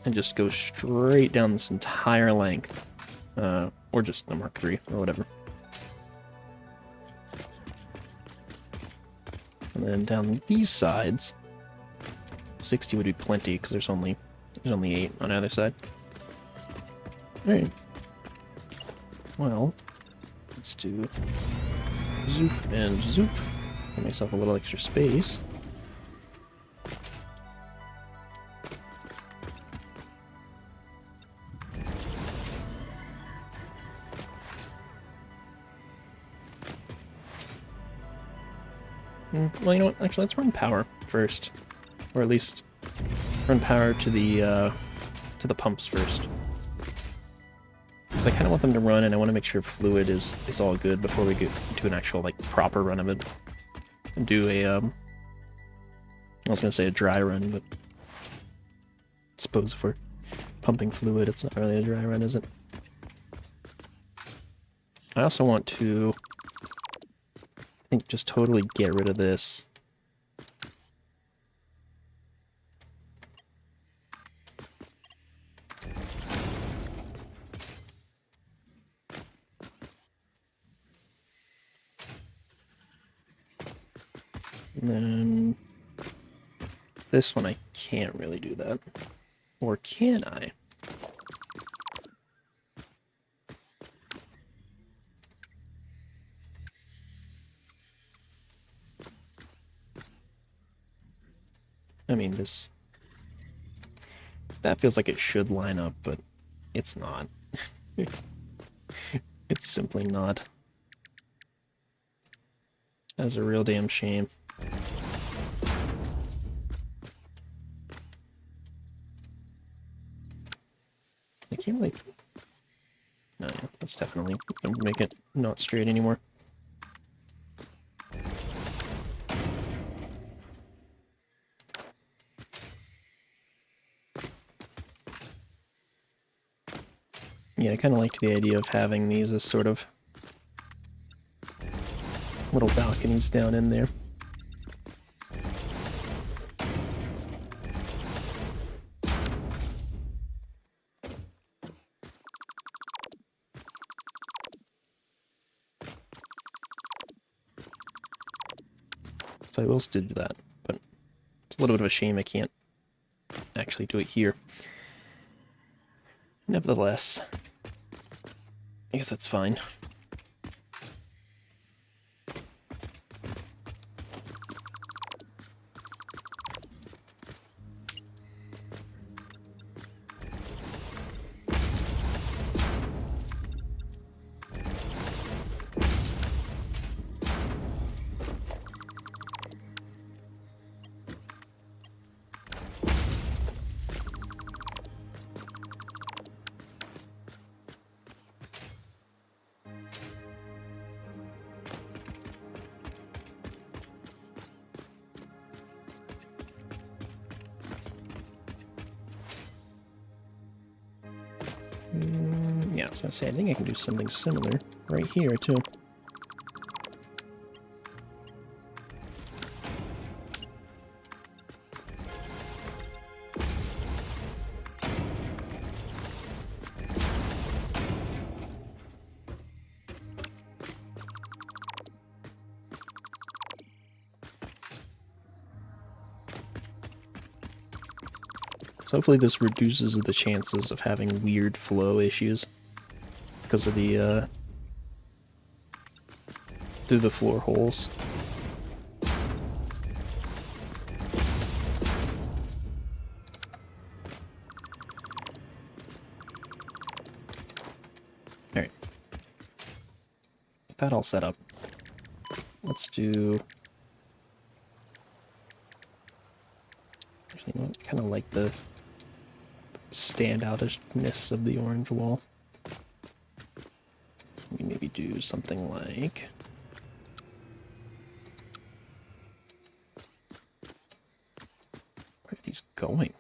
and just go straight down this entire length, or just a Mark III or whatever. And then down these sides, 60 would be plenty because there's only 8 on either side. All right. Well, let's do zoop and zoop. Give myself a little extra space. Well, you know what? Actually, let's run power first, or at least run power to the pumps first, because I kind of want them to run, and I want to make sure fluid is all good before we get to an actual like proper run of it. And do a I was gonna say a dry run, but I suppose if we're pumping fluid, it's not really a dry run, is it? I also want to, I think, just totally get rid of this. And then this one I can't really do that. Or can I? I mean, that feels like it should line up, but it's not. It's simply not. That's a real damn shame. I can't like... No, yeah, that's definitely gonna make it not straight anymore. Yeah, I kind of liked the idea of having these as sort of little balconies down in there. So I will still do that, but it's a little bit of a shame I can't actually do it here. Nevertheless, I guess that's fine. Yeah, I was gonna say, I think I can do something similar right here, too. So hopefully this reduces the chances of having weird flow issues because of the, through the floor holes. Alright. With that all set up, let's do... Actually, you know what? I kind of like the standoutishness of the orange wall. We maybe do something like... Where are these going?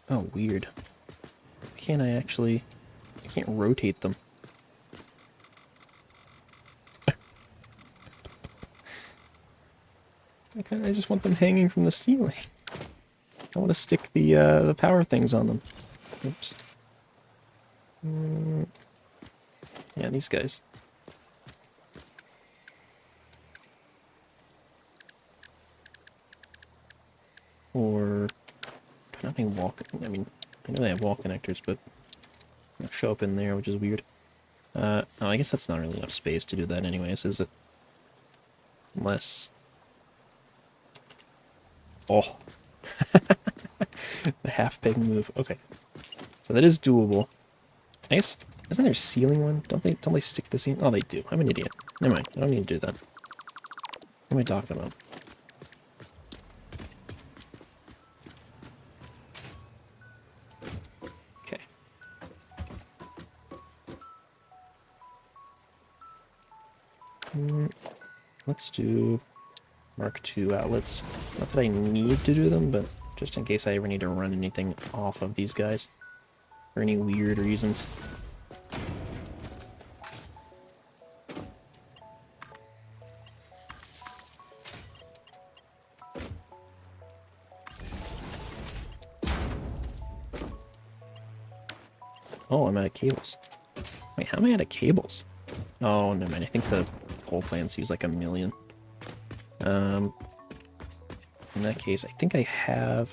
Oh, weird. Can't I actually... I can't rotate them. I just want them hanging from the ceiling. I want to stick the power things on them. Oops. Yeah, these guys. Or do I not have wall? I mean, I know they have wall connectors, but they don't show up in there, which is weird. Oh, I guess that's not really enough space to do that anyways, is it? Unless... Oh! The half-peg move. Okay. So that is doable. I guess... Isn't there a ceiling one? Don't they stick the ceiling? Oh, they do. I'm an idiot. Never mind. I don't need to do that. What am I talking about? Okay. Let's do Mark II outlets. Not that I need to do them, but just in case I ever need to run anything off of these guys. For any weird reasons. Oh, I'm out of cables. Wait, how am I out of cables? Oh, never mind. I think the coal plants use like 1,000,000. In that case, I think I have...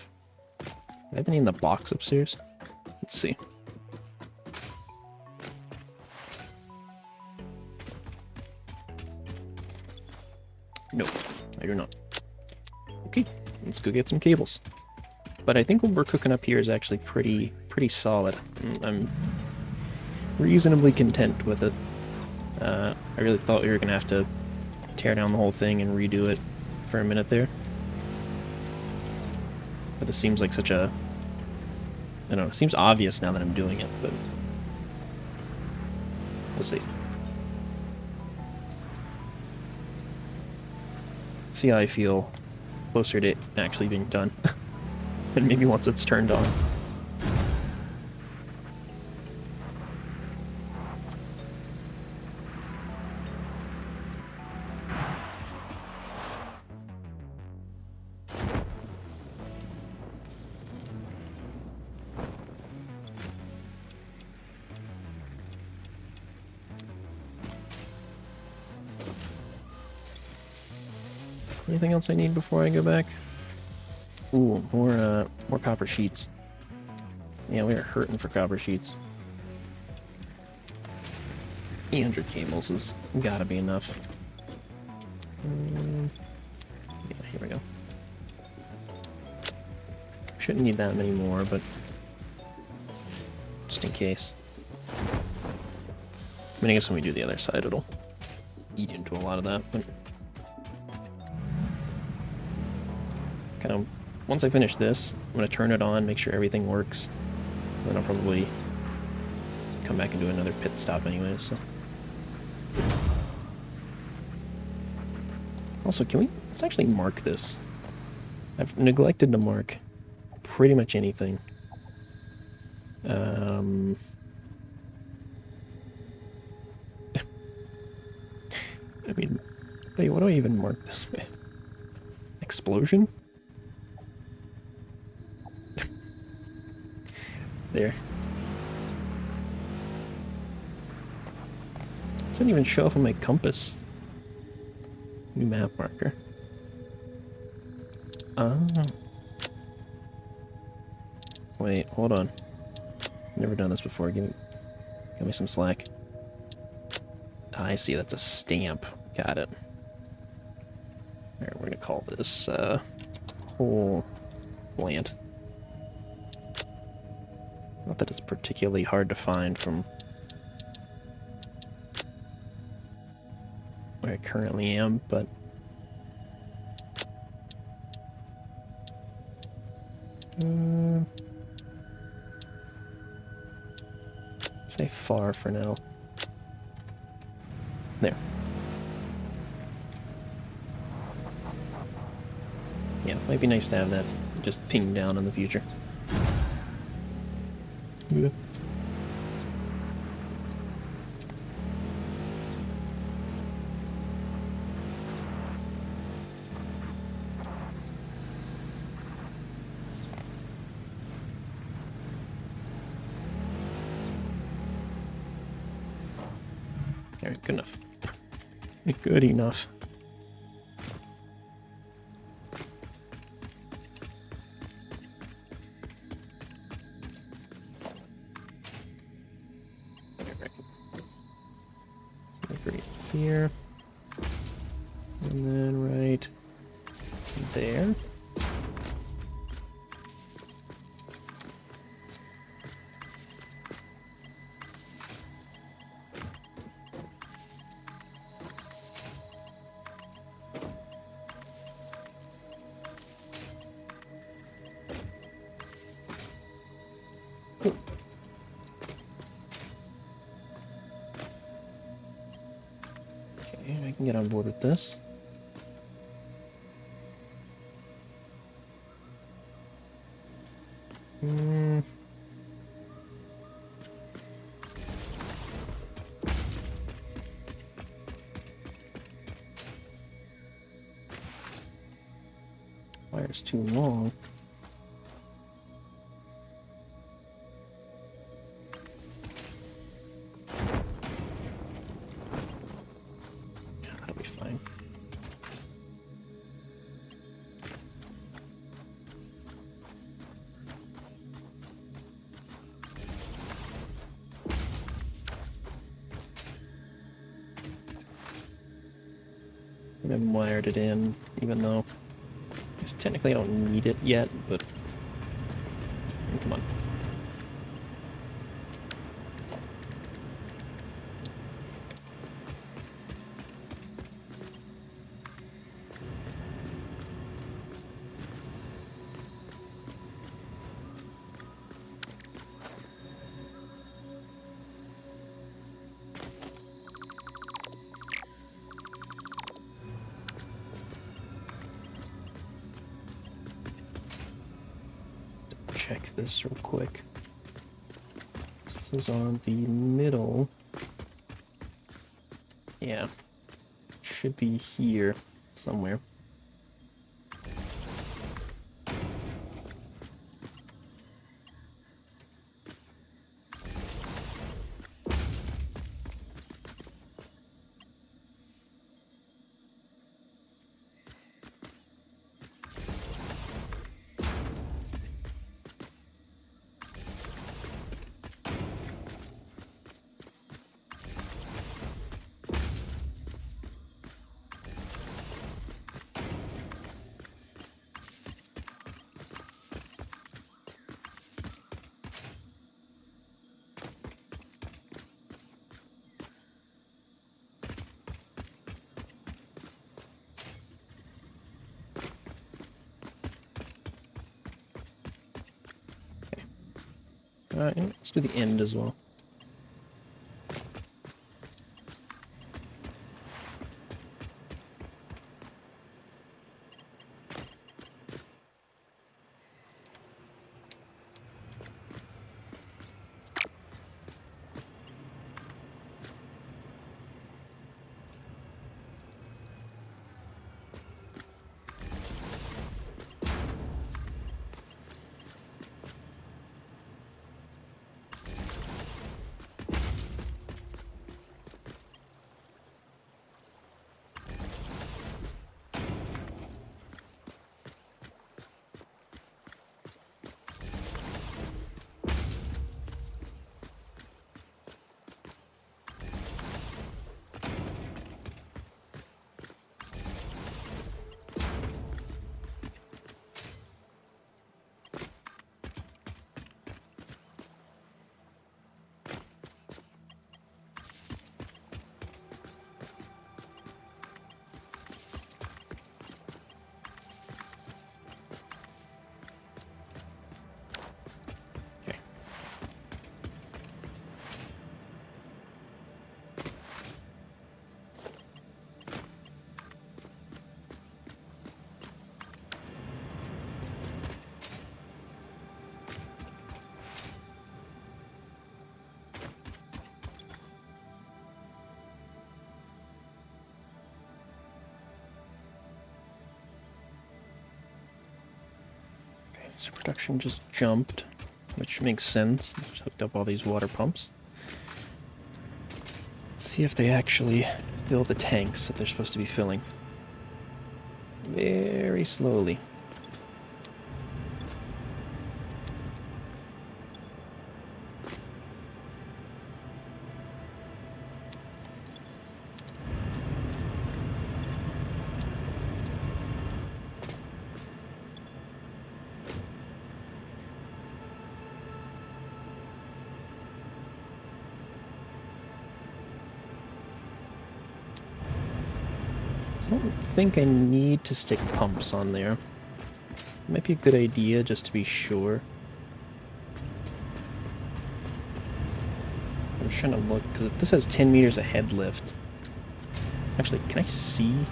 Do I have any in the box upstairs? Let's see. Nope, I do not. Okay, let's go get some cables. But I think what we're cooking up here is actually pretty solid. I'm reasonably content with it. I really thought we were gonna have to tear down the whole thing and redo it for a minute there. But this seems like such a... I don't know, it seems obvious now that I'm doing it, but... We'll see. See how I feel closer to it actually being done. And maybe once it's turned on. Anything else I need before I go back? Ooh, more copper sheets. Yeah, we are hurting for copper sheets. 800 cables has gotta be enough. Yeah, here we go. Shouldn't need that many more, but just in case. I mean, I guess when we do the other side, it'll eat into a lot of that, but... Kind of, once I finish this, I'm going to turn it on, make sure everything works. Then I'll probably come back and do another pit stop anyway, so... Also, let's actually mark this. I've neglected to mark pretty much anything. I mean, wait, what do I even mark this with? Explosion? There. Doesn't even show up on my compass. New map marker. Oh. Wait, hold on. Never done this before. Give me some slack. Ah, I see, that's a stamp. Got it. Alright, we're gonna call this whole land. Not that it's particularly hard to find from where I currently am, but say far for now. There. Yeah, might be nice to have that just ping down in the future. Yeah. Alright, good enough. Good enough. Right here. And then right there. Okay, I can get on board with this. Wire's too long. That'll be fine. I haven't wired it in, even though I guess technically I don't need it yet, but come on. Check this real quick. This is on the middle. Yeah. Should be here somewhere. And let's do the end as well. So production just jumped, which makes sense. Just hooked up all these water pumps. Let's see if they actually fill the tanks that they're supposed to be filling. Very slowly. I don't think I need to stick pumps on there. It might be a good idea just to be sure. I'm just trying to look, because if this has 10 meters of head lift... Actually, can I see?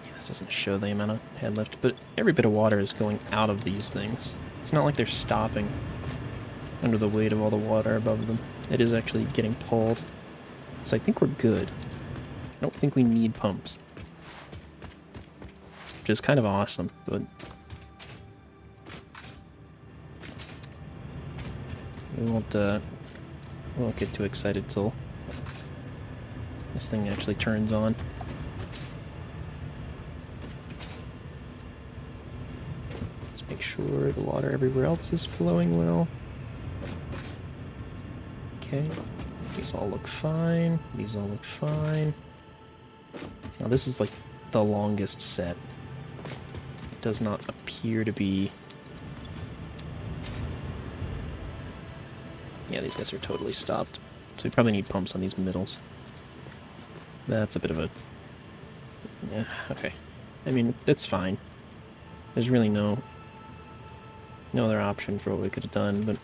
Yeah, this doesn't show the amount of head lift, but every bit of water is going out of these things. It's not like they're stopping under the weight of all the water above them. It is actually getting pulled. So I think we're good. I don't think we need pumps. Which is kind of awesome, but... we won't get too excited till this thing actually turns on. Let's make sure the water everywhere else is flowing well. Okay, these all look fine. These all look fine. Now this is like the longest set. It does not appear to be... yeah, these guys are totally stopped. So we probably need pumps on these middles. That's a bit of a... yeah, okay. I mean, it's fine. There's really no other option for what we could have done, but...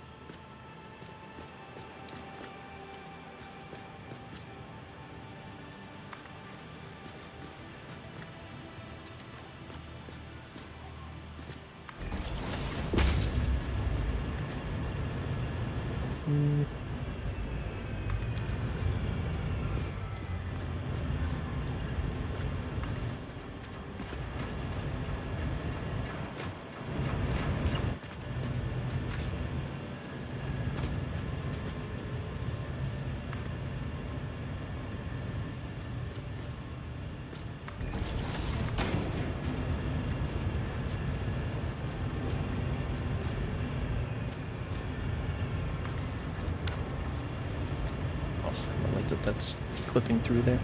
that's clipping through there.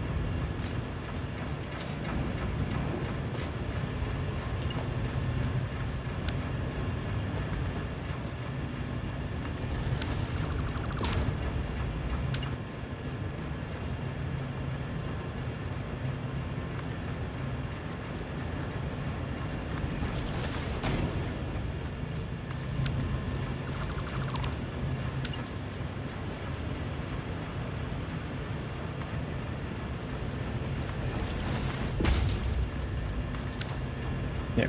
There.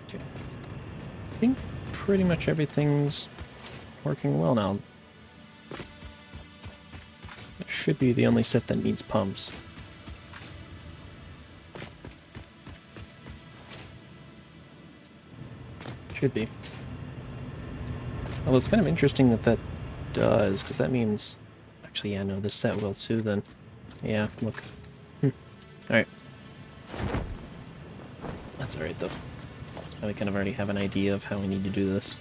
Okay. I think pretty much everything's working well now. It should be the only set that needs pumps. Should be. Although it's kind of interesting that that does, because that means... actually, yeah, no, this set will too then. Yeah, look. Alright. That's alright though. Now we kind of already have an idea of how we need to do this.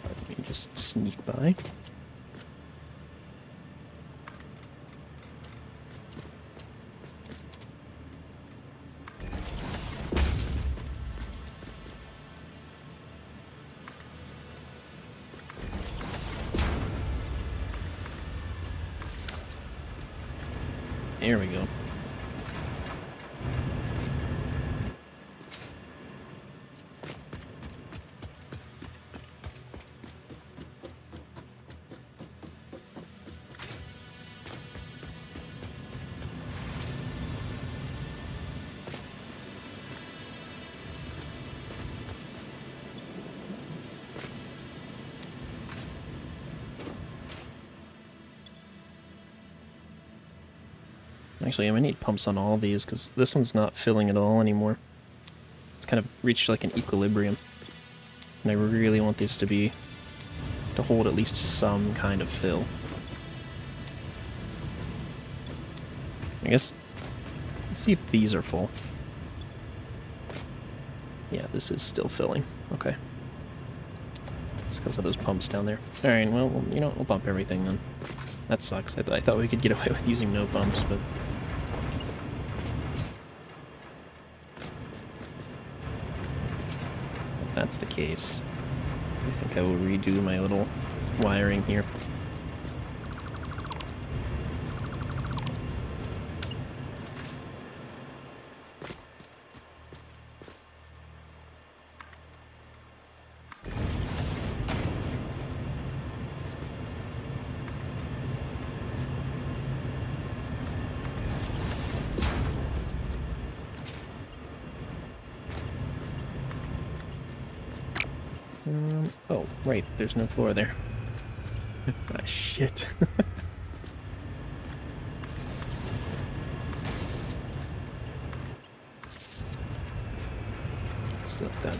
Let me just sneak by. There we go. Actually, I'm gonna need pumps on all of these, because this one's not filling at all anymore. It's kind of reached like an equilibrium. And I really want these to hold at least some kind of fill. I guess, let's see if these are full. Yeah, this is still filling. Okay. It's because of those pumps down there. Alright, well, you know, we'll pump everything then. That sucks. I thought we could get away with using no pumps, but... if that's the case, I think I will redo my little wiring here. Oh, right, there's no floor there. Ah, shit. Split that.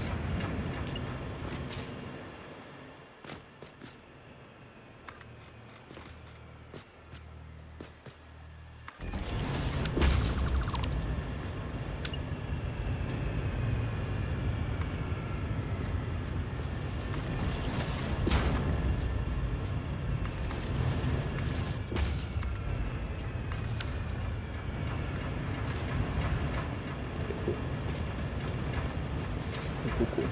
Cool.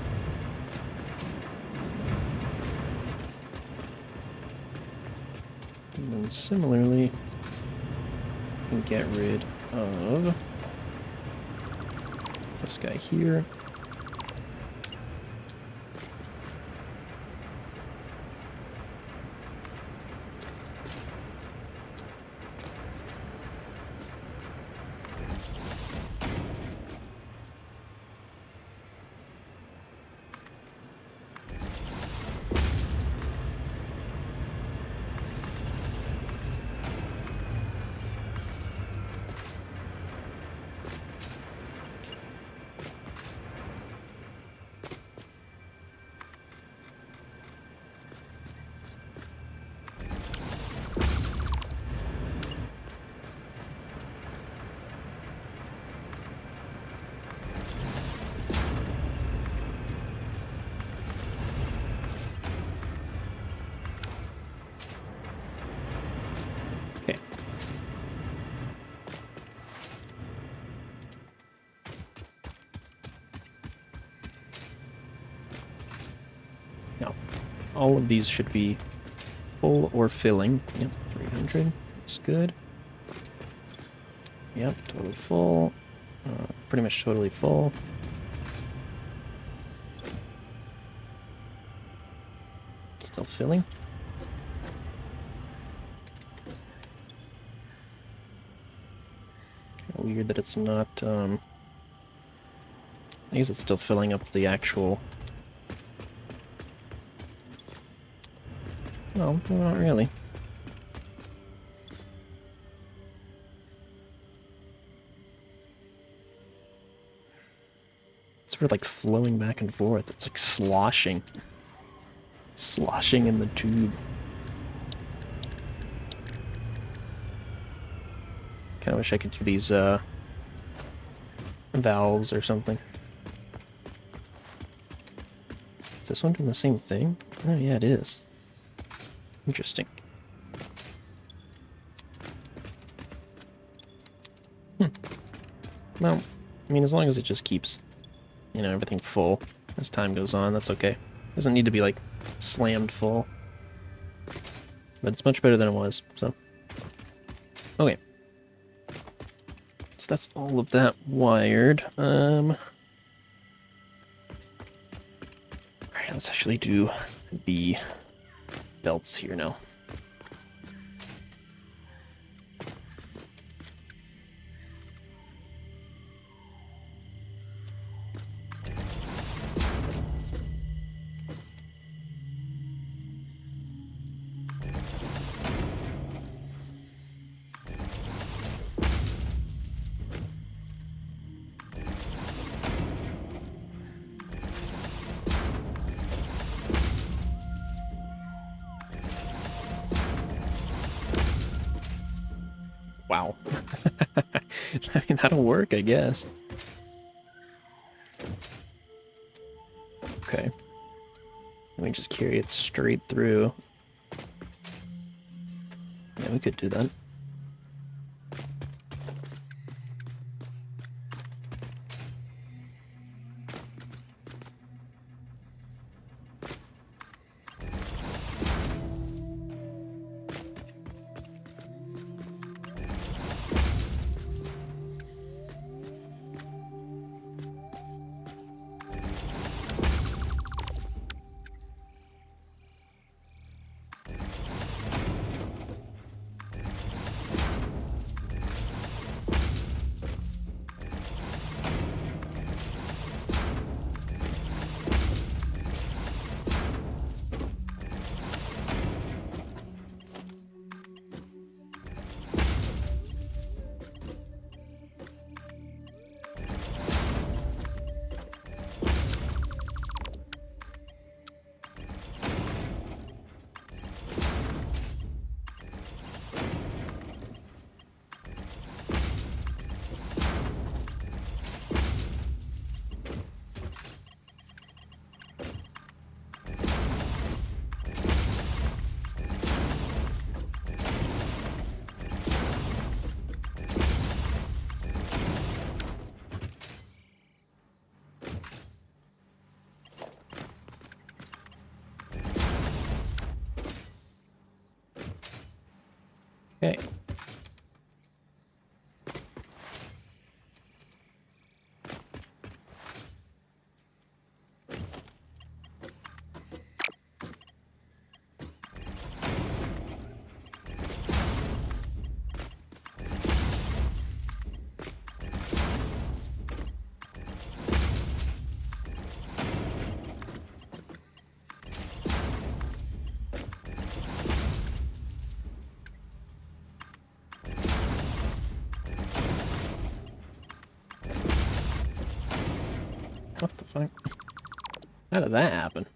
And then similarly, you can get rid of this guy here. Okay. Now, all of these should be full or filling. Yep, 300. Looks good. Yep, totally full. Pretty much totally full. Still filling. Kinda weird that it's not, I guess it's still filling up the actual... no, not really. It's sort of like flowing back and forth. It's like sloshing. It's sloshing in the tube. Kinda wish I could do these, valves or something. Is this one doing the same thing? Oh, yeah, it is. Interesting. Well, I mean, as long as it just keeps, you know, everything full as time goes on, that's okay. Doesn't need to be, like, slammed full. But it's much better than it was, so. Okay. So that's all of that wired. Alright, let's actually do the belts here now. Wow. I mean, that'll work, I guess. Okay. Let me just carry it straight through. Yeah, we could do that. Okay. What the fuck? How did that happen?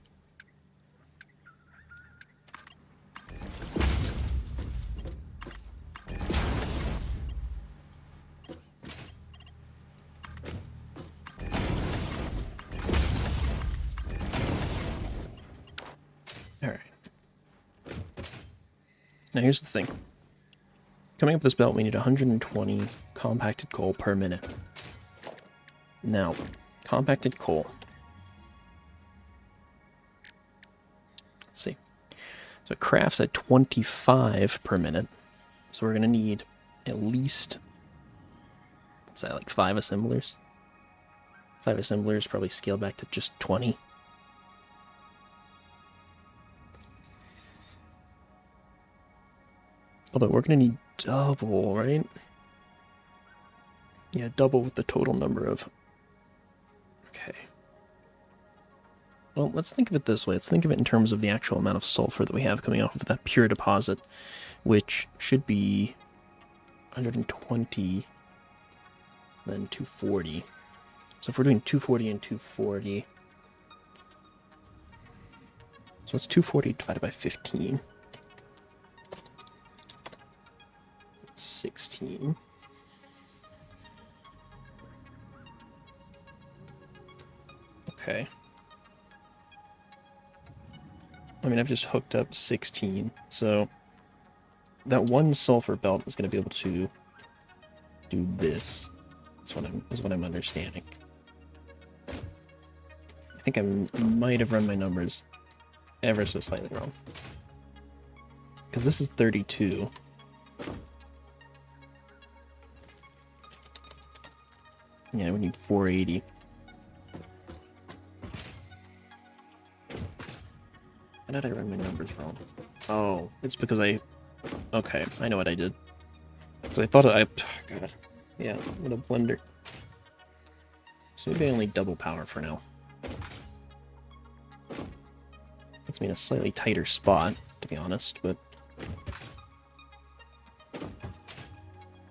Alright. Now here's the thing. Coming up this belt, we need 120 compacted coal per minute. Now, compacted coal. Let's see. So it crafts at 25 per minute. So we're going to need at least, what's that, like 5 assemblers? 5 assemblers, probably scale back to just 20. Although we're going to need double, right? Yeah, double with the total number of... Okay. Well, let's think of it this way. Let's think of it in terms of the actual amount of sulfur that we have coming off of that pure deposit, which should be 120, then 240. So if we're doing 240 and 240... So it's 240 divided by 15. 16. Okay. I mean, I've just hooked up 16, so that one sulfur belt is going to be able to do this. Is what I'm understanding. I think I might have run my numbers ever so slightly wrong. Because this is 32. Yeah, we need 480. How did I run my numbers wrong? Oh, it's because okay, I know what I did. Because I thought God. Yeah, what a blunder. So maybe I only double power for now. Puts me in a slightly tighter spot, to be honest, but...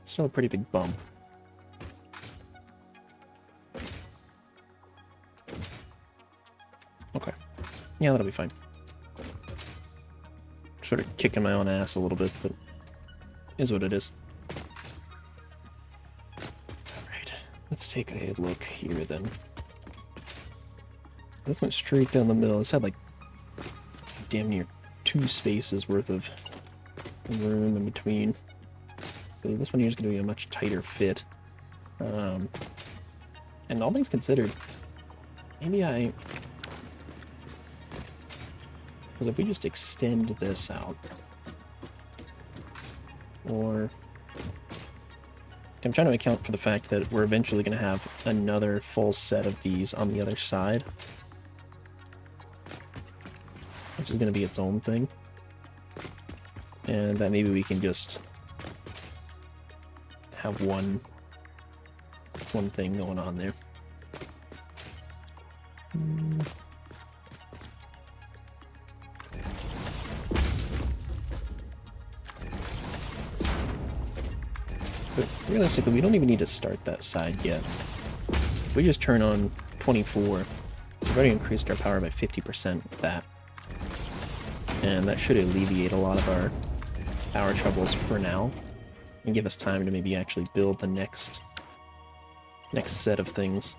still a pretty big bump. Okay. Yeah, that'll be fine. Sort of kicking my own ass a little bit, but is what it is. Let's take a look here then. This went straight down the middle. This had like damn near 2 spaces worth of room in between. So this one here is going to be a much tighter fit. And all things considered, maybe because if we just extend this out, or I'm trying to account for the fact that we're eventually going to have another full set of these on the other side, which is going to be its own thing, and that maybe we can just have one thing going on there. But realistically, we don't even need to start that side yet. If we just turn on 24, we've already increased our power by 50% with that. And that should alleviate a lot of our power troubles for now, and give us time to maybe actually build the next set of things.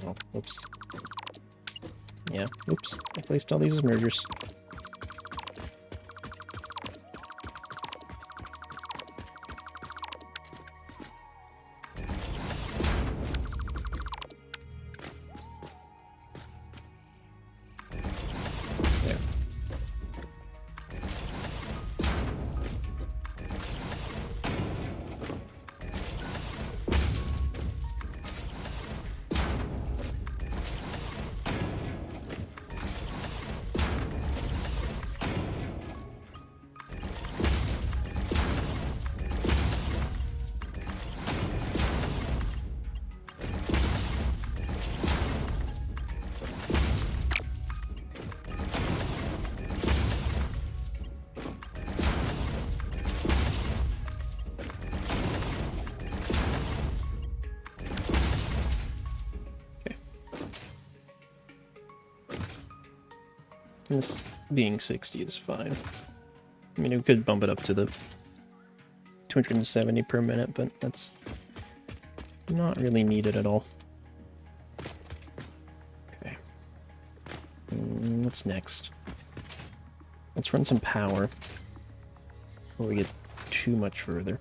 Oh, oops. Yeah, oops. I placed all these as mergers. There. This being 60 is fine. I mean, we could bump it up to the 270 per minute, but that's not really needed at all. Okay. What's next? Let's run some power before we get too much further.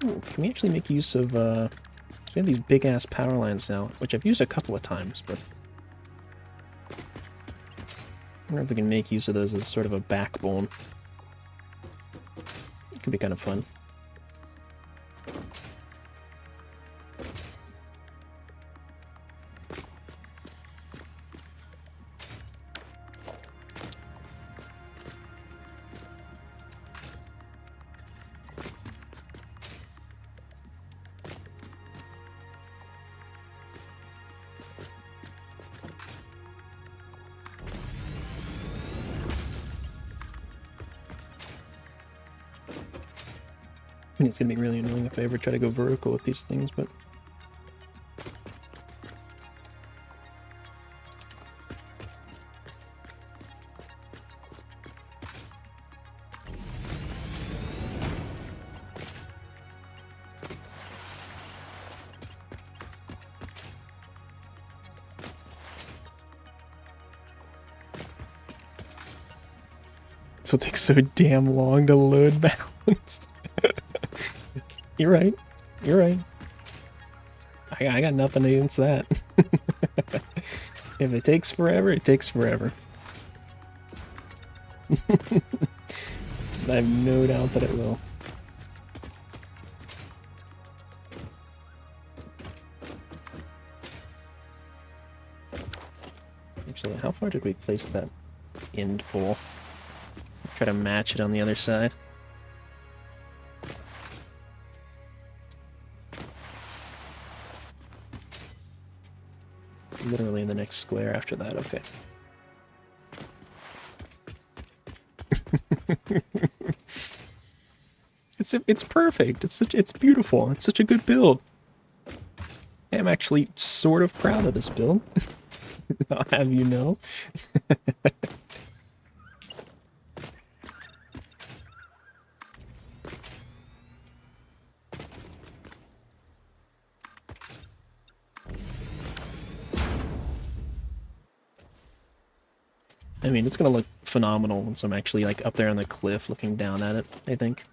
Ooh, can we actually make use of, so we have these big-ass power lines now, which I've used a couple of times, but I wonder if we can make use of those as sort of a backbone. It could be kind of fun. I mean, it's going to be really annoying if I ever try to go vertical with these things, but... This will take so damn long to load balance. You're right. You're right. I got nothing against that. If it takes forever, it takes forever. I have no doubt that it will. Actually, how far did we place that end pole? Try to match it on the other side. next square after that. Okay. It's perfect. It's beautiful. It's such a good build. I'm actually sort of proud of this build. I'll have you know. I mean, it's gonna look phenomenal once I'm actually like up there on the cliff looking down at it, I think.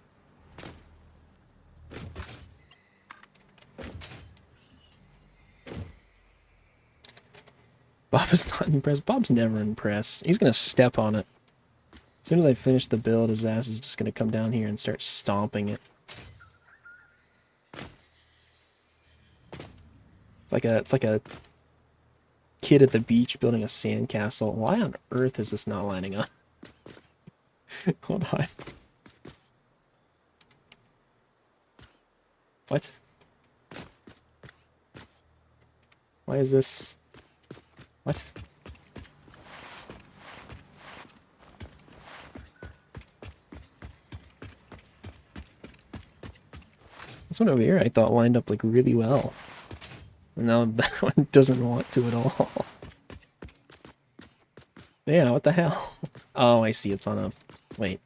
Bob is not impressed. Bob's never impressed. He's gonna step on it. As soon as I finish the build, his ass is just gonna come down here and start stomping it. It's like a kid at the beach building a sandcastle. Why on earth is this not lining up? Hold on. What? Why is this? What? This one over here I thought lined up like really well. And now that one doesn't want to at all. Yeah, what the hell? Oh, I see. It's on a... Wait.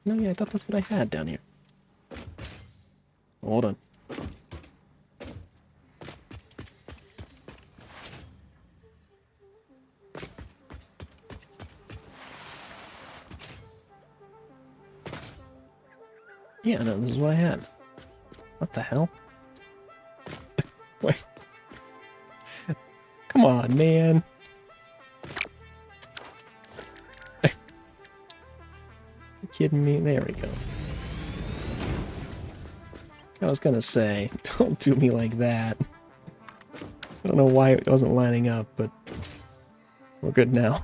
No, yeah, I thought that's what I had down here. Hold on. Yeah, no, this is what I had. What the hell? Wait. Come on, man. You kidding me? There we go. I was gonna say, don't do me like that. I don't know why it wasn't lining up, but we're good now.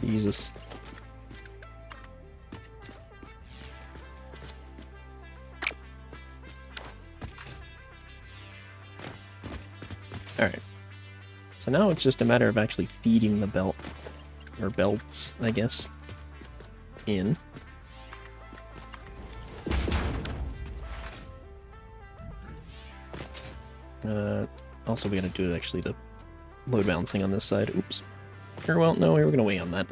Jesus. Alright. So now it's just a matter of actually feeding the belt. Or belts, I guess. In. Also we gotta do actually the load balancing on this side. Oops. Or well, no, we're gonna wait on that.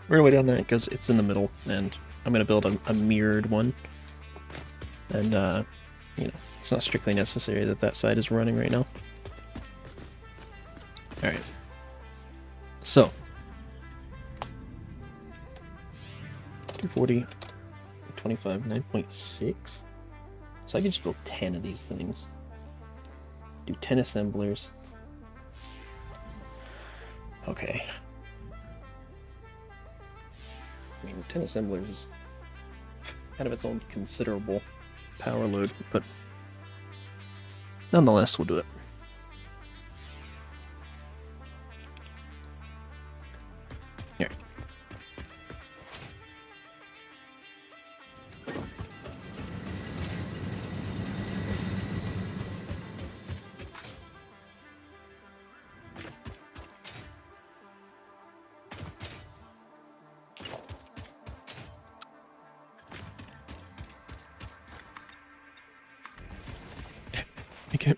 We're gonna wait on that because it's in the middle, and I'm gonna build a mirrored one. And, you know, it's not strictly necessary that that side is running right now. Alright. So. 240, 25, 9.6. So I could just build 10 of these things. Do 10 assemblers. Okay. I mean, 10 assemblers is kind of its own considerable power load, but nonetheless, we'll do it. Here.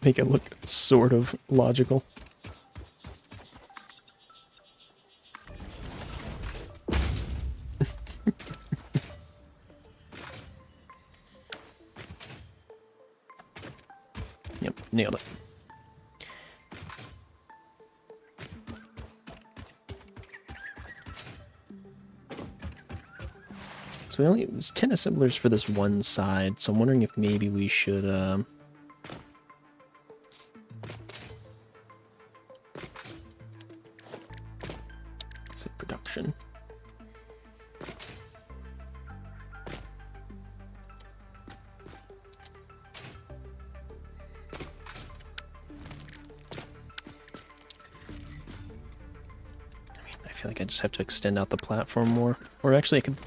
Make it look sort of logical. Yep, nailed it. So we only, it's 10 assemblers for this one side, so I'm wondering if maybe we should, production. I feel like I just have to extend out the platform more. Or actually I could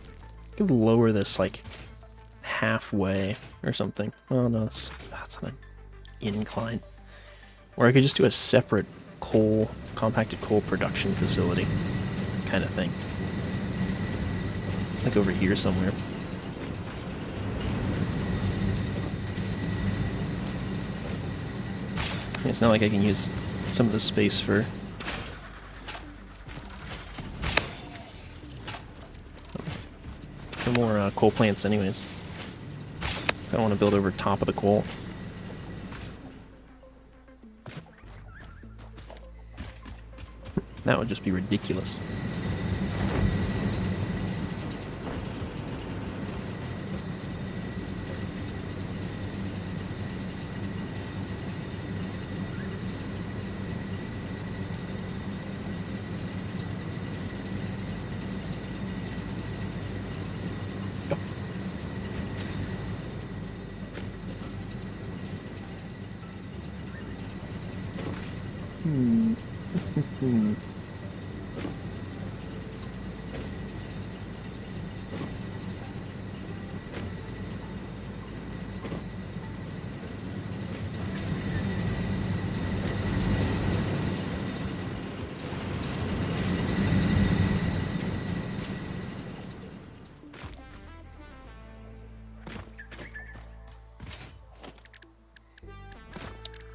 lower this like halfway or something. Oh no, that's on an incline. Or I could just do a separate coal, compacted coal production facility kind of thing. Like over here somewhere. It's not like I can use some of the space for more coal plants anyways. I don't want to build over top of the coal. That would just be ridiculous.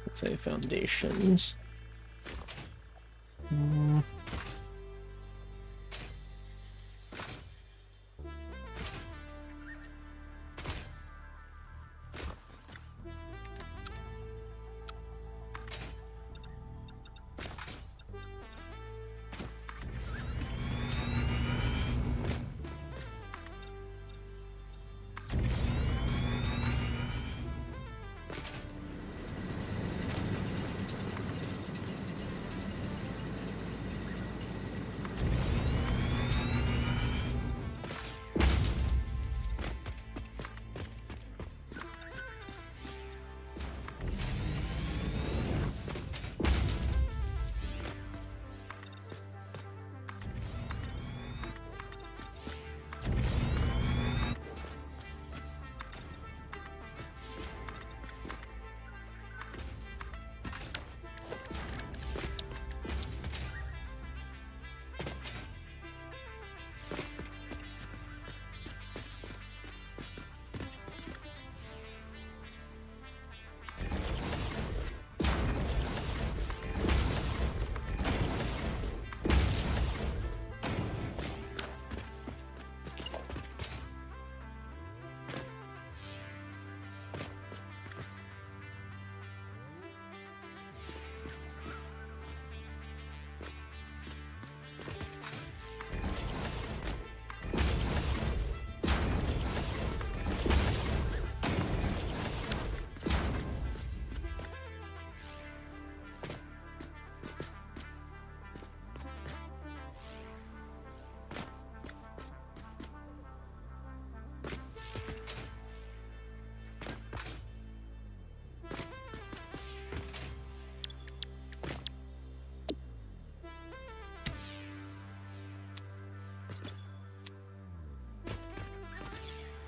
Let's say foundations.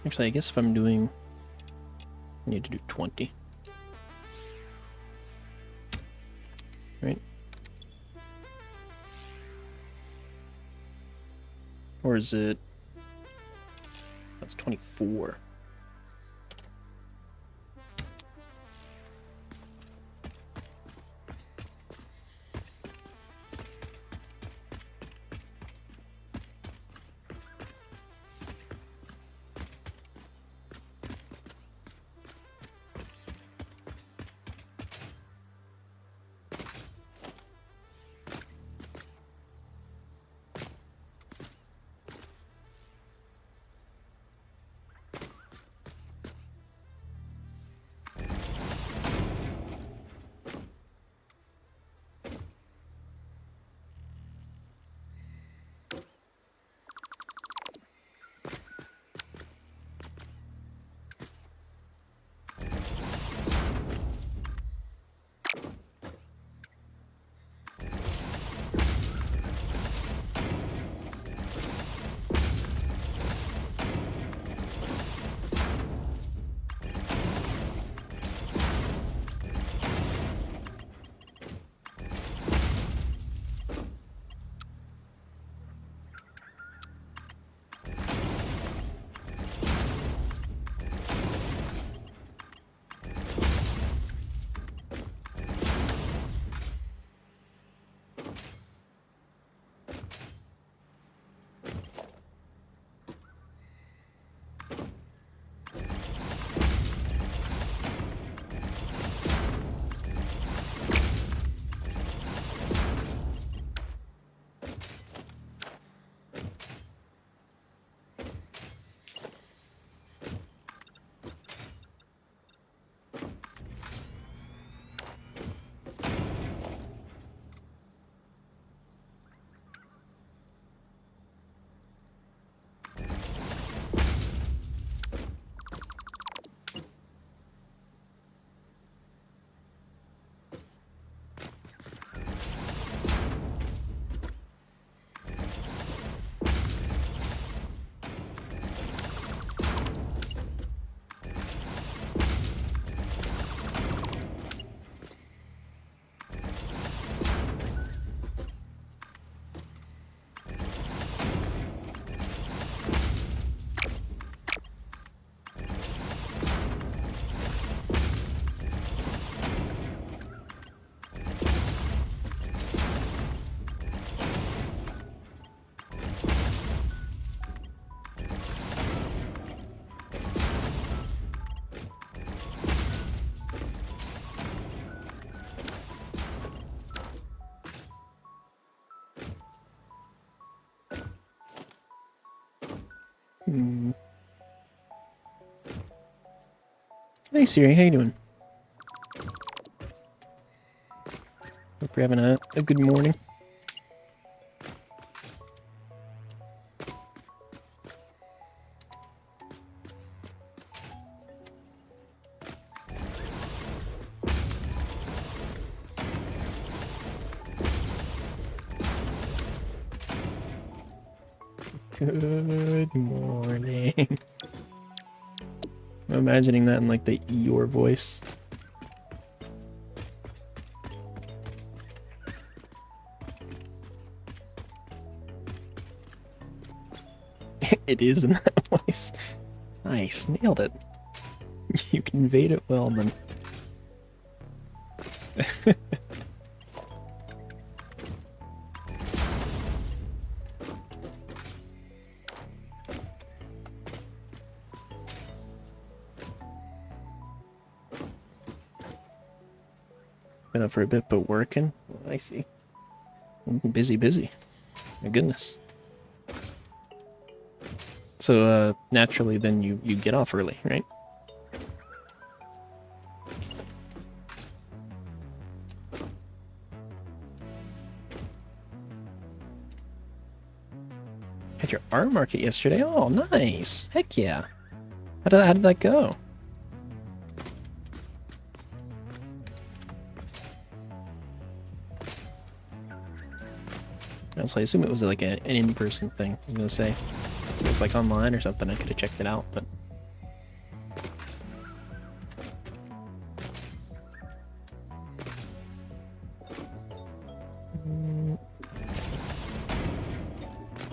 Actually, I guess if I'm doing... I need to do 20. Right? Or is it... That's 24. Hey Siri, how you doing? Hope you're having a good morning. Good morning. I'm imagining that in like the Eeyore voice. It is in that voice. Nice, nailed it. You conveyed it well, then. Been up for a bit, but working? I see. Busy, busy. My goodness. So, naturally, then you get off early, right? Had your art market yesterday? Oh, nice. Heck yeah. How did that go? So I assume it was like an in-person thing. I was gonna say, if it was like online or something, I could have checked it out, but...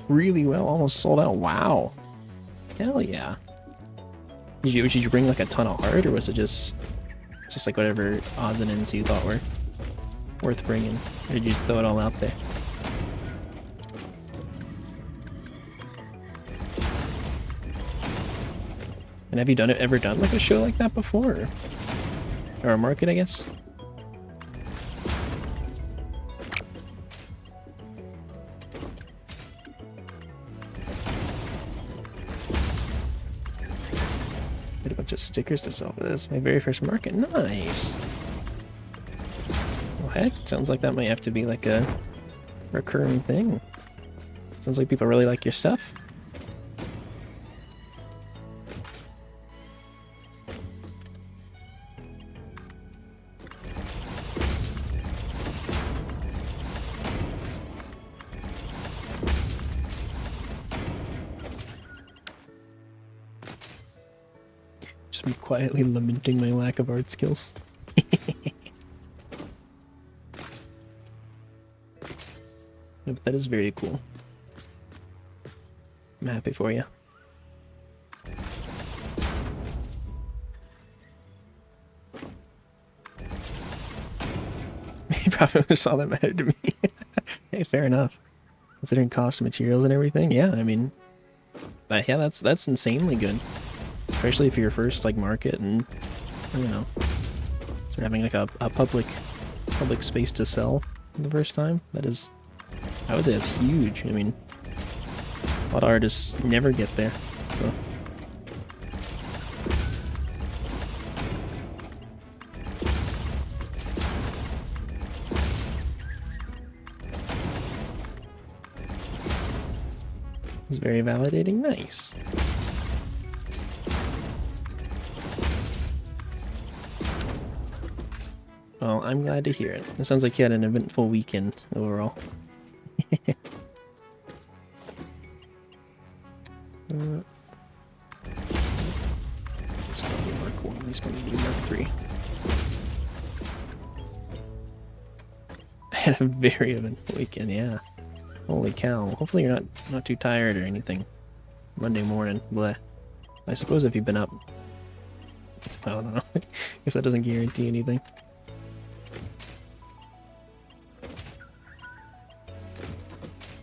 Really well, almost sold out. Wow. Hell yeah. Did you bring like a ton of art, or was it just like whatever odds and ends you thought were worth bringing? Or did you just throw it all out there? And have you ever done like a show like that before? Or a market, I guess? Get a bunch of stickers to sell for this. My very first market. Nice! Well, heck, sounds like that might have to be like a recurring thing. Sounds like people really like your stuff. Just me quietly lamenting my lack of art skills. But that is very cool. I'm happy for you. You probably was all that mattered to me. Hey, fair enough. Considering cost of materials and everything, yeah, I mean... yeah, that's insanely good. Especially if you're your first, like, market and, you know, sort of having, like, a public space to sell for the first time. That is... I would say that's huge. I mean, a lot of artists never get there, so... It's very validating. Nice. Well, I'm glad to hear it. It sounds like you had an eventful weekend overall. It's gonna be Mark 1, he's gonna be Mark 3. I had a very eventful weekend, yeah. Holy cow. Hopefully you're not too tired or anything. Monday morning, bleh. I suppose if you've been up... I don't know. I guess that doesn't guarantee anything.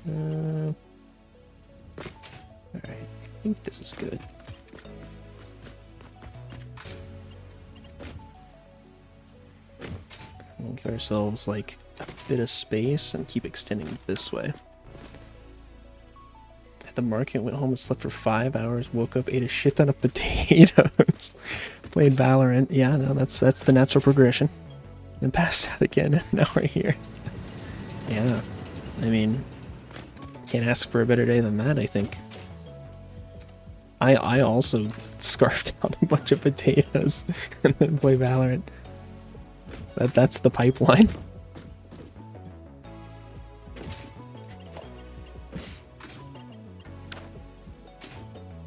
Alright, I think this is good. We'll give ourselves like a bit of space and keep extending this way. at the market, went home and slept for 5 hours, woke up, ate a shit ton of potatoes, played Valorant. Yeah, no, that's the natural progression. Then passed out again, and now we're here. Yeah, I mean, can't ask for a better day than that, I think. I also scarfed out a bunch of potatoes and then play Valorant. That's the pipeline.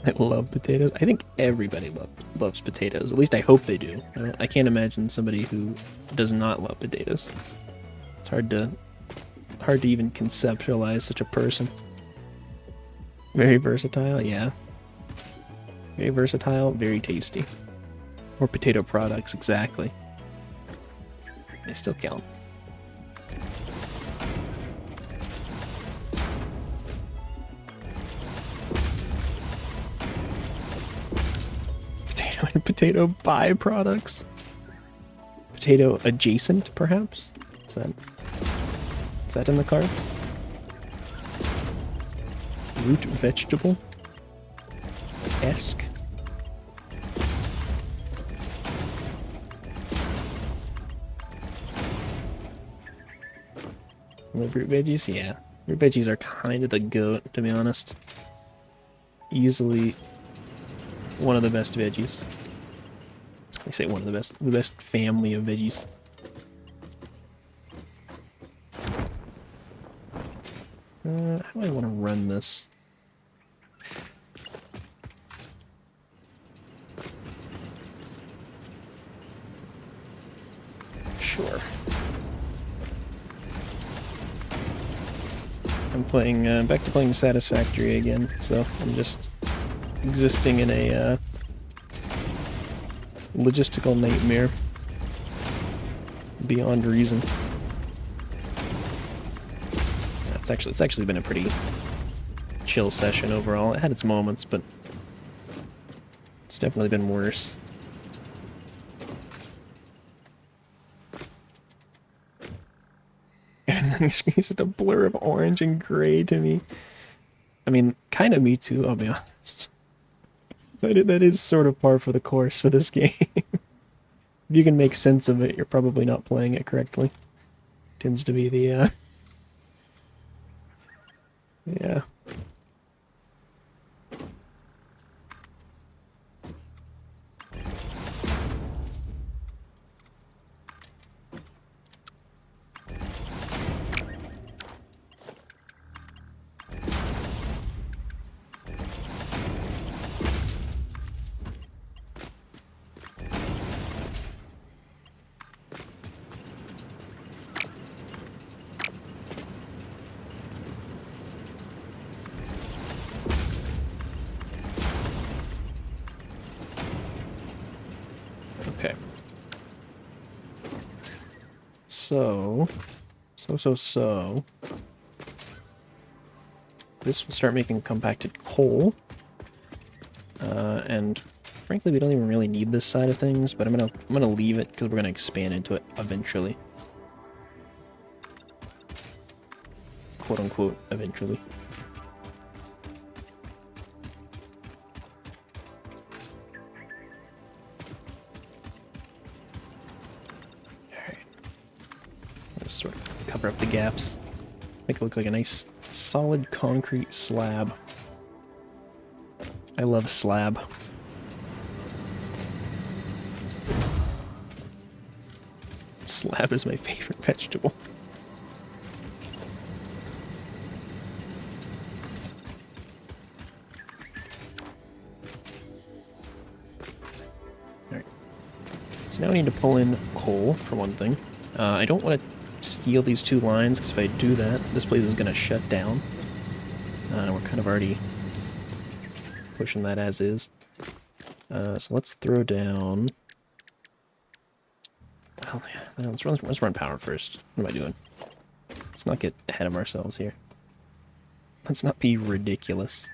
I love potatoes. I think everybody loves potatoes. At least I hope they do. I can't imagine somebody who does not love potatoes. It's hard to even conceptualize such a person. Very versatile, yeah. Very versatile, very tasty. Or potato products, exactly. They still count. Potato and potato byproducts. Potato adjacent, perhaps? Is that in the cards? Root vegetable? Esque? Love root veggies? Yeah. Root veggies are kind of the goat, to be honest. Easily one of the best veggies. I say one of the best family of veggies. How do I want to run this? Sure. I'm playing, back to playing Satisfactory again, so I'm just existing in a logistical nightmare beyond reason. It's actually been a pretty chill session overall. It had its moments, but it's definitely been worse. And then it's just a blur of orange and gray to me. I mean, kind of me too, I'll be honest. But that is sort of par for the course for this game. If you can make sense of it, you're probably not playing it correctly. Tends to be the, yeah. Okay. So. This will start making compacted coal. And frankly, we don't even really need this side of things, but I'm gonna leave it because we're gonna expand into it eventually. Quote unquote, eventually. Sort of cover up the gaps. Make it look like a nice solid concrete slab. I love slab. Slab is my favorite vegetable. Alright. So now we need to pull in coal, for one thing. I don't want to steal these two lines, because if I do that, this place is going to shut down. We're kind of already pushing that as is. So let's throw down... Oh, yeah. Let's run power first. What am I doing? Let's not get ahead of ourselves here. Let's not be ridiculous.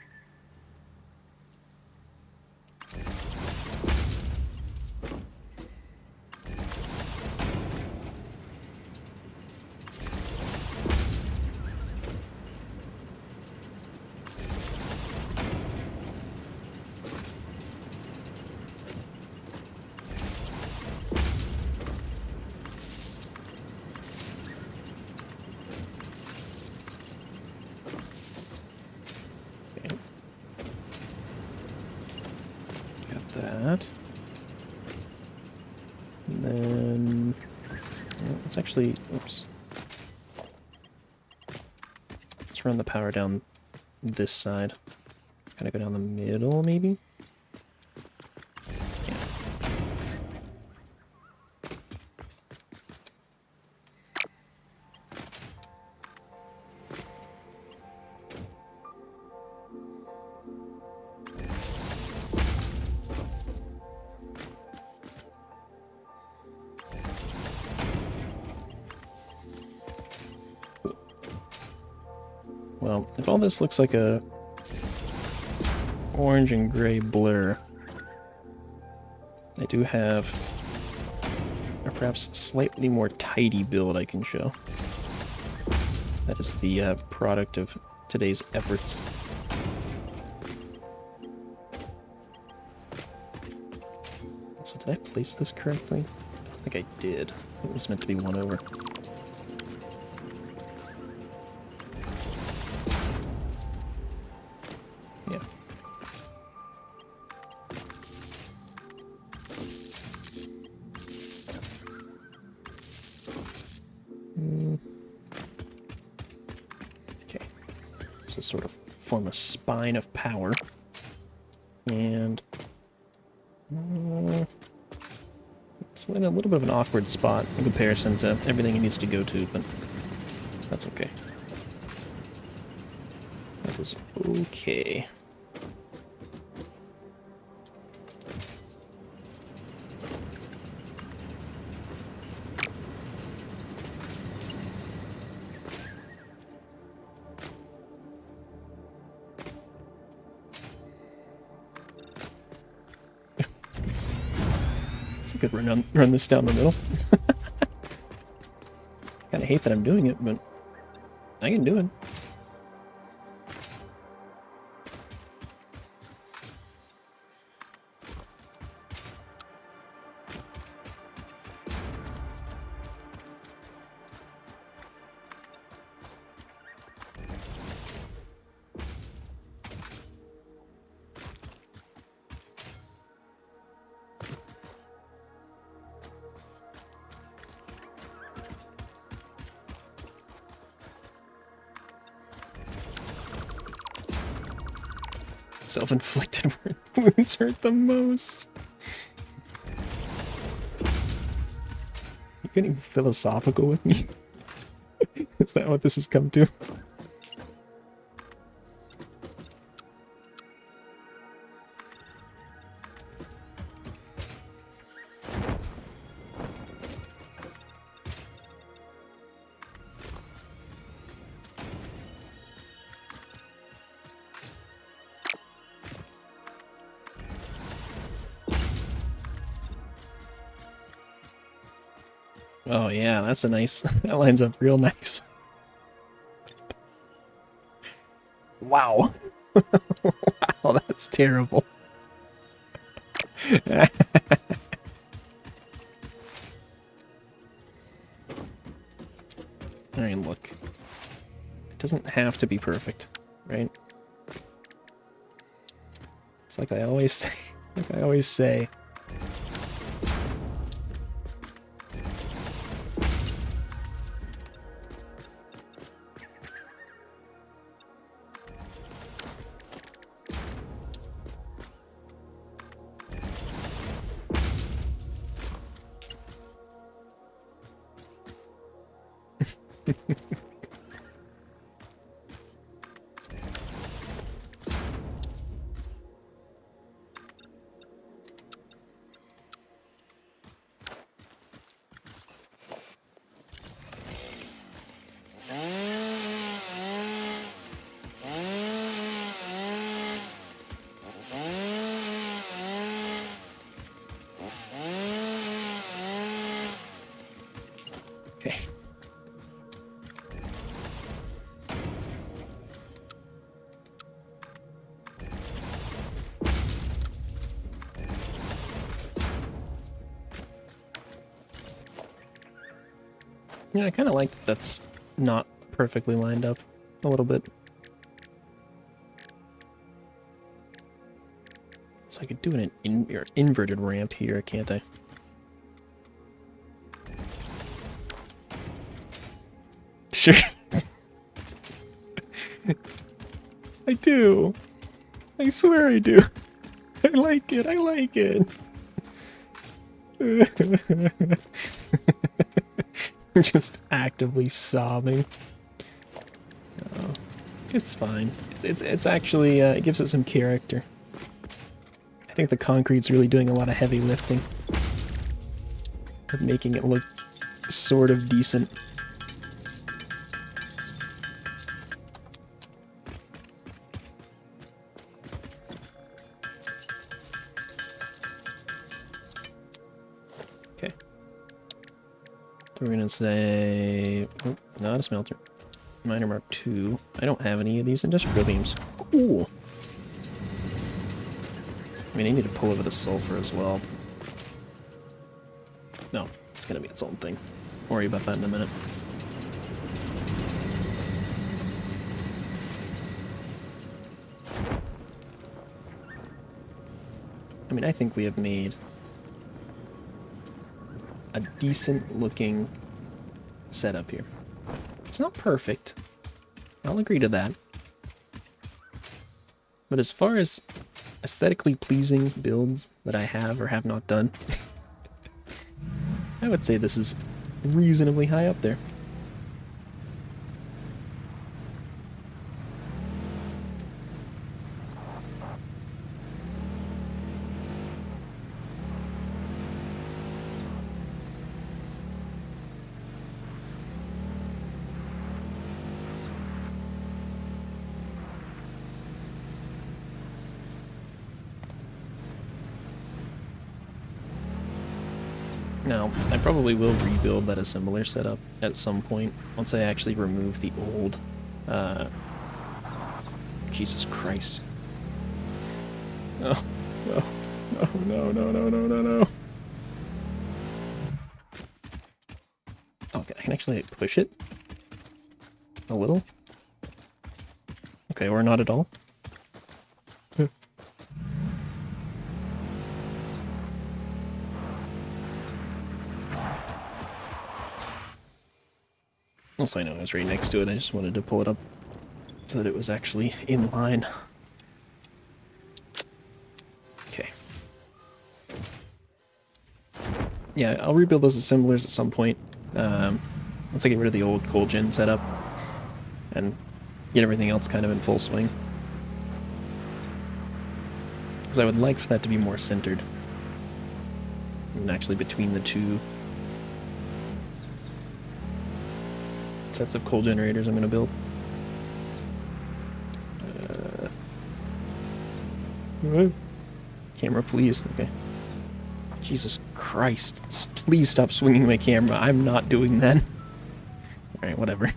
that. And then let's actually, oops. Let's run the power down this side. Kind of go down the middle, maybe? Yeah. Well, if all this looks like a orange and gray blur, I do have a perhaps slightly more tidy build I can show. That is the product of today's efforts. So did I place this correctly? I think I did. It was meant to be one over. Yeah. Okay. So sort of form a spine of power. And it's in a little bit of an awkward spot in comparison to everything it needs to go to, but that's okay. That is okay. Could run this down the middle. Kinda hate that I'm doing it, but I can do it. Self-inflicted wounds hurt the most. You getting philosophical with me? Is that what this has come to? Oh yeah, that's a nice, that lines up real nice. Wow. Wow, that's terrible. I mean, look. It doesn't have to be perfect, right? It's like I always say, okay. Yeah, I kind of like that that's not perfectly lined up a little bit. So I could do an inverted ramp here, can't I? Sure. I do. I swear I do. I like it. I like it. Just actively sobbing. Oh, it's fine. It's actually it gives it some character. I think the concrete's really doing a lot of heavy lifting, making it look sort of decent. Okay. So we're gonna say, oh, not a smelter. Miner mark 2. I don't have any of these industrial beams. Cool. I mean, I need to pull over the sulfur as well. No, it's gonna be its own thing. Worry about that in a minute. I mean, I think we have made a decent looking setup here. It's not perfect. I'll agree to that. But as far as aesthetically pleasing builds that I have or have not done, I would say this is reasonably high up there. Now, I probably will rebuild that assembler setup at some point, once I actually remove the old, Jesus Christ. Oh, no, no, no, no, no, no, no. Okay, I can actually push it a little. Okay, or not at all. Also, I know I was right next to it, I just wanted to pull it up so that it was actually in line. Okay. Yeah, I'll rebuild those assemblers at some point. Once I get rid of the old coal gen setup and get everything else kind of in full swing. Because I would like for that to be more centered. And actually between the two sets of coal generators I'm going to build. Camera, please. Okay. Jesus Christ. Please stop swinging my camera. I'm not doing that. Alright, whatever.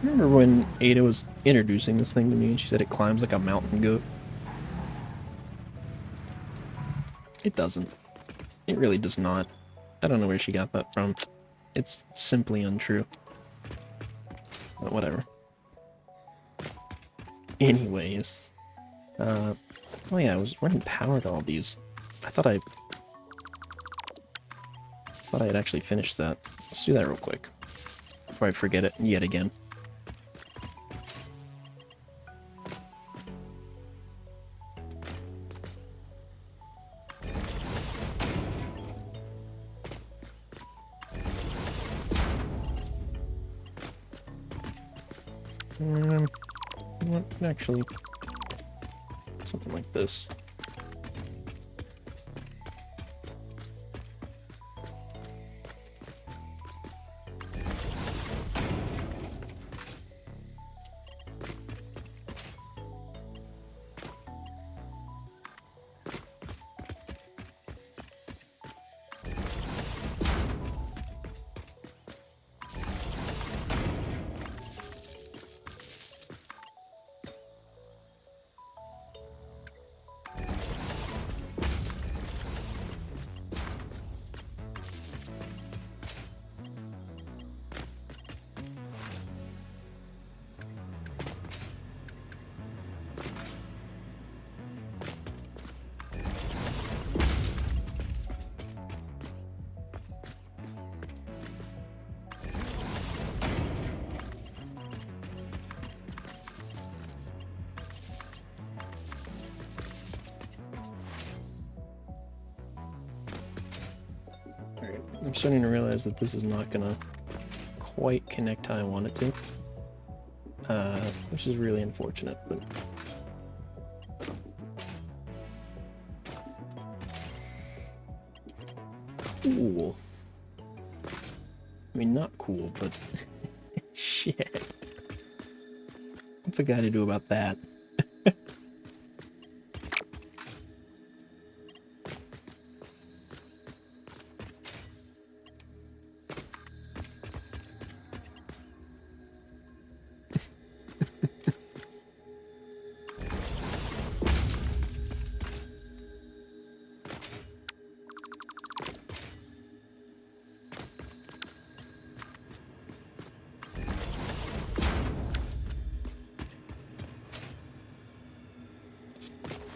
Remember when Ada was introducing this thing to me and she said it climbs like a mountain goat? It doesn't. It really does not. I don't know where she got that from. It's simply untrue. But whatever. Anyways. Oh yeah, I was running power to all these. I thought I had actually finished that. Let's do that real quick. Before I forget it yet again. What actually? Something like this. I'm starting to realize that this is not gonna quite connect how I want it to. Which is really unfortunate, but... Cool. I mean, not cool, but... Shit. What's a guy to do about that?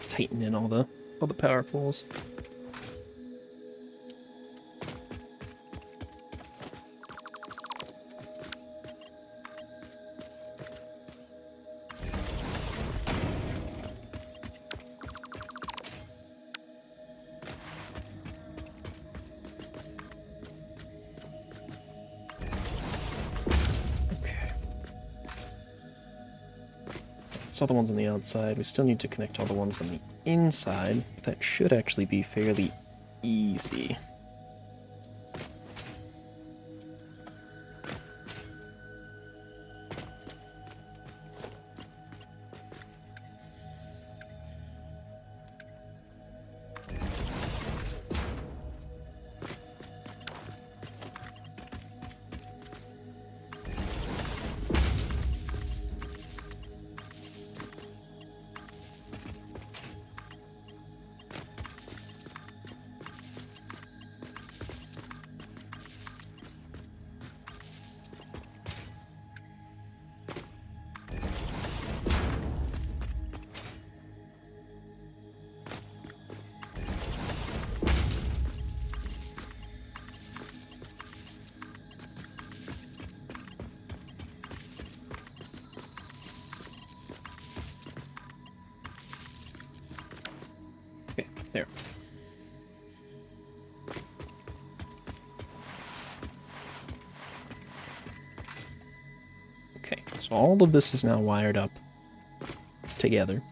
Tighten in all the power poles. That's all the ones on the outside. We still need to connect all the ones on the inside. That should actually be fairly easy. Okay, there. Okay, so all of this is now wired up together.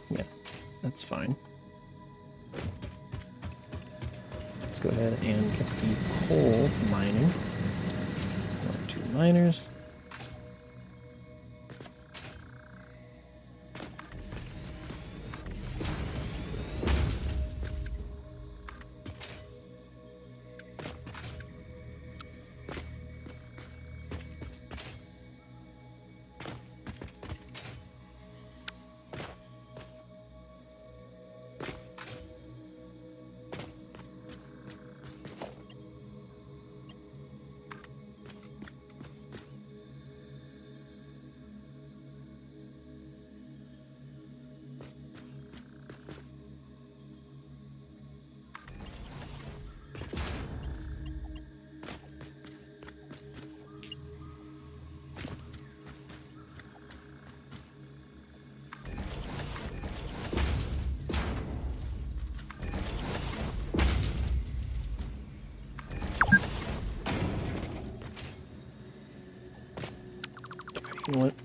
Yeah, that's fine. Let's go ahead and get the coal mining. 1 or 2 miners. You know what?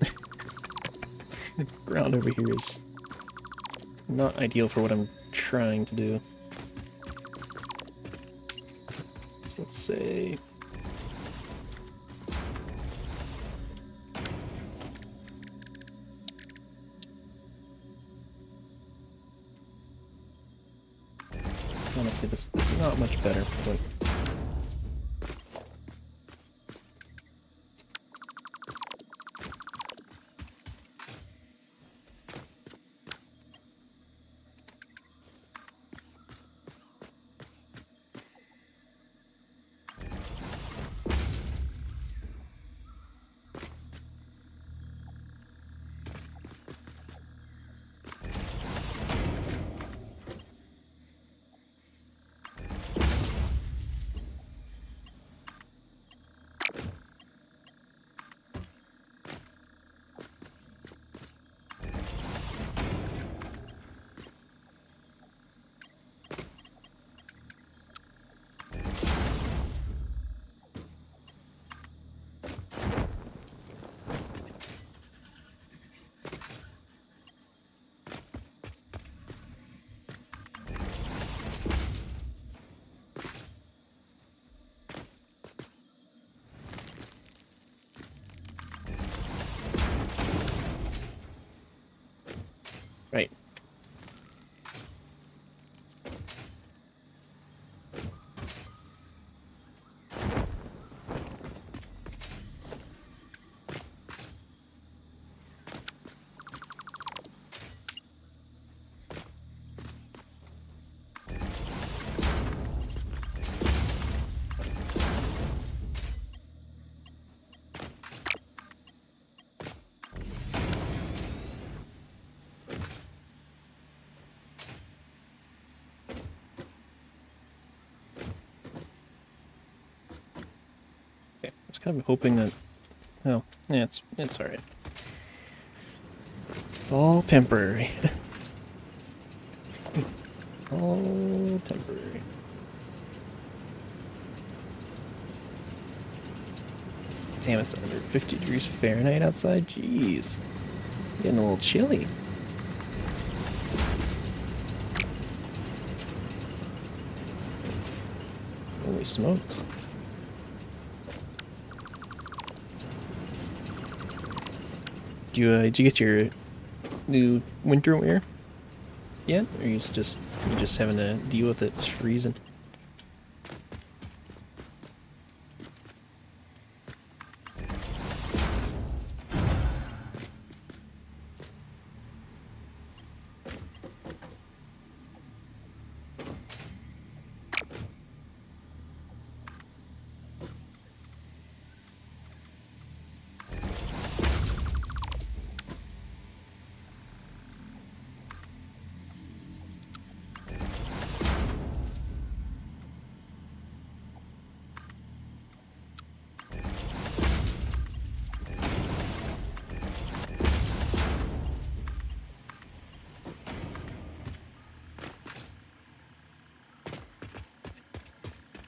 The ground over here is not ideal for what I'm trying to do. So let's say... Honestly, this is not much better, but... Right. Okay. I was kind of hoping that. Oh, yeah, it's all right. It's all temporary. All temporary. Damn, it's under 50 degrees Fahrenheit outside. Jeez, getting a little chilly. Holy smokes. Did you get your new winter wear yet? Or you just having to deal with it just freezing?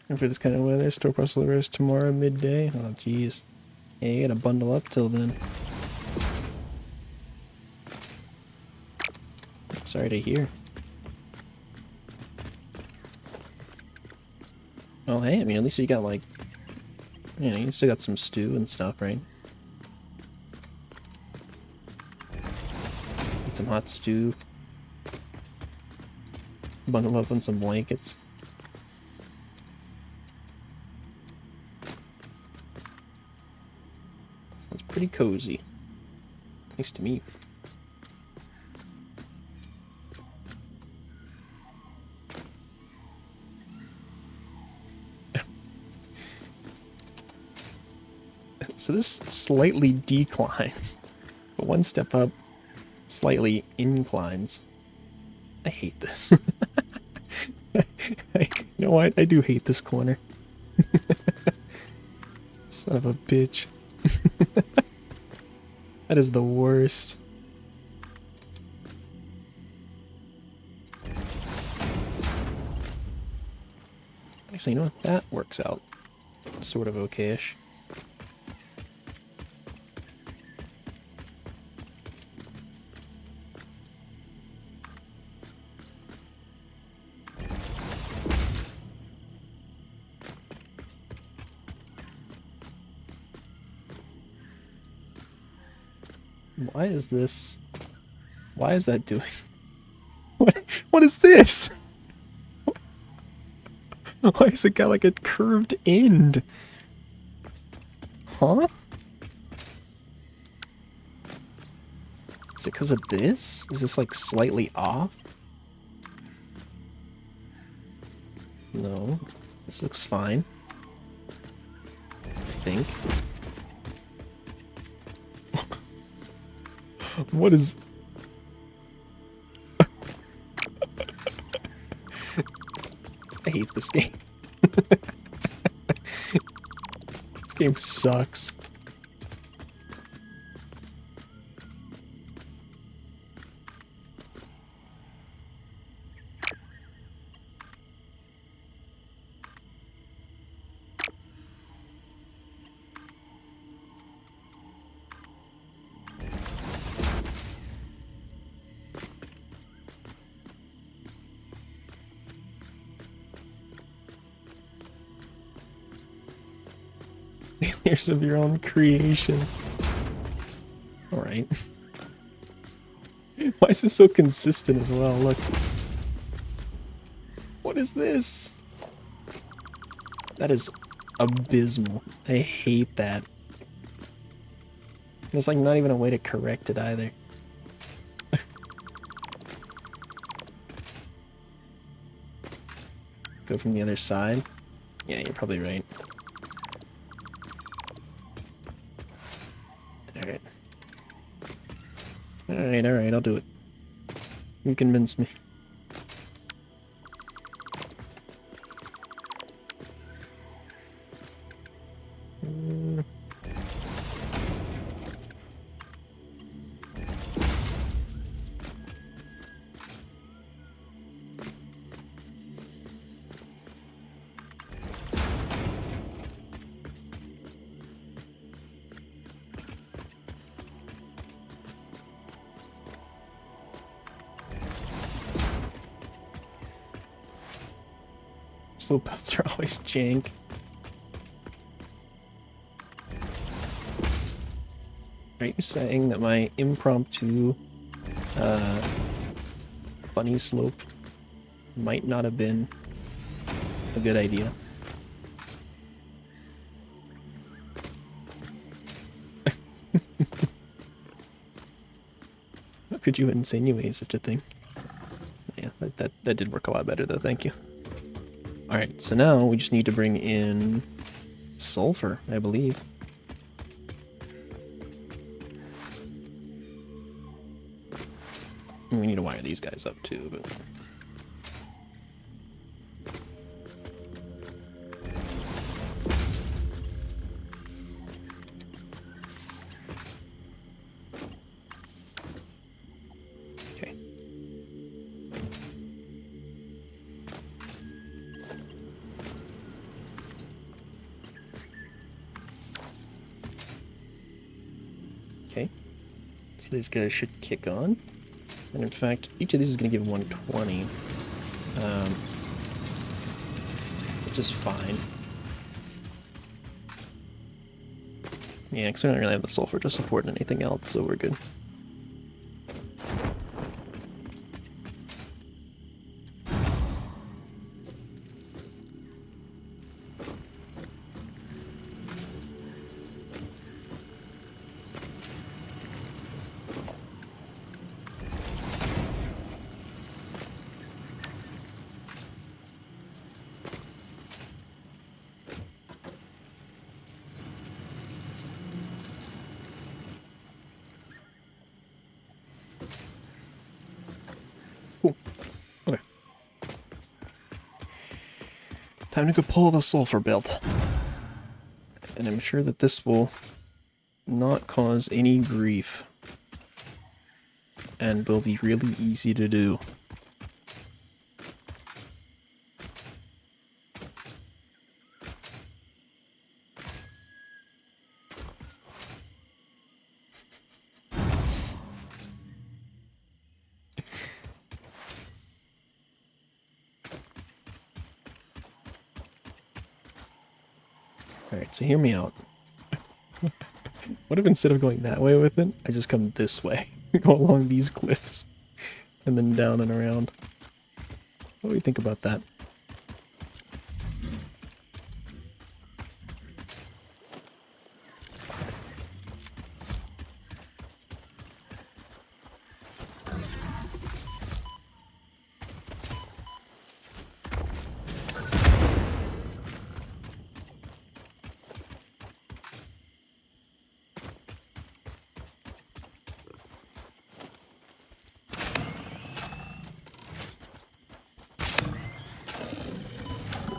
And for this kind of weather, store parcel arrives tomorrow midday. Oh, jeez. Yeah, you gotta bundle up till then. Sorry to hear. Oh, hey, I mean, at least you got, like, you know, you still got some stew and stuff, right? Eat some hot stew. Bundle up on some blankets. Sounds pretty cozy. At least to me. So this slightly declines, but one step up slightly inclines. I hate this. You know what? I do hate this corner. Son of a bitch. That is the worst. Actually, you know what? That works out sort of okay-ish. Why is this? Why is that doing? What is this? Why has it got like a curved end? Huh? Is it because of this? Is this like slightly off? No. This looks fine. I think. What is... I hate this game. This game sucks. Failures of your own creation. Alright. Why is this so consistent as well? Look. What is this? That is abysmal. I hate that. There's like not even a way to correct it either. Go from the other side? Yeah, you're probably right. Alright. Alright, I'll do it. You convinced me. Slow builds are always jank. Are you saying that my impromptu bunny slope might not have been a good idea? How could you insinuate such a thing? Yeah, that did work a lot better though, thank you. Alright, so now we just need to bring in sulfur, I believe. We need to wire these guys up too, but... Okay. Okay. So these guys should kick on. And in fact, each of these is going to give 120. Which is fine. Yeah, because we don't really have the sulfur to support anything else, so we're good. Cool. Okay. Time to go pull the sulfur belt. And I'm sure that this will not cause any grief. And will be really easy to do. Alright, so hear me out. What if instead of going that way with it, I just come this way? Go along these cliffs. And then down and around. What do you think about that?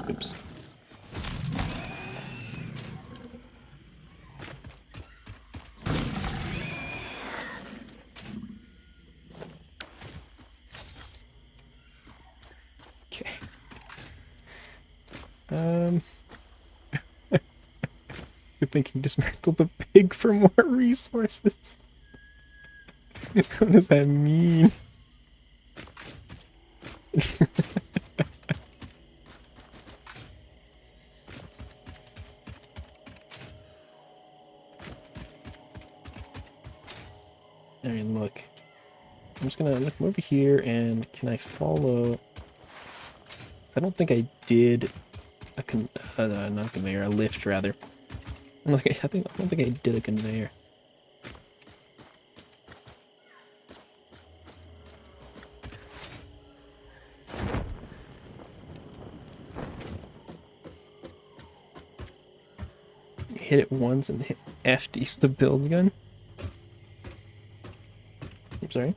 Oops. Okay. You're thinking dismantle the pig for more resources. What does that mean? I mean, look. I'm just gonna come over here, and can I follow? I don't think I did not a conveyor, a lift rather. I don't think I did a conveyor. Hit it once and hit F to use the build gun. I'm sorry.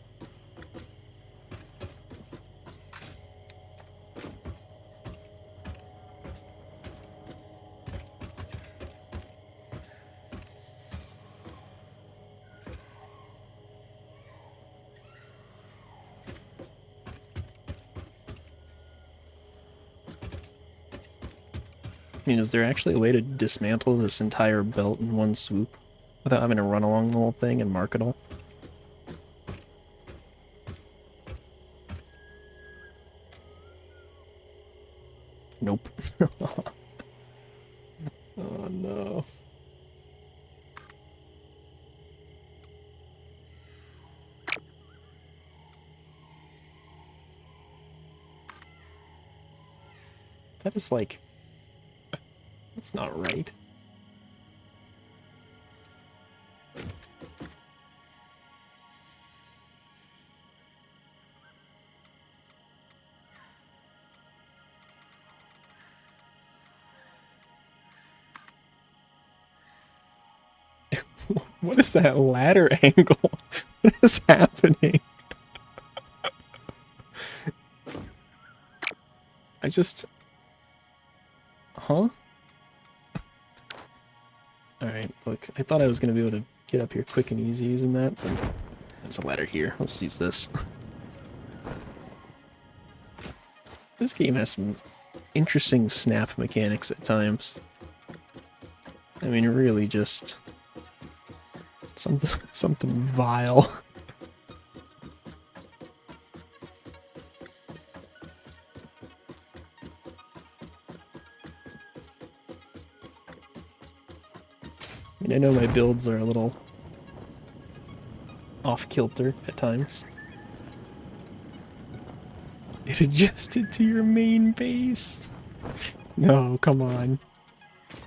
I mean, is there actually a way to dismantle this entire belt in one swoop without having to run along the whole thing and mark it all? Nope. Oh no. That is like... That's not right. What is that ladder angle? What is happening? I just... Huh? Alright, look, I thought I was going to be able to get up here quick and easy using that, but there's a ladder here. I'll just use this. This game has some interesting snap mechanics at times. I mean, really just... Something vile. I mean, I know my builds are a little off-kilter at times. It adjusted to your main base. No, come on.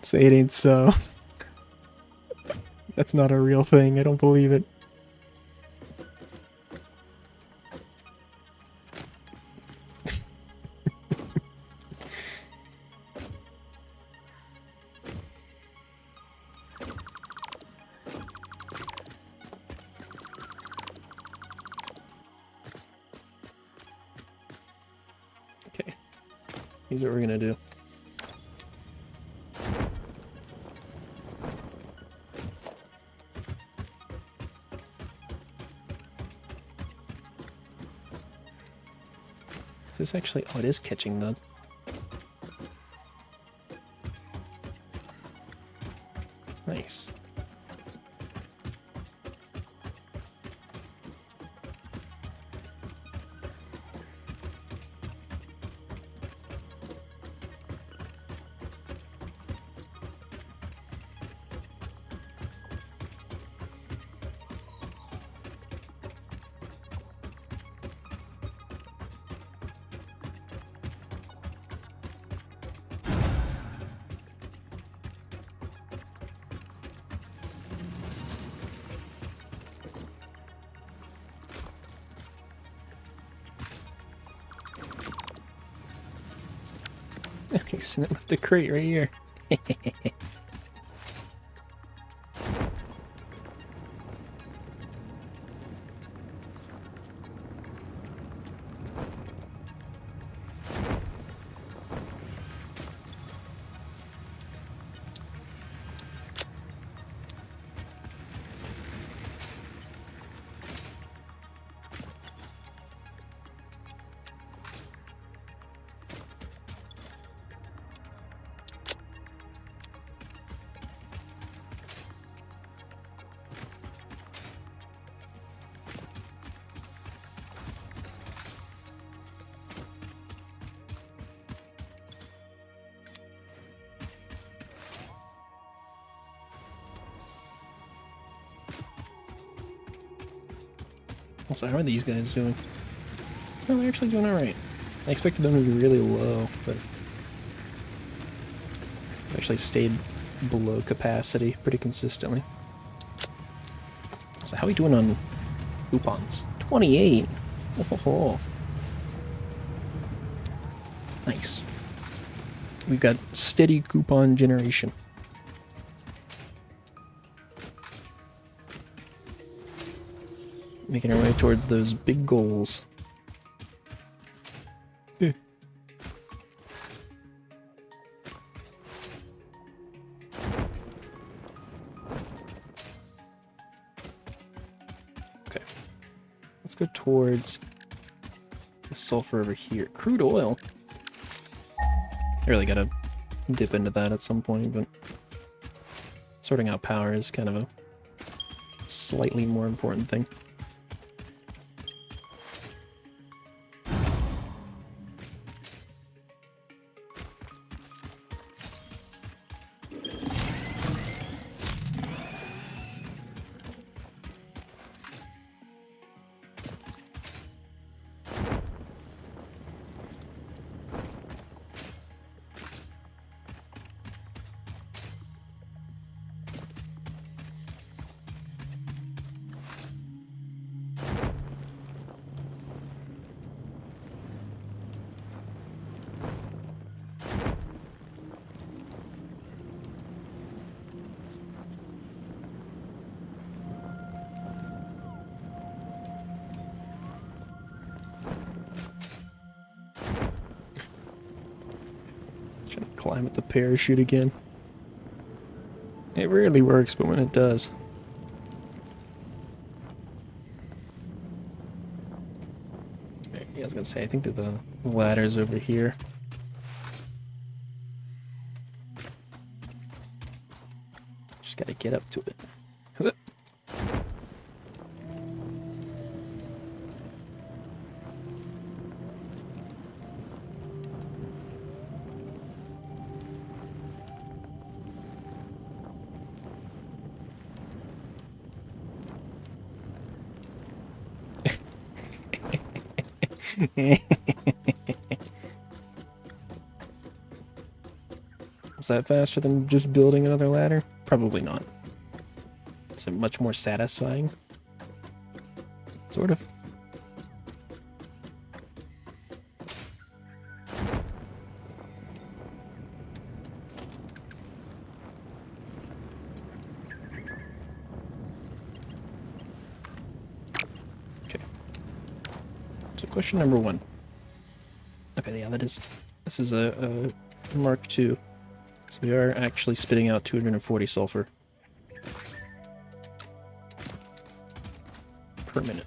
Say it ain't so. That's not a real thing. I don't believe it. Okay. Here's what we're gonna do. This actually, oh, it is catching the... Nice. Okay, so that left a crate right here. Also, how are these guys doing? Oh, they're actually doing alright. I expected them to be really low, but they actually stayed below capacity pretty consistently. So how are we doing on coupons? 28! Oh, nice. We've got steady coupon generation. Making our way towards those big goals. Yeah. Okay. Let's go towards the sulfur over here. Crude oil. I really gotta dip into that at some point, but sorting out power is kind of a slightly more important thing. Trying to climb at the parachute again. It rarely works, but when it does. Yeah, I was gonna say, I think that the ladder's over here. Just gotta get up to it. Is that faster than just building another ladder? Probably not. Is it much more satisfying? Sort of. Okay. So question number 1. Okay, yeah, this is a Mark II. So we are actually spitting out 240 sulfur per minute.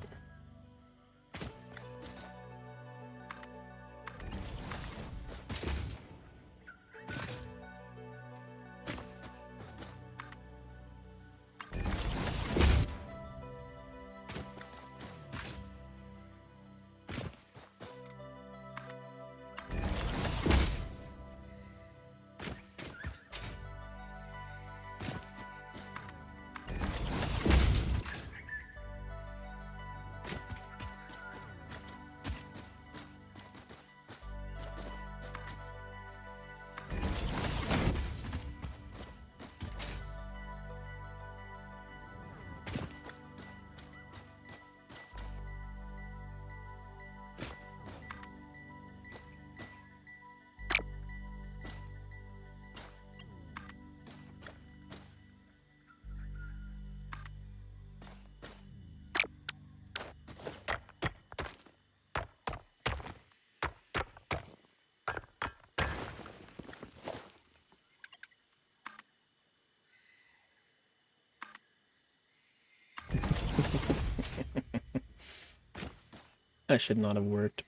That should not have worked.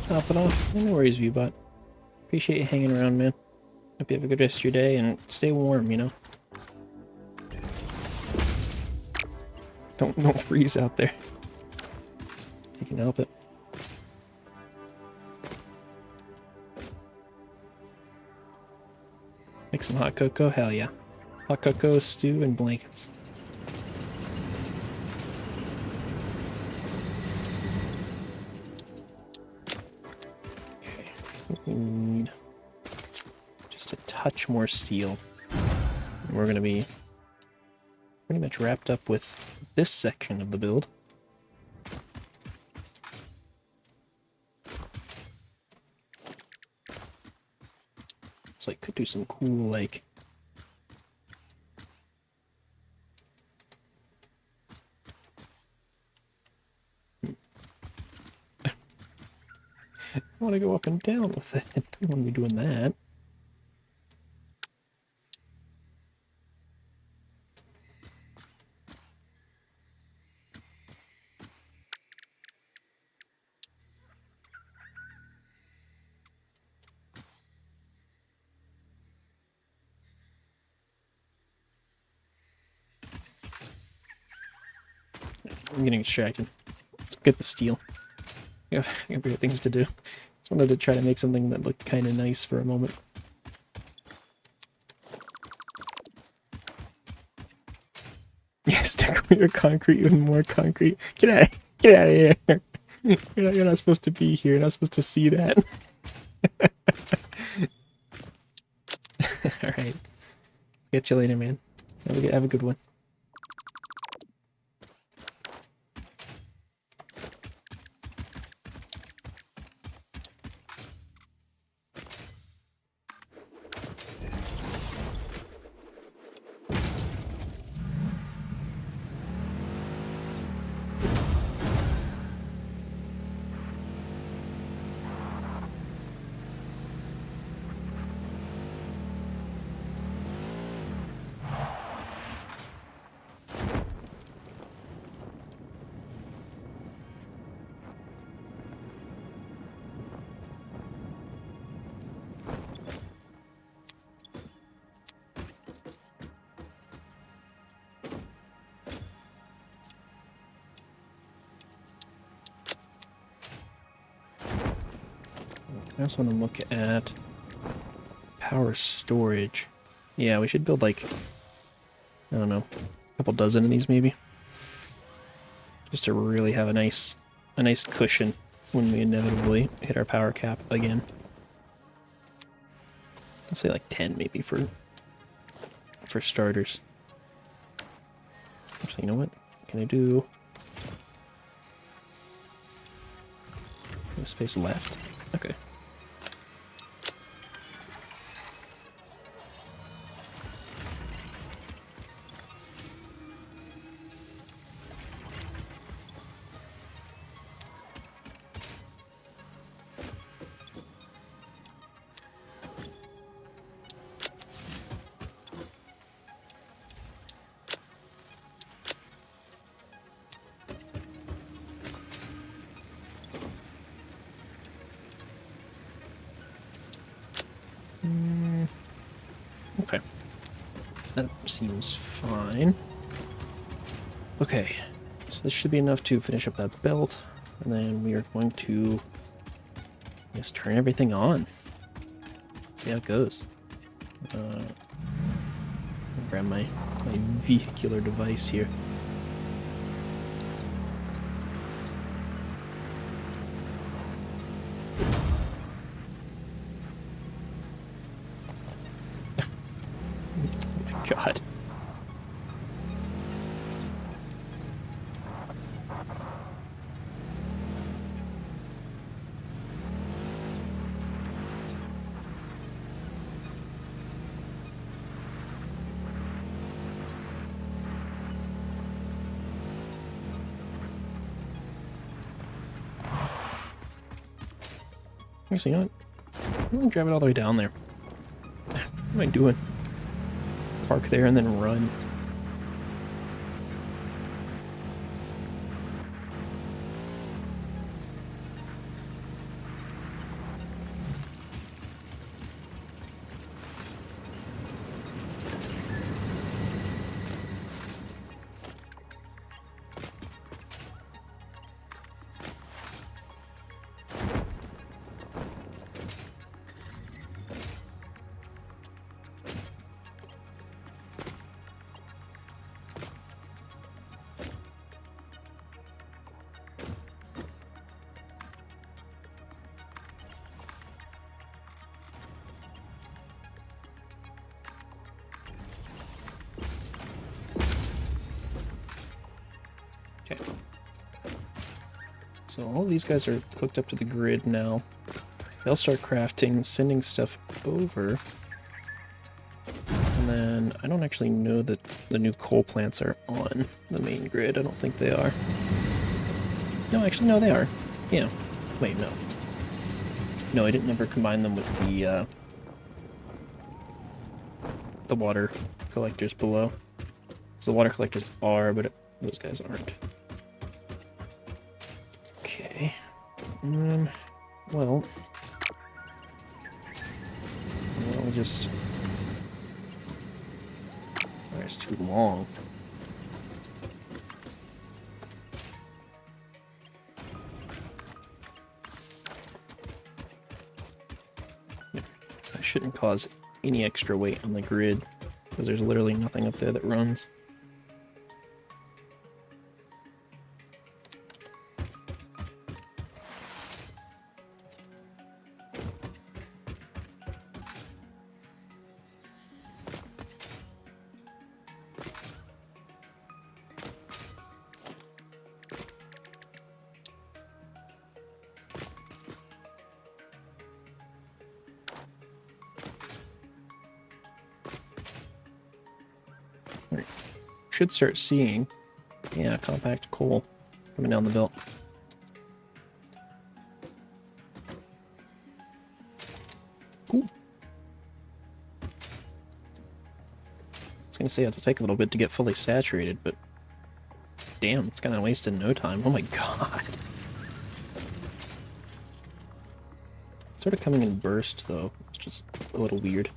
Hopping off. No worries, Viewbot. Appreciate you hanging around, man. Hope you have a good rest of your day and stay warm, you know? Don't freeze out there. You can help it. Make some hot cocoa? Hell yeah. Hot cocoa, stew, and blankets. Okay. We need just a touch more steel. And we're going to be pretty much wrapped up with this section of the build. So I could do some cool, like... I want to go up and down with it. I don't want to be doing that. I'm getting distracted. Let's get the steel. I got bigger things to do. Just wanted to try to make something that looked kind of nice for a moment. Yes, decorate concrete, even more concrete. Get out of here. You're not supposed to be here. You're not supposed to see that. Alright. Catch you later, man. Have a good one. I also want to look at power storage. Yeah, we should build like, I don't know, a couple dozen of these maybe. Just to really have a nice cushion when we inevitably hit our power cap again. I'll say like 10 maybe for starters. Actually, you know what? Can I do... No space left? Okay. Okay. That seems fine. Okay. So this should be enough to finish up that belt. And then we are going to, I guess, turn everything on. See how it goes. Grab my vehicular device here. God. Actually, you know what? I'm gonna drive it all the way down there. What am I doing? Park there and then run. So all these guys are hooked up to the grid now. They'll start crafting, sending stuff over. And then I don't actually know that the new coal plants are on the main grid. I don't think they are. No, actually, no, they are. Yeah. Wait, no. No, I didn't ever combine them with the water collectors below. So the water collectors are, but those guys aren't. Okay. Well, we'll just... Oh, it's too long. I shouldn't cause any extra weight on the grid, because there's literally nothing up there that runs. Should start seeing, yeah, compact coal coming down the belt. Cool. I was gonna say it'll take a little bit to get fully saturated, but damn, it's kind of wasted no time. Oh my god. It's sort of coming in burst though. It's just a little weird.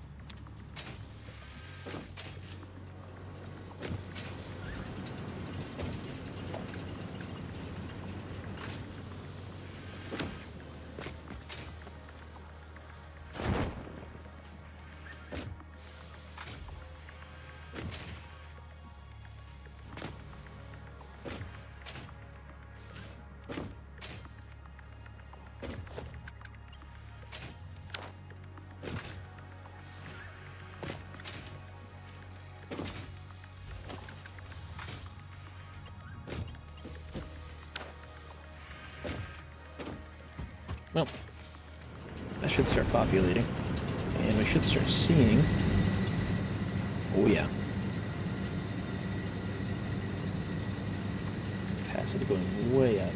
Well, that should start populating. And we should start seeing... Oh yeah. Capacity going way up.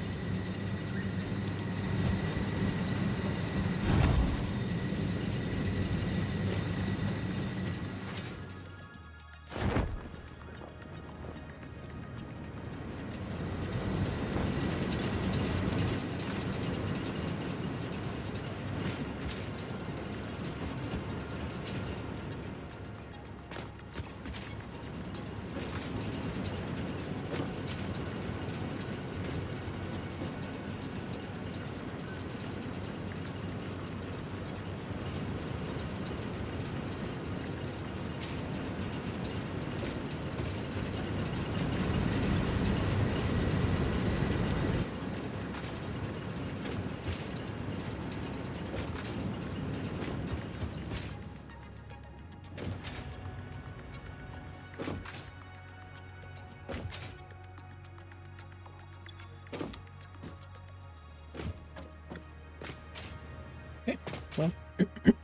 Well,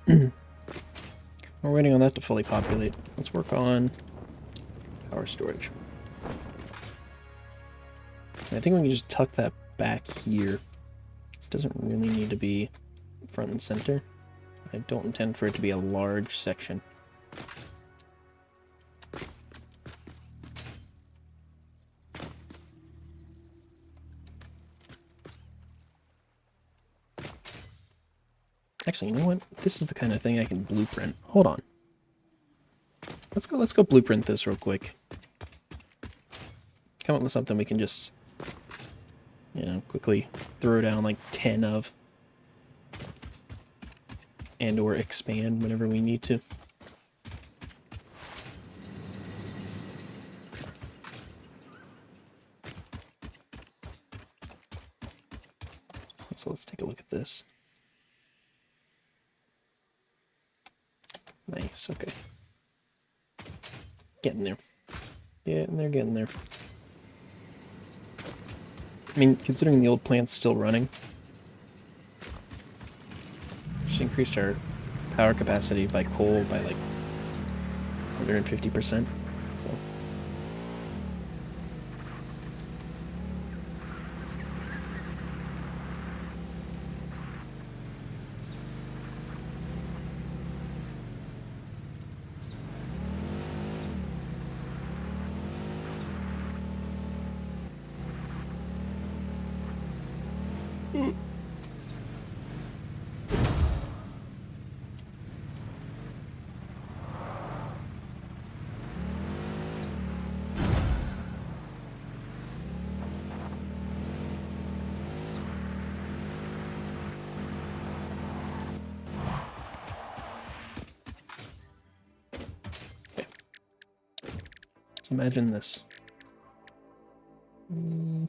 we're waiting on that to fully populate. Let's work on power storage. I think we can just tuck that back here. This doesn't really need to be front and center. I don't intend for it to be a large section. Actually, you know what? This is the kind of thing I can blueprint. Hold on. Let's go blueprint this real quick. Come up with something we can just, you know, quickly throw down like 10 of. And or expand whenever we need to. So let's take a look at this. Nice, okay. Getting there. Getting there. I mean, considering the old plant's still running, just increased our power capacity by coal by like 150%. So. So imagine this. You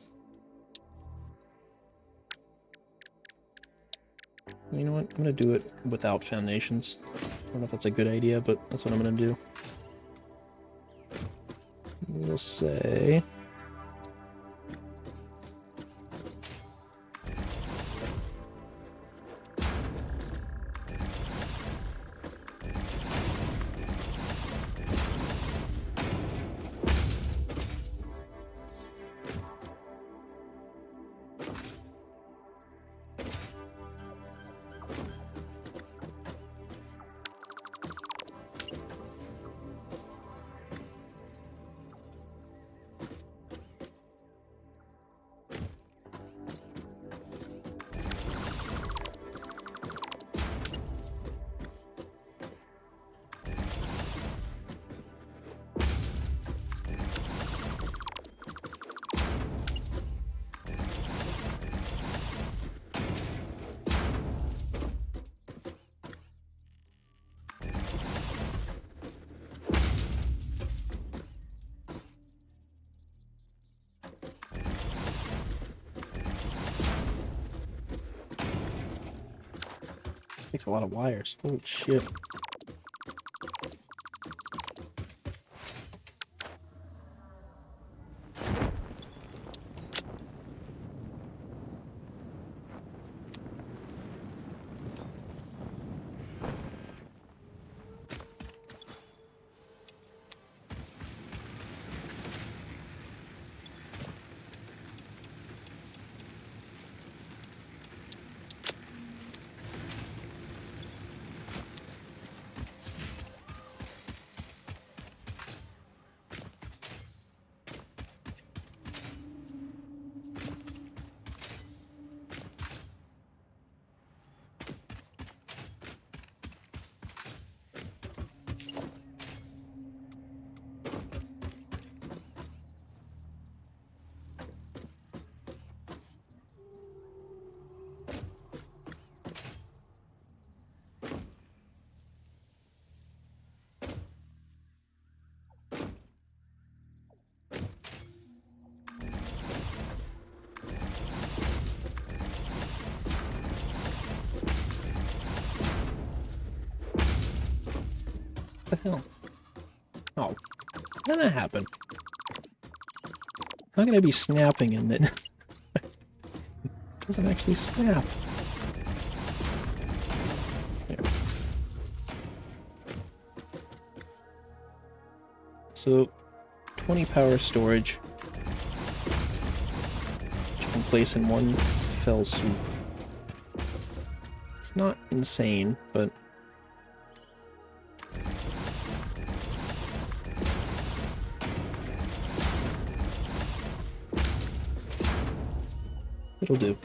know what? I'm gonna do it without foundations. I don't know if that's a good idea, but that's what I'm gonna do. We'll say... Takes a lot of wires. Holy shit. What the hell? Oh, how did that happen? How can I be snapping and then it doesn't actually snap? There. So, 20 power storage, which you can place in one fell swoop. It's not insane, but it'll do.